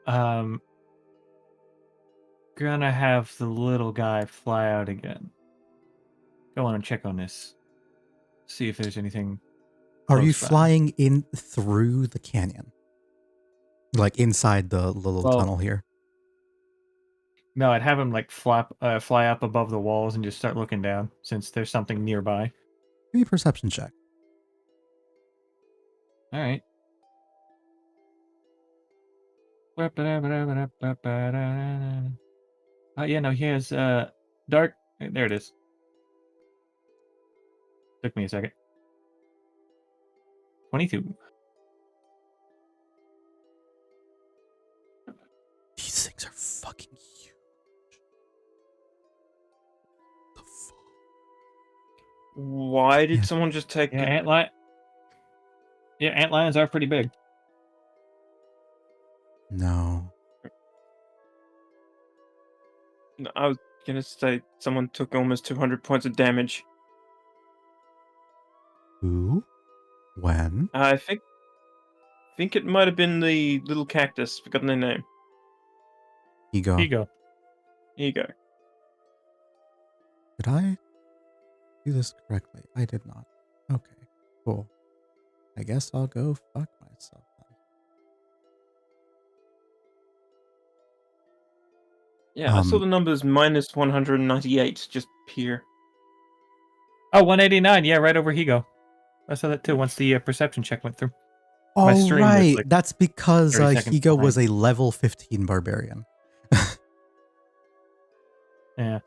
Um, gonna have the little guy fly out again. Go on and check on this. See if there's anything. Are you Close by. flying in through the canyon? Like inside the little Well- tunnel here? No, I'd have him like fly up above the walls and just start looking down, since there's something nearby. Give me a perception check. All right. Yeah, no, here's dark. There it is. Took me a second. 22. These things are fucking huge. The fuck? Why did Yeah. someone just take Yeah, it? antlions are pretty big. No. No, I was gonna say someone took almost 200 points of damage. Who? When? I think it might have been the little cactus. Forgotten their name. Ego. Ego. Here you go. Did I do this correctly? I did not. Okay, cool. I guess I'll go fuck myself then. Yeah, I saw the numbers minus 198 just appear. Oh, 189. Yeah, right over Higo. I saw that too once the perception check went through. My Oh, stream was, right. like, That's because 30 seconds Higo was behind. a level 15 barbarian. Yeah.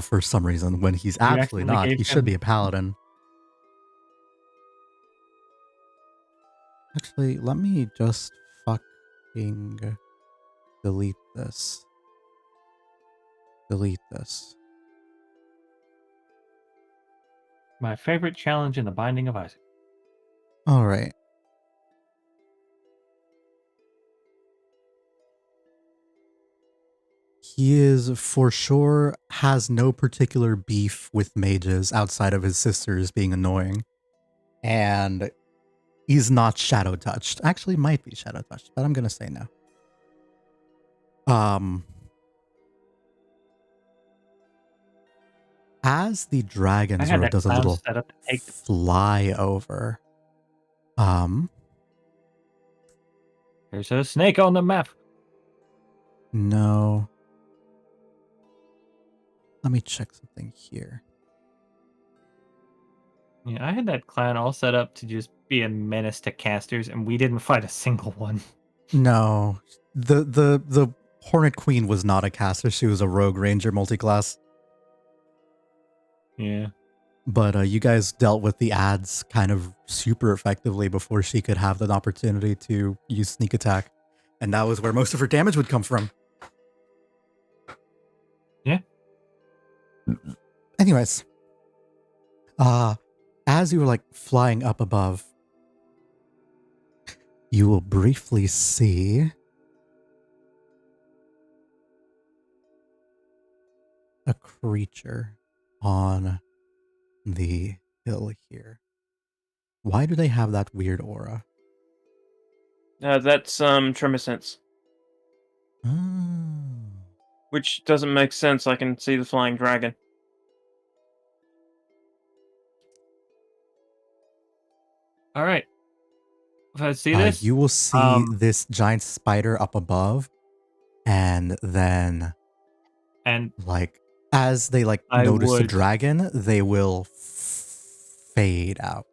For some reason, when he's You actually accidentally not, gave he should him- be a paladin. Actually, let me just fucking delete this. Delete this. My favorite challenge in the Binding of Isaac. All right. He is for sure has no particular beef with mages outside of his sisters being annoying. And he's not shadow touched. Actually might be shadow touched, but I'm gonna say no. As the dragon I sort had of that does a clown little set up to take the fly over. There's a snake on the map. No. Let me check something here. Yeah, I had that clown all set up to just be a menace to casters, and we didn't fight a single one. No. The Hornet Queen was not a caster, she was a rogue ranger multiclass. Yeah. But you guys dealt with the ads kind of super effectively before she could have the opportunity to use sneak attack. And that was where most of her damage would come from. Yeah. Anyways. As you were like flying up above, you will briefly see a creature on the hill here. Why do they have that weird aura? That's tremor sense, Oh. which doesn't make sense. I can see the flying dragon. All right. If I see this, You will see this giant spider up above, and then and like as they like I notice the would- dragon, they will fade out.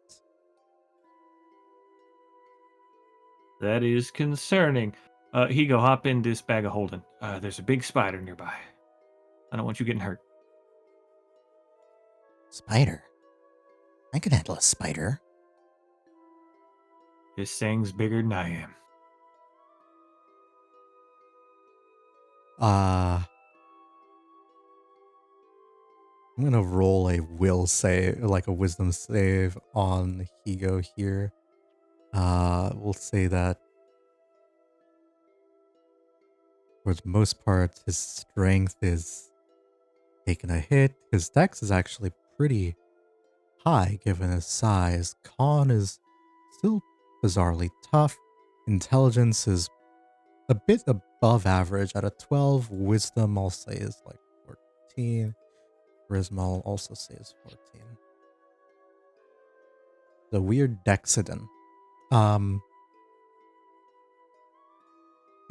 that is concerning. Higo, hop in this bag of holding. There's a big spider nearby. I don't want you getting hurt. Spider? I could handle a spider. This thing's bigger than I am. I'm gonna roll a will save, like a wisdom save on Higo here. We'll say that for the most part, his strength is taking a hit. His dex is actually pretty high given his size. Con is still bizarrely tough. Intelligence is a bit above average at a 12. Wisdom, I'll say, is like 14. Charisma, I'll also say is 14. The weird Dexidon. And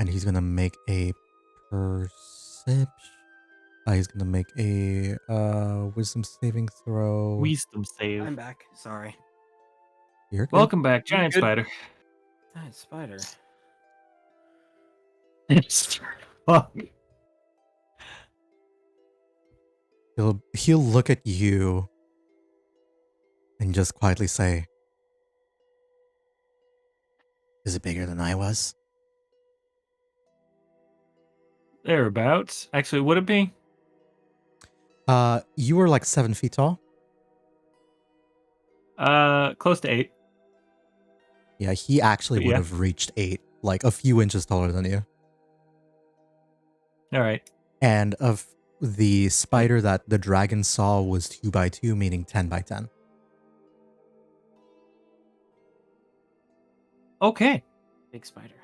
he's gonna make a perception. He's gonna make a wisdom saving throw. Wisdom save. I'm back. Sorry. You're good. Welcome back, giant Good. spider. That spider. Fuck. He'll look at you and just quietly say, "Is it bigger than I was?" Thereabouts. Actually, would it be? You were like 7 feet tall. Close to 8. Yeah, he actually But would yeah. have reached 8, like a few inches taller than you. All right. And of the spider that the dragon saw was 2 by 2, meaning 10 by 10. Okay. Big spider.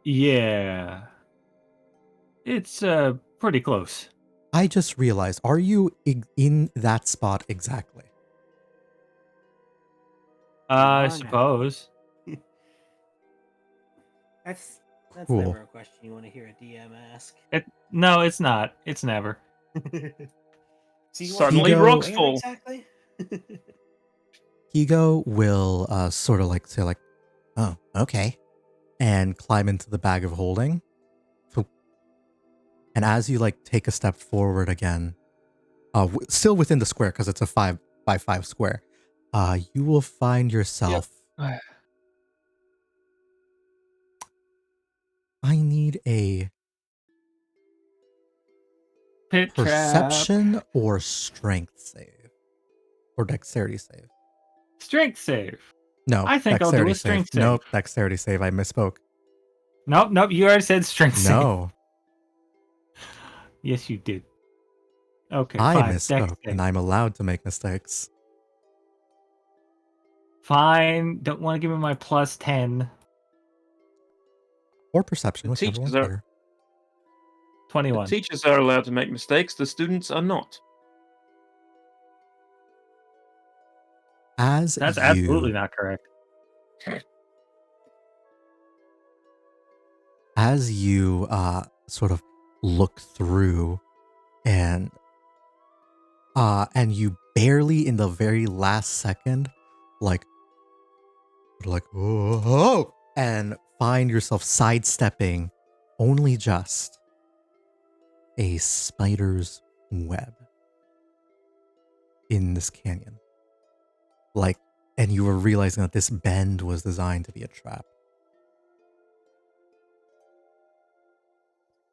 Yeah. It's pretty close. I just realized, are you in that spot exactly? I are now. suppose. That's Cool. never a question you want to hear a DM ask. No, it's not. It's never. So you Suddenly, Higo- rocks where fall. exactly? Higo will sort of like say like, "Oh, okay," and climb into the bag of holding. And as you like take a step forward again, still within the square because it's a 5 by 5 square, you will find yourself. I need a Pit trap. perception or strength save or dexterity save. Strength save. No, I think I'll do a dexterity strength save. Nope, dexterity save. I misspoke. Nope. You already said strength save. No, Yes, you did. Okay, I fine. misspoke, Dex save. and I'm allowed to make mistakes. Fine. Don't want to give me my plus 10. Or perception, The whichever teachers one's are- better. The 21. teachers are allowed to make mistakes, the students are not. As That's you absolutely not correct. as you sort of look through and you barely in the very last second like oh, and find yourself sidestepping only just a spider's web in this canyon, like, and you were realizing that this bend was designed to be a trap.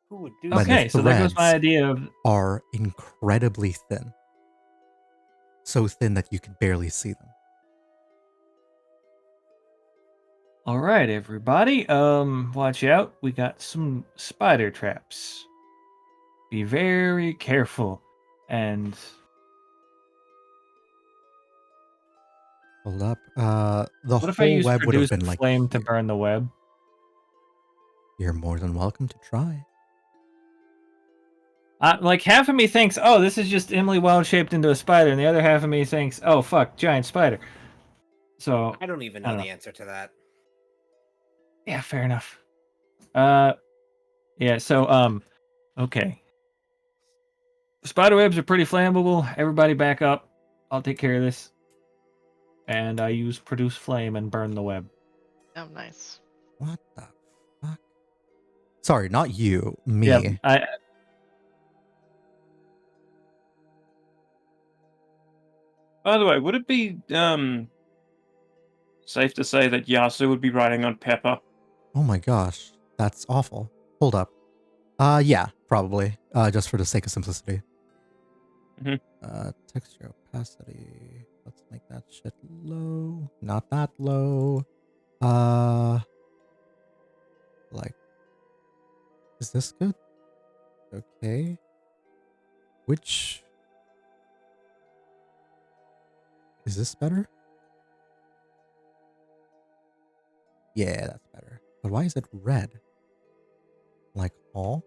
Who would do When the Okay, so there goes my threads idea of. are incredibly thin. So thin that you could barely see them. All right, everybody. Watch out. We got some spider traps. Be very careful. And Hold up. The what if I whole use web would have produce been like flame to here. burn the web? You're more than welcome to try. Like half of me thinks, oh, this is just Emily Wild shaped into a spider, and the other half of me thinks, oh, fuck, giant spider. So I don't even I know don't the answer to that. yeah, fair enough. Yeah. So okay. Spider webs are pretty flammable. Everybody back up. I'll take care of this. And I use produce flame and burn the web. Oh, nice. What the fuck? Sorry, not you. Me. Yeah, By the way, would it be safe to say that Yasu would be riding on Pepper. Oh my gosh, that's awful. Hold up. Yeah, probably. Just for the sake of simplicity. Mhm. Texture opacity. Let's make that shit low. Not that low. Like, is this good? Okay. Which is this better? Yeah, that's better. But why is it red? Like all?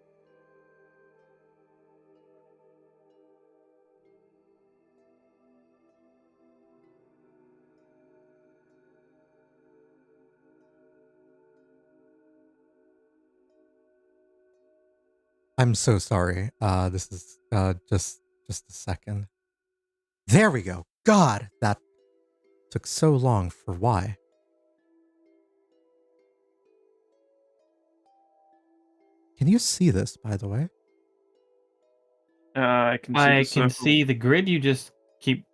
I'm so sorry. This is just a second. There we go. God, that took so long for why? Can you see this, by the way? I can see I the can circle. see the grid. You just keep.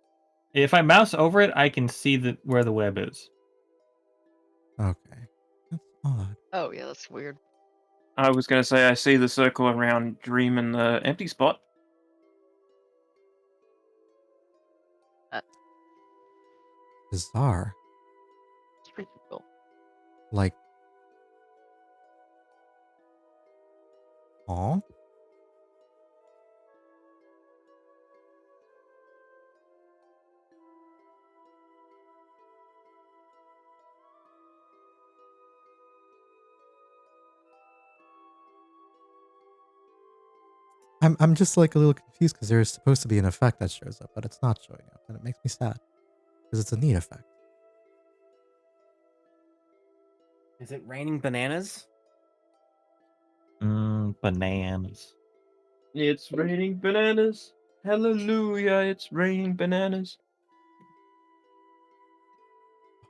If I mouse over it, I can see where the web is. Okay. That's odd. Oh yeah, that's weird. I was going to say I see the circle around Dream and the empty spot. Bizarre. It's pretty cool. Like, aw? I'm just like a little confused because there's supposed to be an effect that shows up, but it's not showing up, and it makes me sad because it's a neat effect. Is it raining bananas? Bananas. It's raining bananas. Hallelujah, it's raining bananas.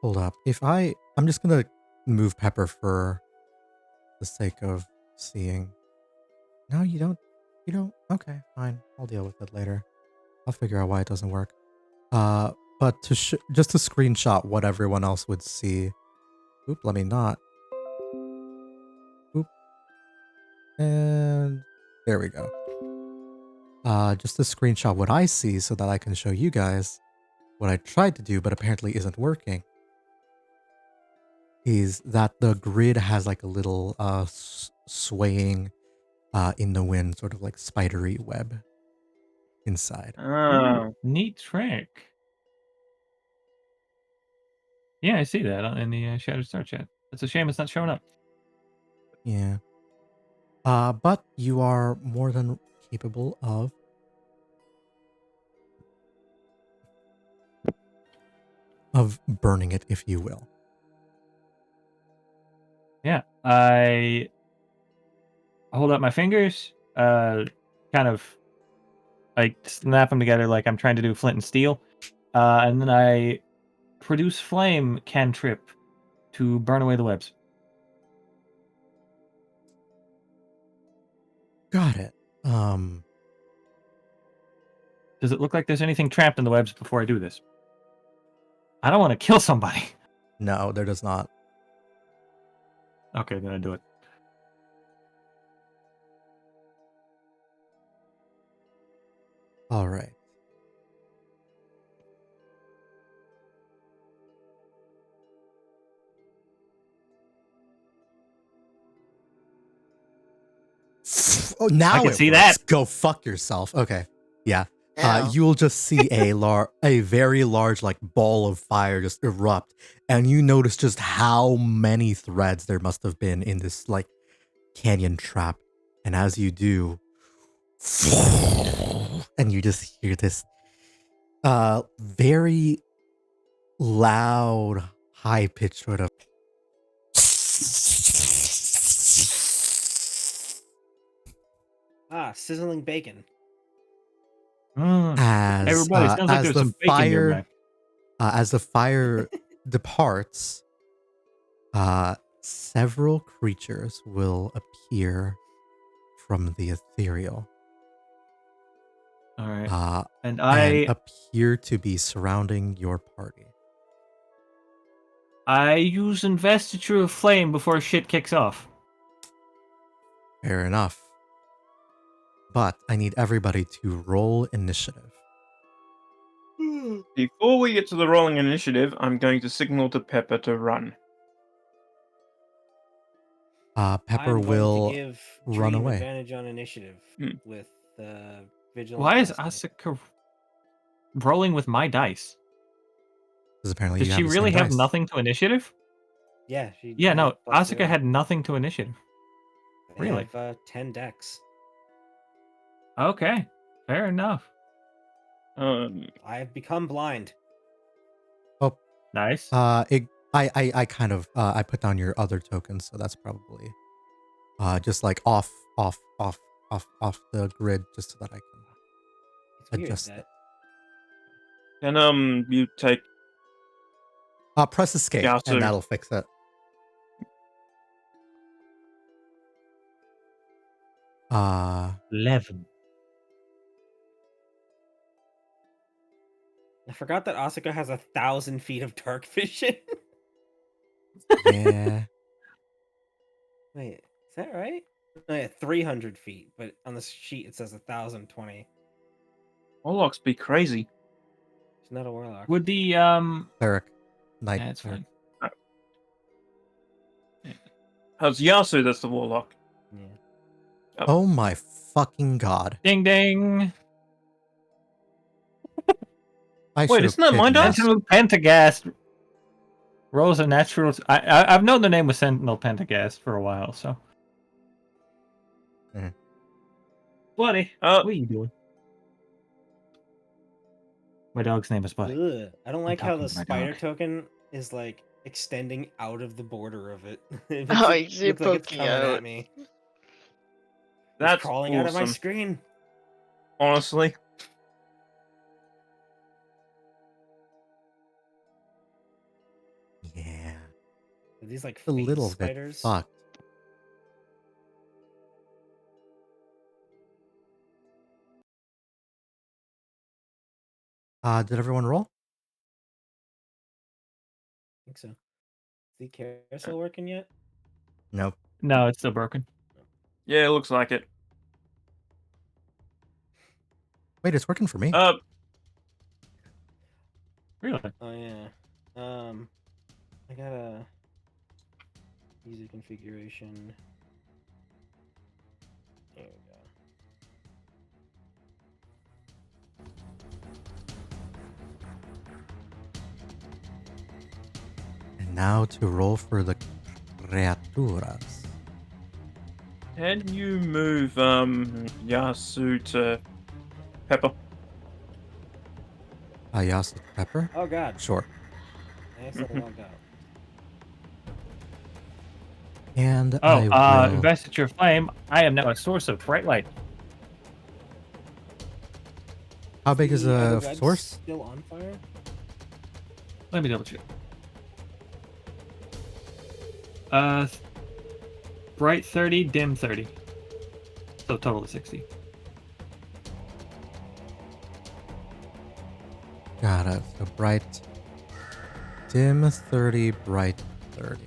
Hold up. I'm just gonna move Pepper for the sake of seeing. No, you don't. You don't. Okay, fine. I'll deal with it later. I'll figure out why it doesn't work. But just to screenshot what everyone else would see. Oop, let me not. Oop. And there we go. Just to screenshot what I see so that I can show you guys what I tried to do but apparently isn't working. Is that the grid has like a little swaying in the wind, sort of like spidery web inside. Oh. Neat trick. Yeah, I see that in the Shattered Star chat. It's a shame it's not showing up. Yeah. But you are more than capable of burning it, if you will. Yeah, I hold up my fingers, kind of like snap them together like I'm trying to do flint and steel, and then I produce flame cantrip to burn away the webs. Got it. Does it look like there's anything trapped in the webs before I do this? I don't want to kill somebody. No, there does not. Okay, then I do it. All right. Oh, now I can it see works. that. Go fuck yourself. Okay. Yeah. Ow. You'll just see a very large like ball of fire just erupt, and you notice just how many threads there must have been in this like canyon trap. And as you do, and you just hear this very loud, high pitched sort of Sizzling bacon. Everybody, sounds like as there's the some bacon nearby. as the fire departs, several creatures will appear from the ethereal. All right, And and I appear to be surrounding your party. I use Investiture of Flame before shit kicks off. Fair enough. But I need everybody to roll initiative. Before we get to the rolling initiative, I'm going to signal to Pepper to run. Pepper I'm going will to give run Dream away. advantage on initiative with vigilance. Why is plus Asuka rolling with my dice? Because apparently Does you she have the really same have dice. nothing to initiative? Yeah, she. Yeah, has no. plus Asuka 0. had nothing to initiative. They really? have 10 decks. Okay, fair enough. I have become blind. Nice. I kind of I put down your other tokens, so that's probably just like off the grid, just so that I can It's weird adjust that it. Can you take Press escape, Yasu? and that'll fix it. Uh, 11. I forgot that Asuka has 1,000 feet of dark vision. yeah. Wait, is that right? No, yeah, 300 feet, but on the sheet it says 1,020. Warlocks be crazy. She's not a warlock. Would the Cleric. Knight. That's cleric. fine. How's Yasu? That's the warlock. Yeah. Oh my fucking god. Ding ding. I Wait, should isn't that my dice? Sentinel Pentagast rolls a natural. I've known the name of Sentinel Pentagast for a while, so. Mhm. Buddy, what are you doing? My dog's name is Buddy. Ugh, I don't like how talking the to my spider dog. token is like extending out of the border of it. It Oh, looks you're looks like it's poking coming out. at me. That's It's crawling out of my awesome. screen. Honestly, Yeah. Are these like A phase little bit spiders? fucked. Did everyone roll? I think so. Is the carousel working yet? Nope. No, it's still broken. yeah, it looks like it. Wait, it's working for me. Really? Oh yeah. I got a user configuration. There we go. And now to roll for the criaturas. Can you move Yasu to Pepper? Yasu Pepper? Oh god. Sure. I accidentally logged out. And Oh, I will... Investiture of Flame. I am now a source of bright light. How big is The other the web's source? still on fire? Let me double check. Bright 30, dim 30. So total of 60. Got it. So bright, dim 30, bright 30.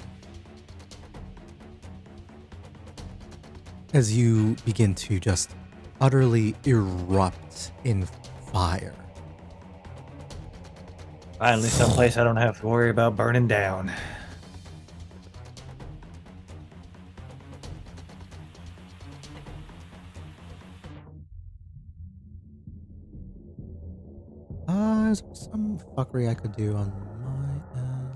As you begin to just utterly erupt in fire. Finally, someplace I don't have to worry about burning down. Is there some fuckery I could do on my end?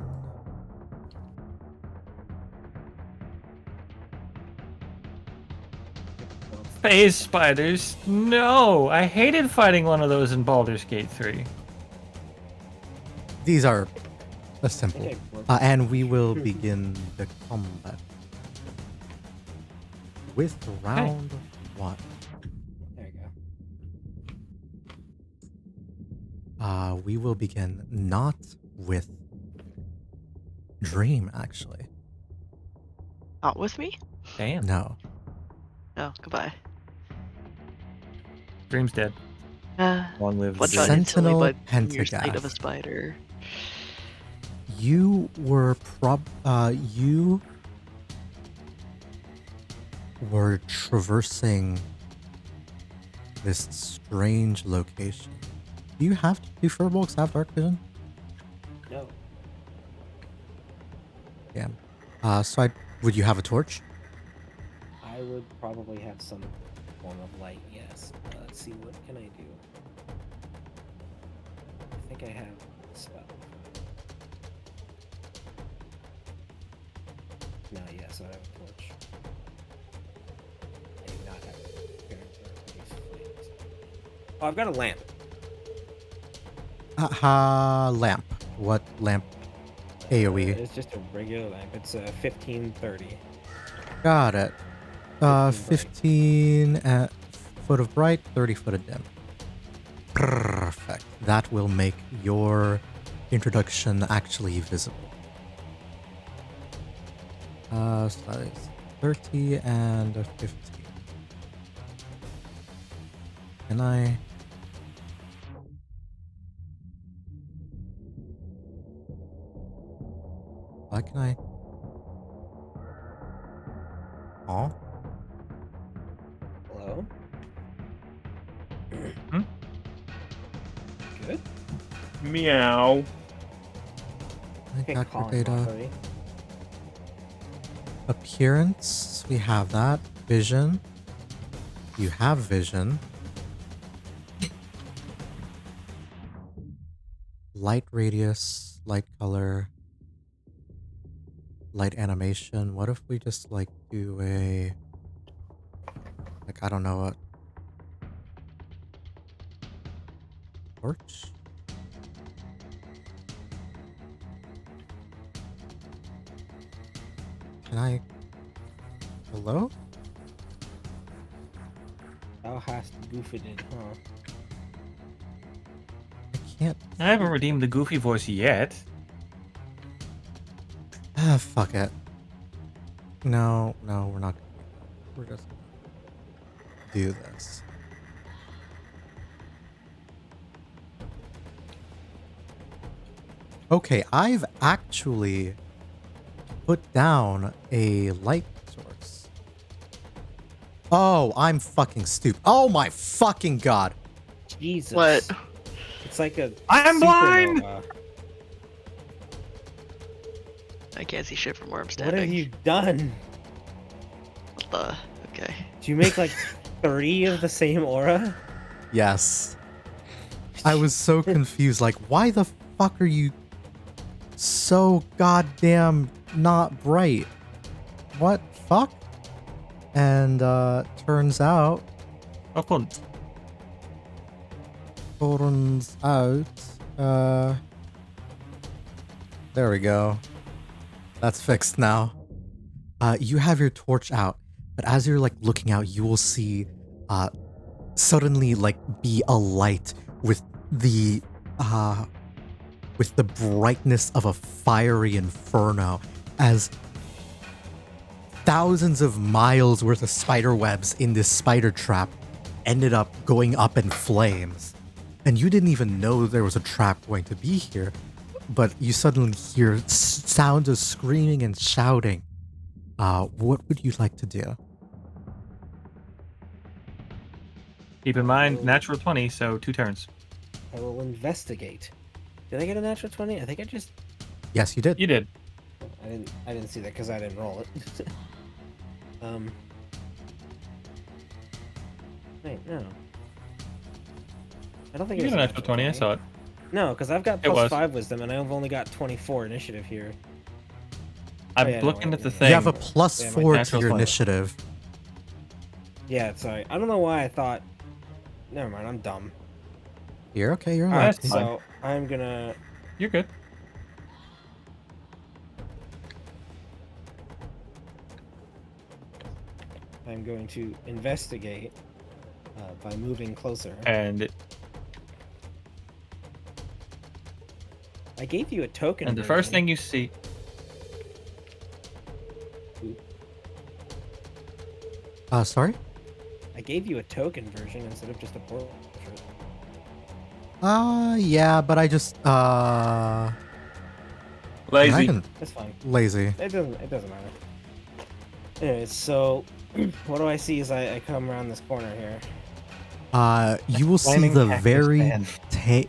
Phase spiders? No! I hated fighting one of those in Baldur's Gate 3. These are a simple. Okay, well- And we will begin the combat with round 1. There you go. We will begin not with Dream, actually. Not with me? Damn. No. No, goodbye. Dream's dead. Long live the What's dream. on silly Sentinel but in your sight of a Pentagast. spider? you were you were traversing this strange location. Do furbolgs have dark vision? No. Damn. Would you have a torch? I would probably have some form of light, yes. Let's see, what can I do? I think I have a spell. No, yes, I have a torch. I do not have flames. Oh, I've got a lamp. Lamp. What lamp? AoE. It's just a regular lamp. It's 1530. Got it. 15 foot of bright, 30 foot of dim. Perfect. That will make your introduction actually visible. So that is 30 and a 15. Can I... Why can I... Aw. Hello? Hmm? Good? Meow. I got your Calling data. properly. Appearance, we have that. Vision. You have vision. Light radius, light color, light animation. What if we just like do a... Like, I don't know what... Torch? Can I... Hello? Thou hast goofed it, huh? I can't... I haven't redeemed the goofy voice yet. Ah, fuck it. No, we're not gonna do that. We're just gonna do this. Okay, I've actually put down a light source. Oh, I'm fucking stupid. Oh my fucking god. Jesus. What? It's like a I'm blind! supernova. I can't see shit from where I'm What standing. have you done? What the? Okay. Do you make like 30 of the same aura? Yes. I was so confused. Like, why the fuck are you so goddamn not bright? What fuck? And turns out, Oh, cool. there we go. That's fixed now. You have your torch out, but as you're like looking out, you will see suddenly like be a light with the brightness of a fiery inferno as thousands of miles worth of spider webs in this spider trap ended up going up in flames. And you didn't even know there was a trap going to be here, but you suddenly hear sounds of screaming and shouting. What would you like to do? Keep in mind, natural 20, so 2 turns. I will investigate. Did I get a natural 20? I think I just... Yes, you did. You did. I didn't see that because I didn't roll it. Wait, no. I don't think You it was got a natural 20, I saw it. No, because I've got It was. +5 wisdom and I've only got 24 initiative here. I'm yeah, no, looking at the yeah. thing. You have a plus Yeah, my 4 to natural your 20. initiative. Yeah, sorry. I don't know why I thought... Never mind, I'm dumb. You're okay, you're Alright, allowed. fine. so I'm gonna... You're good. I'm going to investigate by moving closer. And I gave you a token. the first version. thing you see... Sorry? I gave you a token version instead of just a portrait. Yeah, but I just, And I Lazy. can That's fine. lazy. It doesn't matter. Anyways, so what do I see as I come around this corner here? You will see Flaming the cactus very man.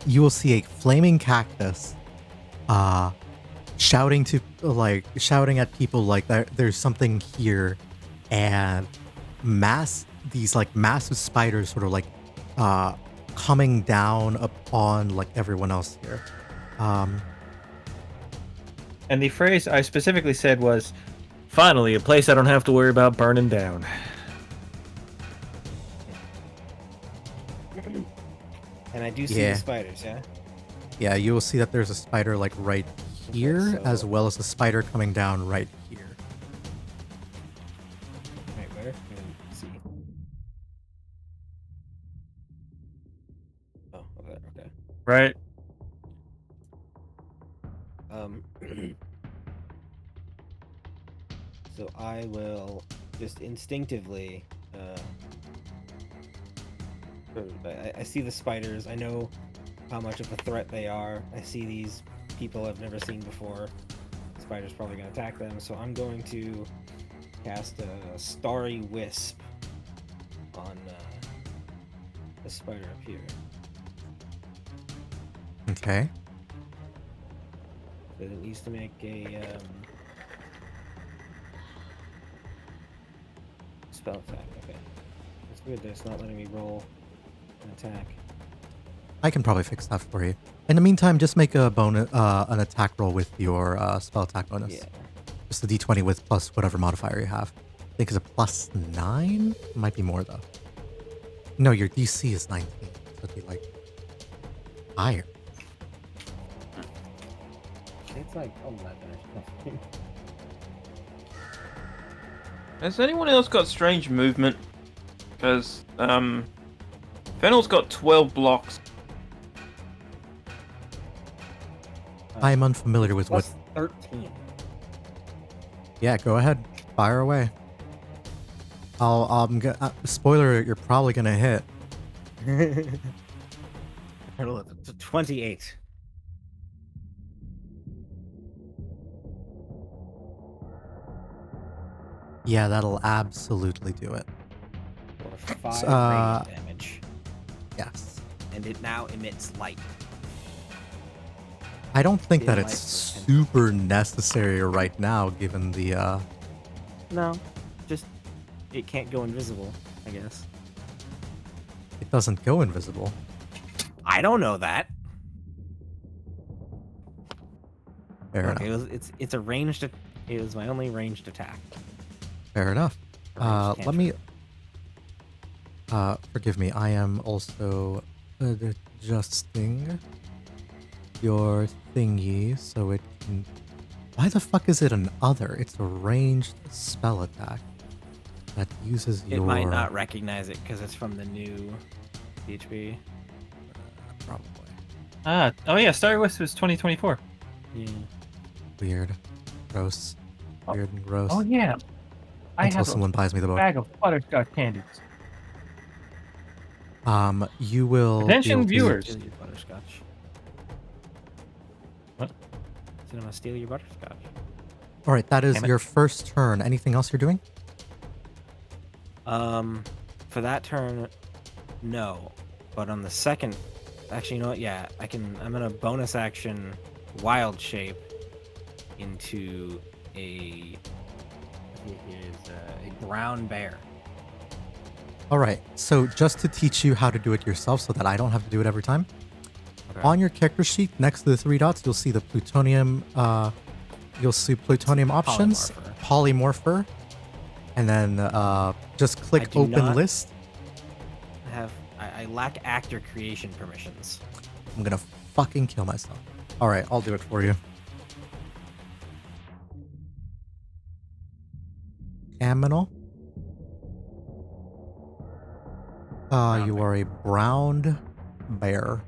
you will see a flaming cactus shouting at people like there's something here, and these like massive spiders sort of like coming down upon like everyone else here. And the phrase I specifically said was, "Finally, a place I don't have to worry about burning down." And I do see Yeah. the spiders, yeah? Yeah, you will see that there's a spider like right here, so- as well as a spider coming down right here. Right, where? Let's see. Oh, okay. Right? So I will just instinctively, I see the spiders. I know how much of a threat they are. I see these people I've never seen before. The spider's probably going to attack them, so I'm going to cast a Starry Wisp on the spider up here. Okay. So it needs to make a spell attack. Okay, that's weird that it's not letting me roll an attack. I can probably fix that for you. In the meantime, just make a bonus, an attack roll with your spell attack bonus. Yeah. Just the d20 with plus whatever modifier you have. I think it's a +9? Might be more though. No, your DC is 19. So it'd be like higher. It's like 11 or something. Has anyone else got strange movement? Because Fennel's got 12 blocks. I'm unfamiliar with what. Plus 13. Yeah, go ahead. Fire away. Spoiler, you're probably gonna hit. It's a 28. Yeah, that'll absolutely do it. For 5 radiant damage. Yes. And it now emits light. I don't think In that my it's first super necessary right now, given the No, just it can't go invisible, I guess. it doesn't go invisible. I don't know that. Fair Look, enough. it's a ranged. It was my only ranged attack. Fair enough. Ranged Let me. cantrip. Forgive me. I am also adjusting your thingy so it can. Why the fuck is it an other? It's a ranged spell attack that uses It your. might not recognize it because it's from the new PHP. Probably. Oh yeah, Starry Wisp was 2024. Yeah. Weird. Gross. Oh. Weird and gross. Oh yeah. I Until have someone buys me the a book. bag of butterscotch candies. You will. be Attention able to- viewers. Steal your butterscotch. What? So I'm gonna steal your butterscotch. All right, that is Damn it. your first turn. Anything else you're doing? For that turn, no. But on the second, actually, you know what? Yeah, I'm gonna bonus action wild shape into a brown bear. All right. So just to teach you how to do it yourself, so that I don't have to do it every time. Okay. On your character sheet, next to the 3 dots, you'll see the plutonium. You'll see plutonium options, polymorpher, and then just click I do open not- list. I lack actor creation permissions. I'm gonna fucking kill myself. All right, I'll do it for you. Aminal. You are a brown bear.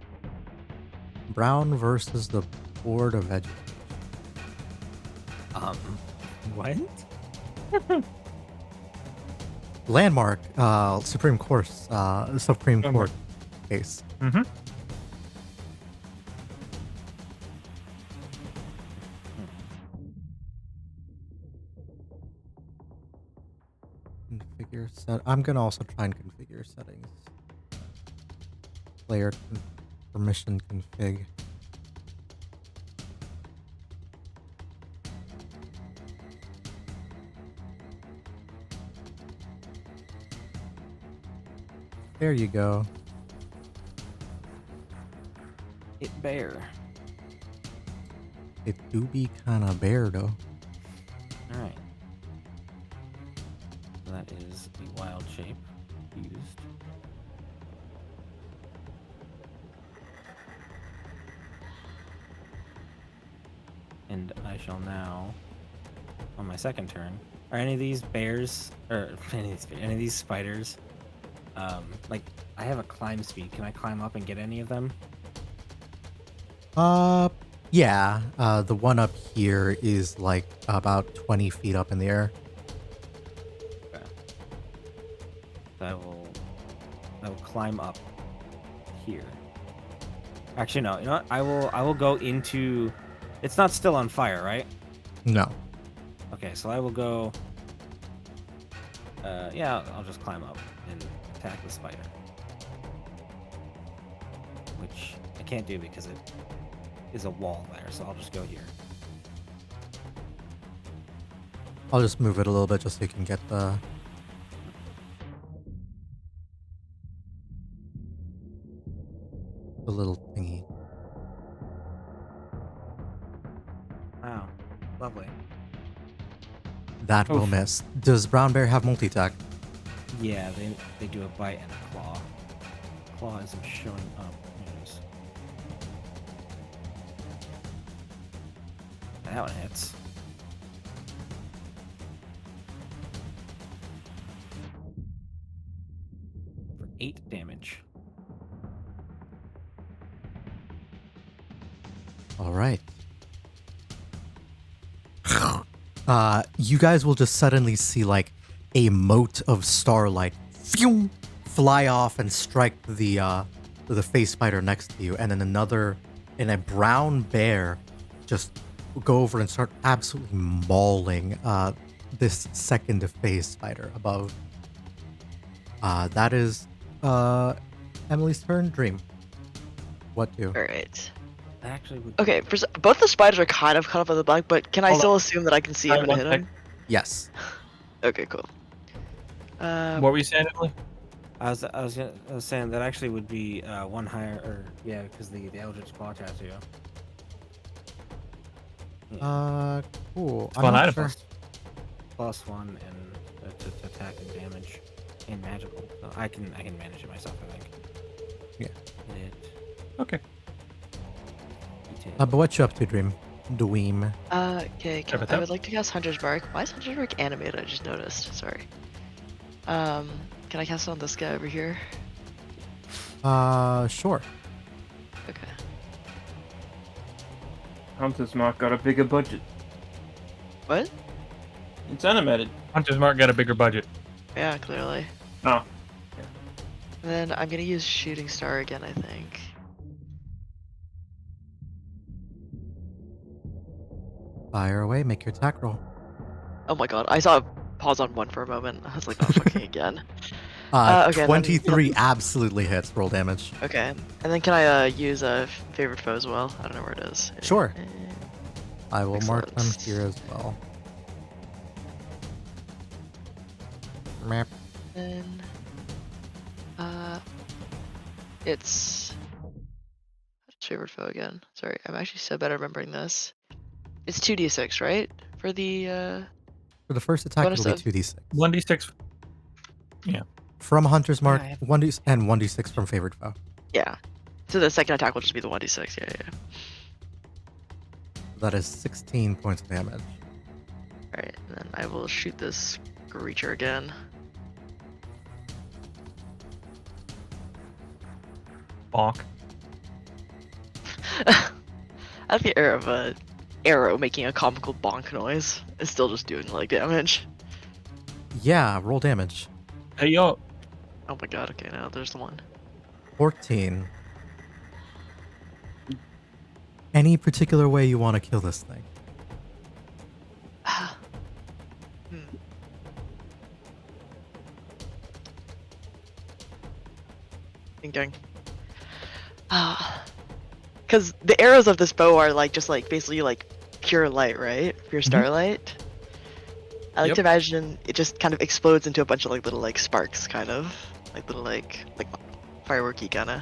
Brown versus the Board of Education. What? Landmark, Supreme Court Landmark. case. Mm-hmm. Configure set. I'm gonna also try and configure settings. Player permission config. There you go. It bear. It do be kinda bare though. Alright. That is the wild shape used. And I shall now, on my second turn, are any of these bears, or any of these spiders, like, I have a climb speed. Can I climb up and get any of them? Yeah. The one up here is like about 20 feet up in the air. Okay. So I will climb up here. Actually, no. You know what? I will go into. It's not still on fire, right? No. Okay, so I will go. Yeah, I'll just climb up and attack the spider, which I can't do because it is a wall there. So I'll just go here. I'll just move it a little bit just so you can get the little thingy. Wow, lovely. That will Oof. miss. Does Brown Bear have multi-attack? Yeah, they do a bite and a claw. Claw isn't showing up. Yes. That one hits. For 8 damage. All right. You guys will just suddenly see like a mote of starlight phew, fly off and strike the face spider next to you, and then another, and a brown bear just go over and start absolutely mauling this second face spider above. That is Emily's turn. Dream. What do? All right. That actually would. Okay, both the spiders are kind of cut off in the back, but can I Hold still on. assume that I can see him and One hit sec. him? Yes. Okay, cool. What were you saying, Emily? I was saying that actually would be one higher, or yeah, because the Eldritch Claw tattoo. Yeah. Cool. One not item. sure. +1 and to attack and damage and magical. So I can manage it myself, I think. Yeah. Hit it. Okay. But what you up to, Dream? Dweem. Okay, Wrap it I up. would like to cast Hunter's Mark. Why is Hunter's Mark animated? I just noticed. Sorry. Can I cast it on this guy over here? Sure. Okay. Hunter's Mark got a bigger budget. What? It's animated. Hunter's Mark got a bigger budget. Yeah, clearly. Oh. And then I'm gonna use Shooting Star again, I think. Fire away. Make your attack roll. Oh my god, I saw a pause on 1 for a moment. I was like, not fucking again. Okay, then- 23 absolutely hits. Roll damage. Okay, and then can I use a favorite foe as well? I don't know where it is. Sure. Eh, I will mark them Excellent. here as well. Map. Then, it's what's favorite foe again? Sorry, I'm actually so bad at remembering this. It's 2d6, right? For the For the first attack, Bonus it'll of- be 2d6. 1d6. From Hunter's Mark, I have- 1d and 1d6 from Favored Foe. yeah. So the second attack will just be the 1d6. Yeah, yeah. That is 16 points of damage. All right, and then I will shoot this creature again. Bonk. At the air of a arrow making a comical bonk noise, it's still just doing like damage. Yeah, roll damage. Hey, yo. Oh my god, okay, now there's the one. 14. Any particular way you want to kill this thing? Thinking. Because the arrows of this bow are like just like basically like pure light, right? Pure starlight. I like Yep. to imagine it just kind of explodes into a bunch of like little like sparks, kind of like little like fireworky kind of.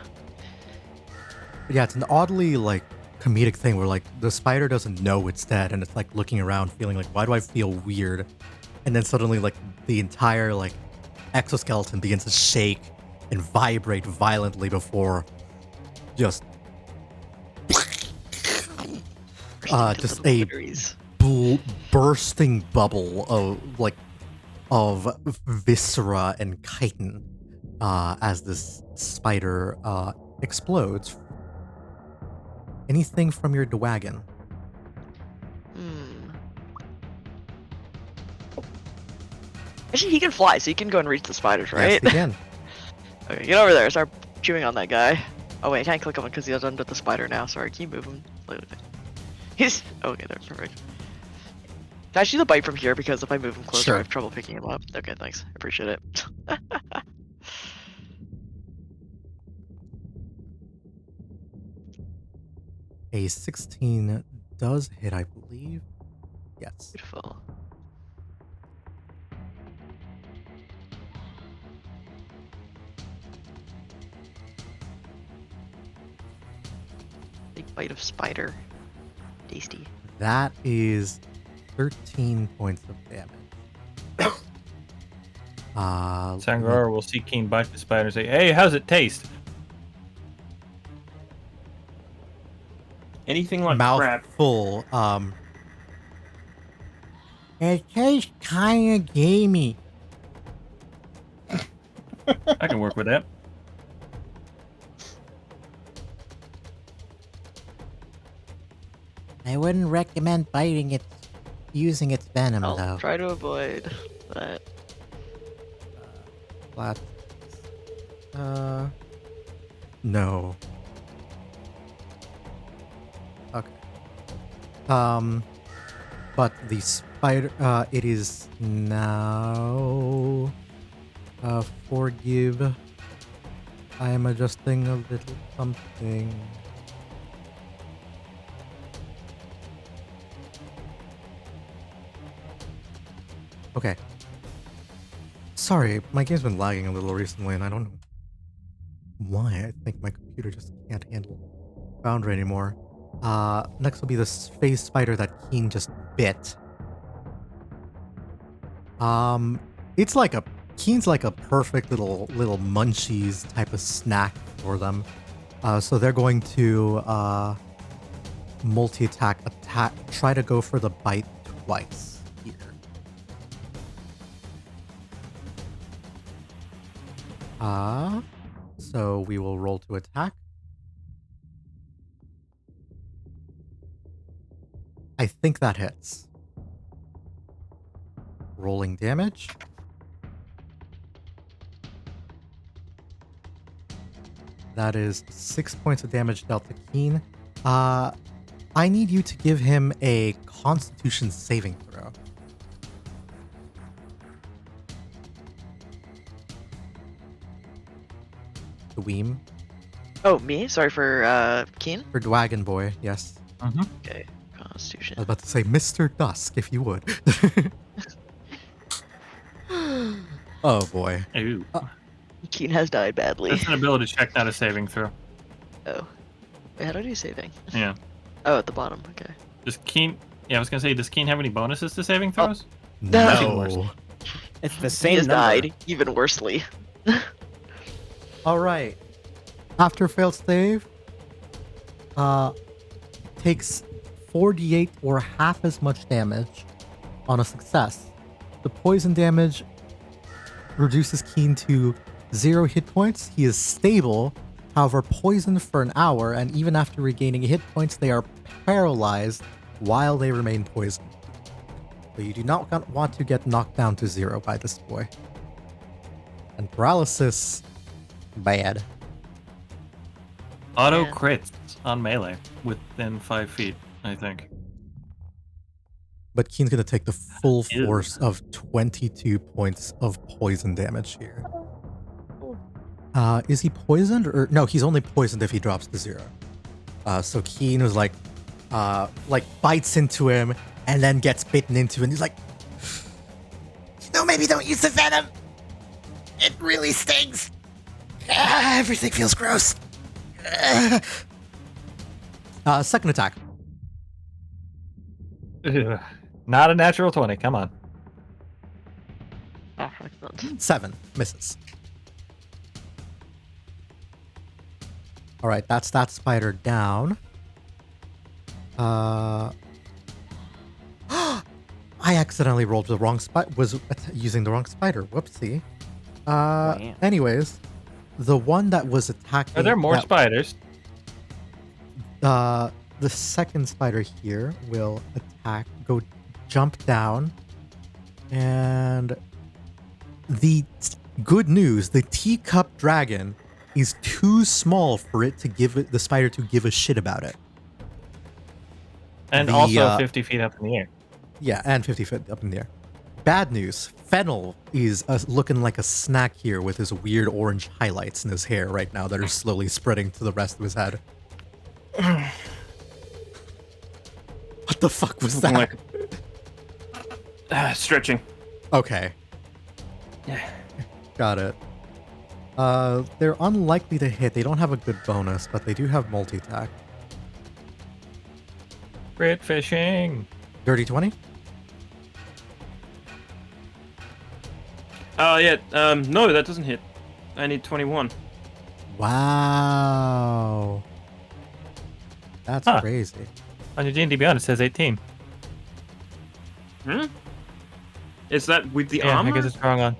Yeah, it's an oddly like comedic thing where like the spider doesn't know it's dead and it's like looking around feeling like, why do I feel weird? And then suddenly like the entire like exoskeleton begins to shake and vibrate violently before just just a bursting bubble of viscera and chitin as this spider explodes. Anything from your wagon? Actually, he can fly, so he can go and reach the spiders, right? Yes, again. Okay, get over there. Start chewing on that guy. Oh wait, I can't click on him because he's under the spider now. Sorry, can you move him? He's okay. There, perfect. Can I see the bite from here? Because if I move him closer, Sure. I have trouble picking him up. Okay, thanks. I appreciate it. A 16 does hit, I believe. Yes. Beautiful. Big bite of spider. Tasty. That is 13 points of damage. Sangor will see Keen bite the spider and say, "Hey, how's it taste?" Anything like mouth crap. full. It tastes kind of gamey. I can work with that. I wouldn't recommend biting it, using its venom I'll though. try to avoid that. Flat. No. Okay. But the spider, it is now, forgive. I am adjusting a little something. Okay. Sorry, my game's been lagging a little recently, and I don't know why. I think my computer just can't handle Boundary anymore. Next will be the space spider that Keen just bit. It's like Keen's like a perfect little munchies type of snack for them. So they're going to multi-attack, try to go for the bite twice here. So we will roll to attack. I think that hits. Rolling damage. That is 6 points of damage dealt to Keen. I need you to give him a Constitution saving throw. The Weem. Oh, me? Sorry for Keen? For Dwagon Boy, yes. Okay, Constitution. I was about to say Mr. Dusk, if you would. Oh boy. Ooh. Keen has died badly. That's an ability check, not a saving throw. Oh. Wait, how do I do saving? Yeah. Oh, at the bottom, okay. Does Keen... Yeah, I was going to say, does Keen have any bonuses to saving throws? No. It's the He same has number. died, even worsely. All right. After failed save, takes 4d8 or half as much damage on a success. The poison damage reduces Keen to 0 hit points. He is stable, however poisoned for an hour, and even after regaining hit points, they are paralyzed while they remain poisoned. So you do not want to get knocked down to 0 by this boy. And paralysis, bad. Auto Yeah. crits on melee within 5 feet, I think. But Keen's gonna take the full Ew. force of 22 points of poison damage here. Is he poisoned or no? He's only poisoned if he drops to 0. So Keen was like bites into him and then gets bitten into, and he's like, "No, maybe don't use the venom. It really stings. Everything feels gross." Second attack. Ugh. Not a natural 20. Come on. Oh, excellent. 7 misses. All right, that's that spider down. I accidentally rolled the wrong was using the wrong spider. Whoopsie. Wow. Anyways, the one that was attacking. Are there more that- spiders? The second spider here will attack, jump down, and the good news, the teacup dragon is too small for it to the spider to give a shit about it. And The, also 50 feet up in the air. Yeah, and 50 feet up in the air. Bad news, Fennel is looking like a snack here with his weird orange highlights in his hair right now that are slowly spreading to the rest of his head. What the fuck was that? Stretching. Okay. Yeah. Got it. They're unlikely to hit. They don't have a good bonus, but they do have multi-attack. Crit fishing. Dirty 20? Yeah. No, that doesn't hit. I need 21. Wow. That's Huh. crazy. On your D&D Beyond, it says 18. Hmm? Is that with the Yeah, armor? I guess it's wrong on.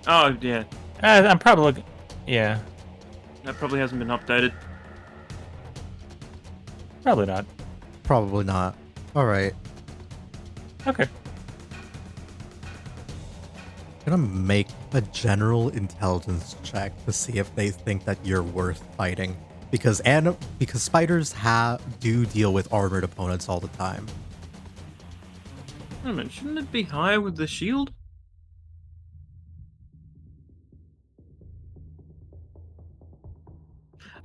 Oh, yeah. I'm probably looking. Yeah, That probably hasn't been updated. probably not. Probably not. Alright. Okay. I'm gonna make a general intelligence check to see if they think that you're worth fighting. Because spiders do deal with armored opponents all the time. Wait a minute, shouldn't it be higher with the shield?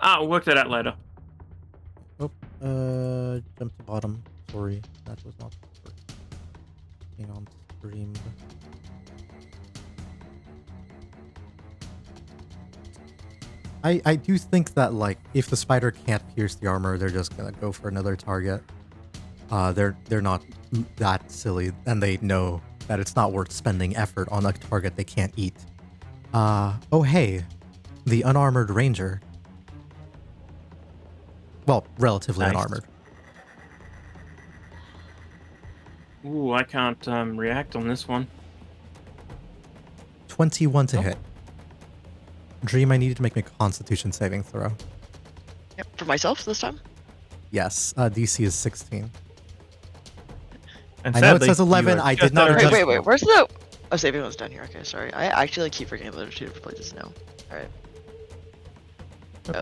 We'll work that out later. Jump to bottom. Sorry, that was not being on stream. I do think that, like, if the spider can't pierce the armor, they're just gonna go for another target. They're not that silly, and they know that it's not worth spending effort on a target they can't eat. Oh hey, the unarmored ranger. Well, relatively Nice. unarmored. Ooh, I can't react on this one. 21 to Oh. hit. Dream, I needed to make me a Constitution saving throw. Yep, for myself this time. Yes, DC is 16. And I know it sadly, says 11, you are I did just not under- adjust- Wait. Where's the? Oh, saving was down here. Okay, sorry. I actually keep forgetting the other two different places now. All right. I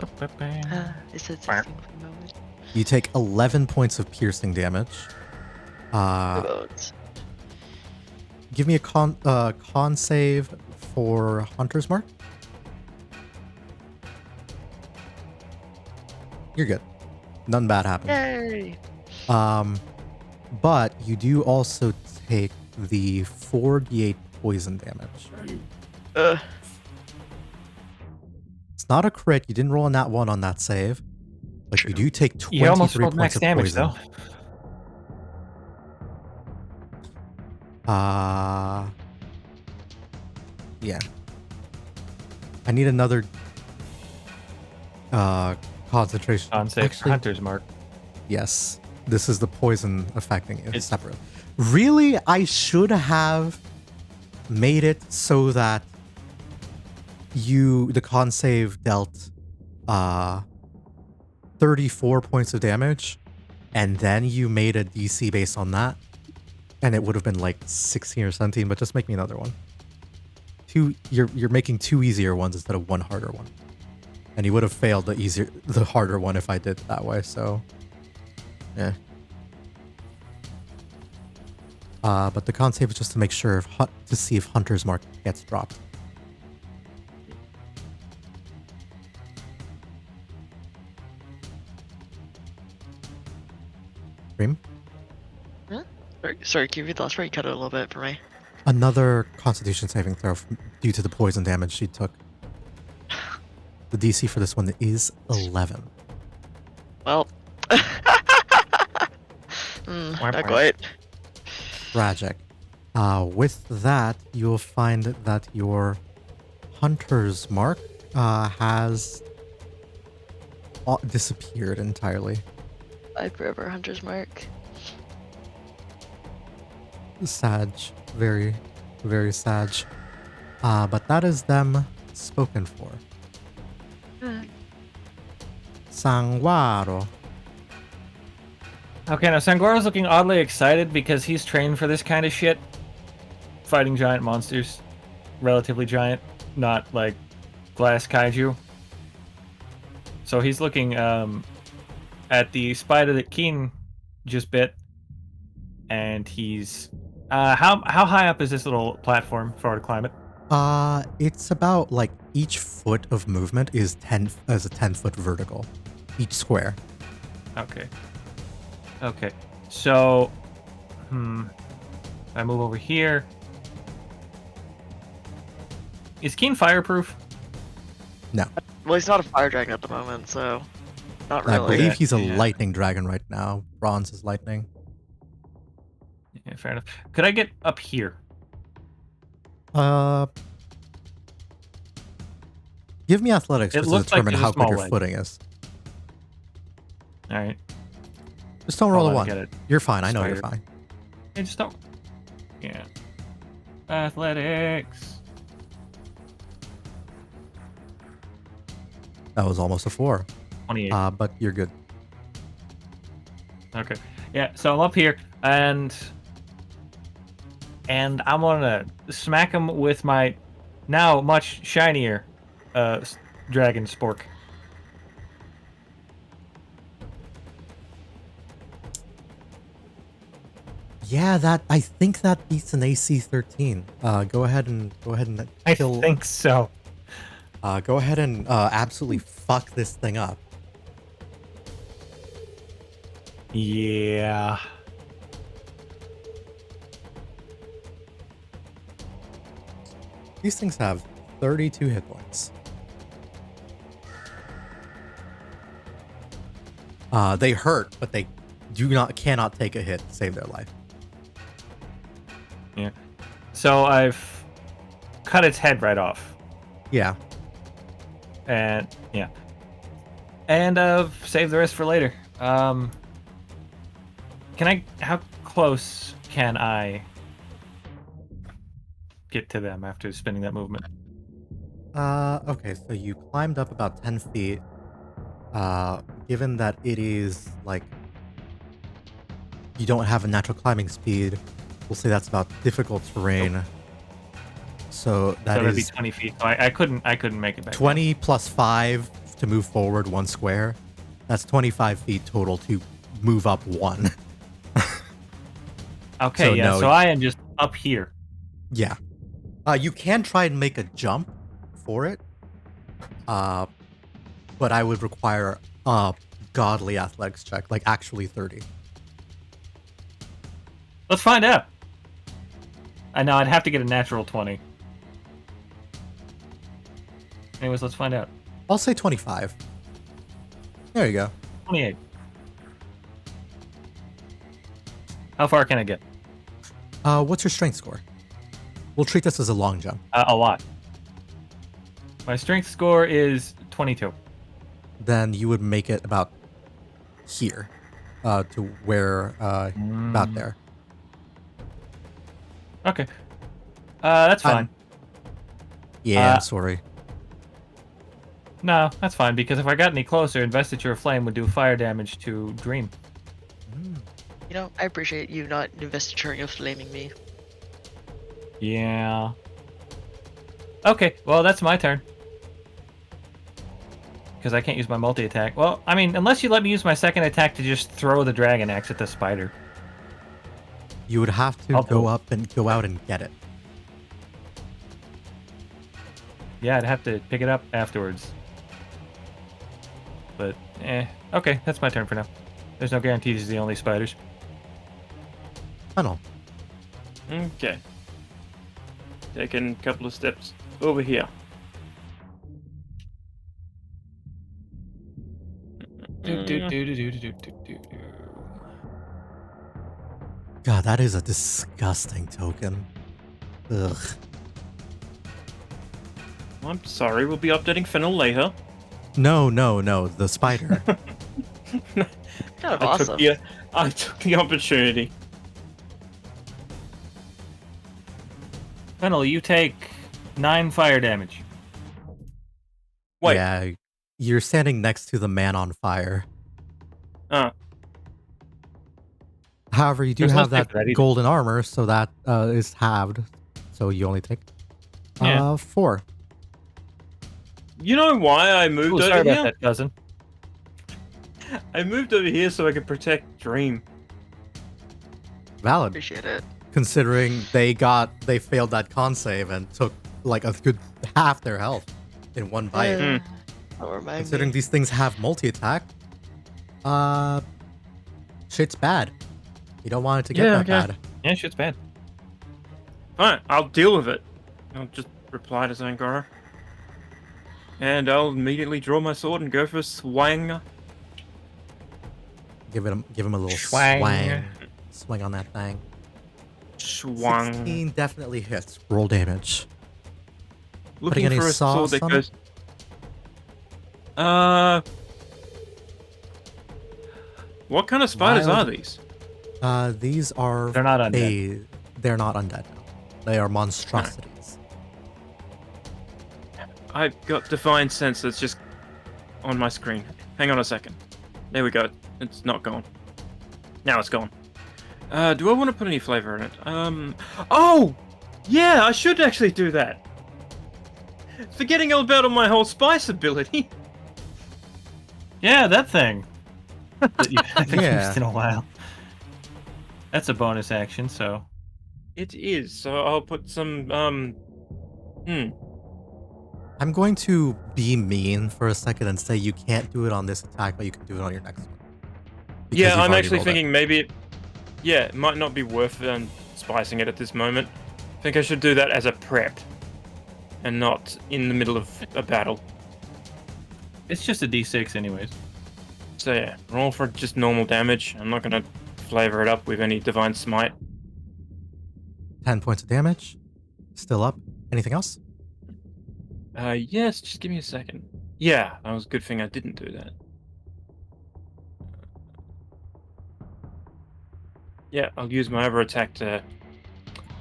said 16 for a moment. You take 11 points of piercing damage. About- Give me a con save for Hunter's Mark. You're good. Nothing bad happened. Yay! But you do also take the 4d8 poison damage. It's not a crit. You didn't roll a nat 1 on that save. But you do take 23 You almost rolled points max of damage, poison. though. Yeah. I need another concentration. On save Actually, Hunter's Mark. yes. This is the poison affecting you. It's- Separate. Really? I should have made it so that the con save dealt 34 points of damage, and then you made a DC based on that, and it would have been like 16 or 17, but just make me another one. You're making 2 easier ones instead of 1 harder one. And you would have failed the harder one if I did it that way, so yeah. But the con save is just to make sure to see if Hunter's Mark gets dropped. Sorry, can you read the last part? You cut it a little bit for me. Another Constitution saving throw due to the poison damage she took. The DC for this one is 11. Well. Not quite. Tragic. With that, you'll find that your hunter's mark has disappeared entirely. I forever hunter's mark. Sag. Very, very sag. But that is them spoken for. Sanguaro. Okay, now Sanguaro's looking oddly excited because he's trained for this kind of shit. Fighting giant monsters. Relatively giant. Not like glass kaiju. So he's looking at the spider that Keen just bit. And he's... how high up is this little platform for her to climb it? It's about like each foot of movement is 10-foot vertical. Each square. Okay. Okay. So, I move over here. Is Keen fireproof? No. Well, he's not a fire dragon at the moment, so not I really. believe he's a Yeah. lightning dragon right now. Bronze is lightning. Yeah, fair enough. Could I get up here? Give me athletics It just to looks like determine there's how a quick small your ledge. footing is. All right. Just don't roll a Hold on, one. I get it. You're fine. I know you're Spider. fine. Hey, just don't. Yeah. Athletics. That was almost a 4. 28. But you're good. Okay. Yeah, so I'm up here, and I'm gonna smack him with my now much shinier dragon spork. Yeah, I think that beats an AC 13. Go ahead and I kill. think so. Go ahead and absolutely fuck this thing up. Yeah. These things have 32 hit points. They hurt, but they cannot take a hit to save their life. Yeah. So I've cut its head right off. Yeah. And yeah. And save the rest for later. How close can I get to them after spinning that movement? Okay, so you climbed up about 10 feet. Given that it is like you don't have a natural climbing speed, we'll say that's about difficult terrain. So That'd be 20 feet. So I couldn't make it back. 20 plus 5 to move forward 1 square. That's 25 feet total to move up 1. Okay, So yeah. no, So I am just up here. Yeah. You can try and make a jump for it. But I would require a godly athletics check, like actually 30. Let's find out. I know I'd have to get a natural 20. Anyways, let's find out. I'll say 25. There you go. 28. How far can I get? What's your strength score? We'll treat this as a long jump. A lot. My strength score is 22. Then you would make it about here, to where, about there. Okay. That's fine. Yeah, I'm sorry. No, that's fine, because if I got any closer, Investiture of Flame would do fire damage to Dream. You know, I appreciate you not investituring of flaming me. Yeah. Okay, well, that's my turn. Because I can't use my multi-attack. Well, I mean, unless you let me use my second attack to just throw the dragon axe at the spider. You would have to I'll go do it. up and go out and get it. Yeah, I'd have to pick it up afterwards. But, okay, that's my turn for now. There's no guarantees it's the only spiders. Fennel, Okay. Taking a couple of steps over here. God, that is a disgusting token. Ugh. I'm sorry, we'll be updating Fennel later. No, the spider. Kind of I awesome. I took the opportunity. Fennel, you take 9 fire damage. Wait. Yeah, you're standing next to the man on fire. However, you do There's no have that stick for that either. golden armor, so that is halved. So you only take Yeah. 4. You know why I moved Ooh, over sorry about here? that, cousin. I moved over here so I could protect Dream. Valid. Appreciate it. Considering they failed that con save and took like a good half their health in one bite. Hmm. Don't remind Considering me. these things have multi-attack, shit's bad. You don't want it to get Yeah, that okay. bad. Yeah, shit's bad. Fine, I'll deal with it. I'll just reply to Zangara. And I'll immediately draw my sword and go for a swang. Give him a little Swang. swing on that thing. Swang. 16 definitely hits. Roll damage. Looking any for a sword sauce that on goes. What kind of spiders Wild. are these? These are They're not undead. They're not undead. No. They are monstrosities. I've got Divine Sense that's just on my screen. Hang on a second. There we go. It's not gone. Now it's gone. Do I want to put any flavor in it? Oh! Yeah, I should actually do that. Forgetting all about my whole spice ability. Yeah, that thing. That you haven't Yeah. used in a while. That's a bonus action, so. It is, so I'll put some, I'm going to be mean for a second and say you can't do it on this attack, but you can do it on your next one. Because Yeah, you've I'm already actually rolled it. thinking maybe it might not be worth spicing it at this moment. I think I should do that as a prep and not in the middle of a battle. It's just a d6 anyways. So yeah, roll for just normal damage. I'm not going to flavor it up with any Divine Smite. 10 points of damage. Still up. Anything else? Yes, just give me a second. Yeah, that was a good thing I didn't do that. Yeah, I'll use my other attack to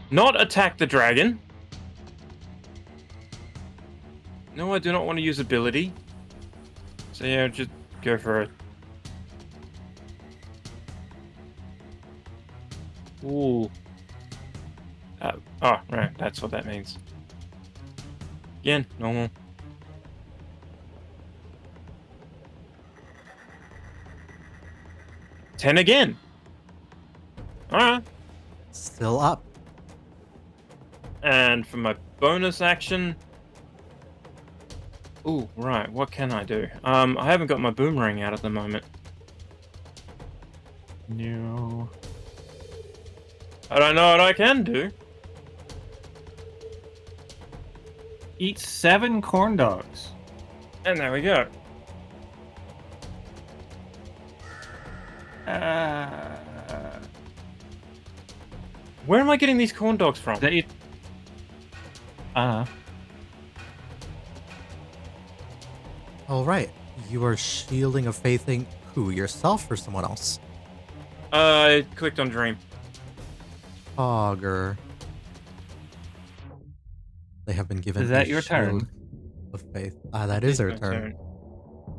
not attack the dragon. No, I do not want to use ability. So yeah, just go for it. Ooh. Oh, right, that's what that means. Again, normal. Ten again. Alright. Still up. And for my bonus action. Ooh, right, what can I do? I haven't got my boomerang out at the moment. No. I don't know what I can do. Eat 7 corn dogs. And there we go. Where am I getting these corn dogs from? Is that you? All right. You are shielding of faithing who? Yourself or someone else? I clicked on Dream. Augur. They have been given. Is that a your turn? shield Of faith. That is their my turn.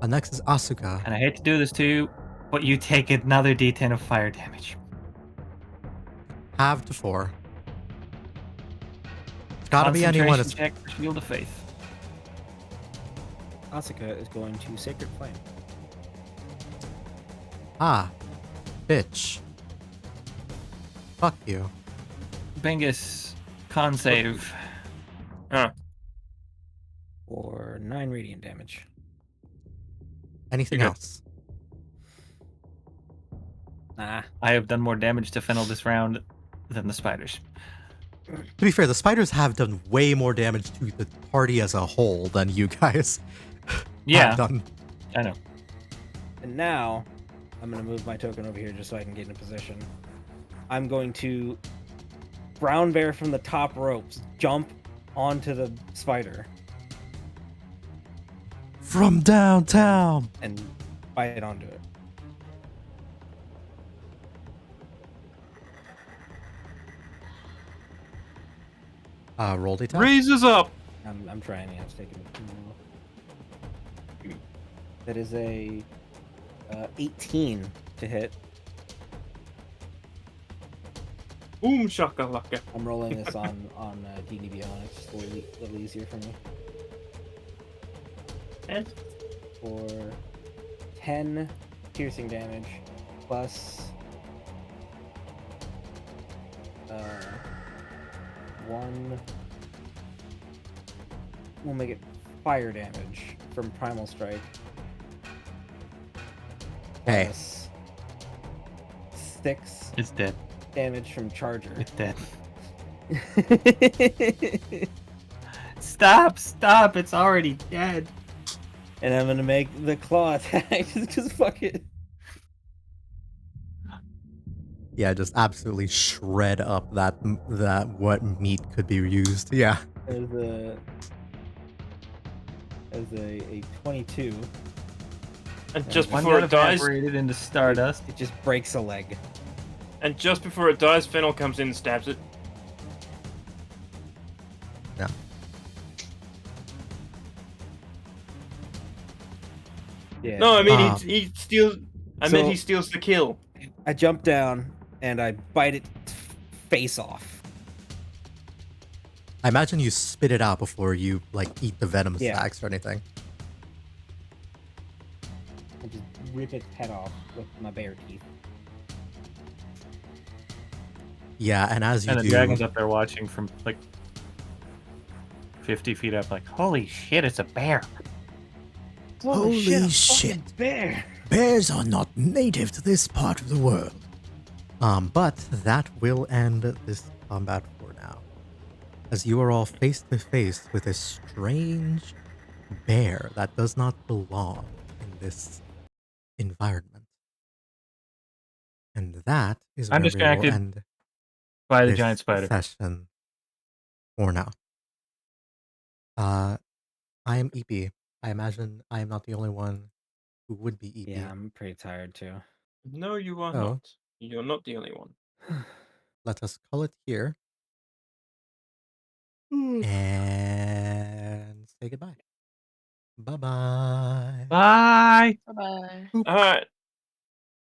Next is Asuka. And I hate to do this to you, but you take another d10 of fire damage. Halved to 4. It's gotta be anyone. Concentration check for Shield of Faith. Asuka is going to Sacred Flame. Bitch. Fuck you. Bingus, con save. For 9 radiant damage. Anything You're good. else? Nah. I have done more damage to Fennel this round than the spiders. To be fair, the spiders have done way more damage to the party as a whole than you guys Yeah, have done. I know. And now, I'm going to move my token over here just so I can get in a position. I'm going to brown bear from the top ropes, jump onto the spider, From downtown. and bite onto it. Roll data. Raises up. I'm trying. Yeah, it's taking. That is a 18 to hit. Boom shakalaka. I'm rolling this on D&D Beyond. It's just a little easier for me. And For 10 piercing damage plus 1. We'll make it fire damage from Primal Strike. Hey. Plus 6 It's dead. damage from Charger. It's dead. Stop! It's already dead. And I'm gonna make the claw attack just fuck it. Yeah, just absolutely shred up that what meat could be used. Yeah. As a 22. and just One before got it dies, evaporated into stardust. It just breaks a leg. Fennel comes in and stabs it. Yeah. Yeah. No, I mean Ah. he steals. I So- meant he steals the kill. I jump down and I bite its face off. I imagine you spit it out before you like eat the venom Yeah. sacs or anything. I just rip its head off with my bare teeth. Yeah, and as you And the do, dragon's up there watching from like 50 feet up, like, holy shit, it's a bear. Holy a shit. fucking bear! Bears are not native to this part of the world. but that will end this combat for now, as you are all face to face with a strange bear that does not belong in this environment. And that is I'm where we will distracted end by the this giant spider. session for now. I am EP. I imagine I am not the only one who would be EP. Yeah, I'm pretty tired too. No, you are Oh. not. You're not the only one. Let us call it here and say goodbye. Bye-bye. Bye! Bye bye. All right.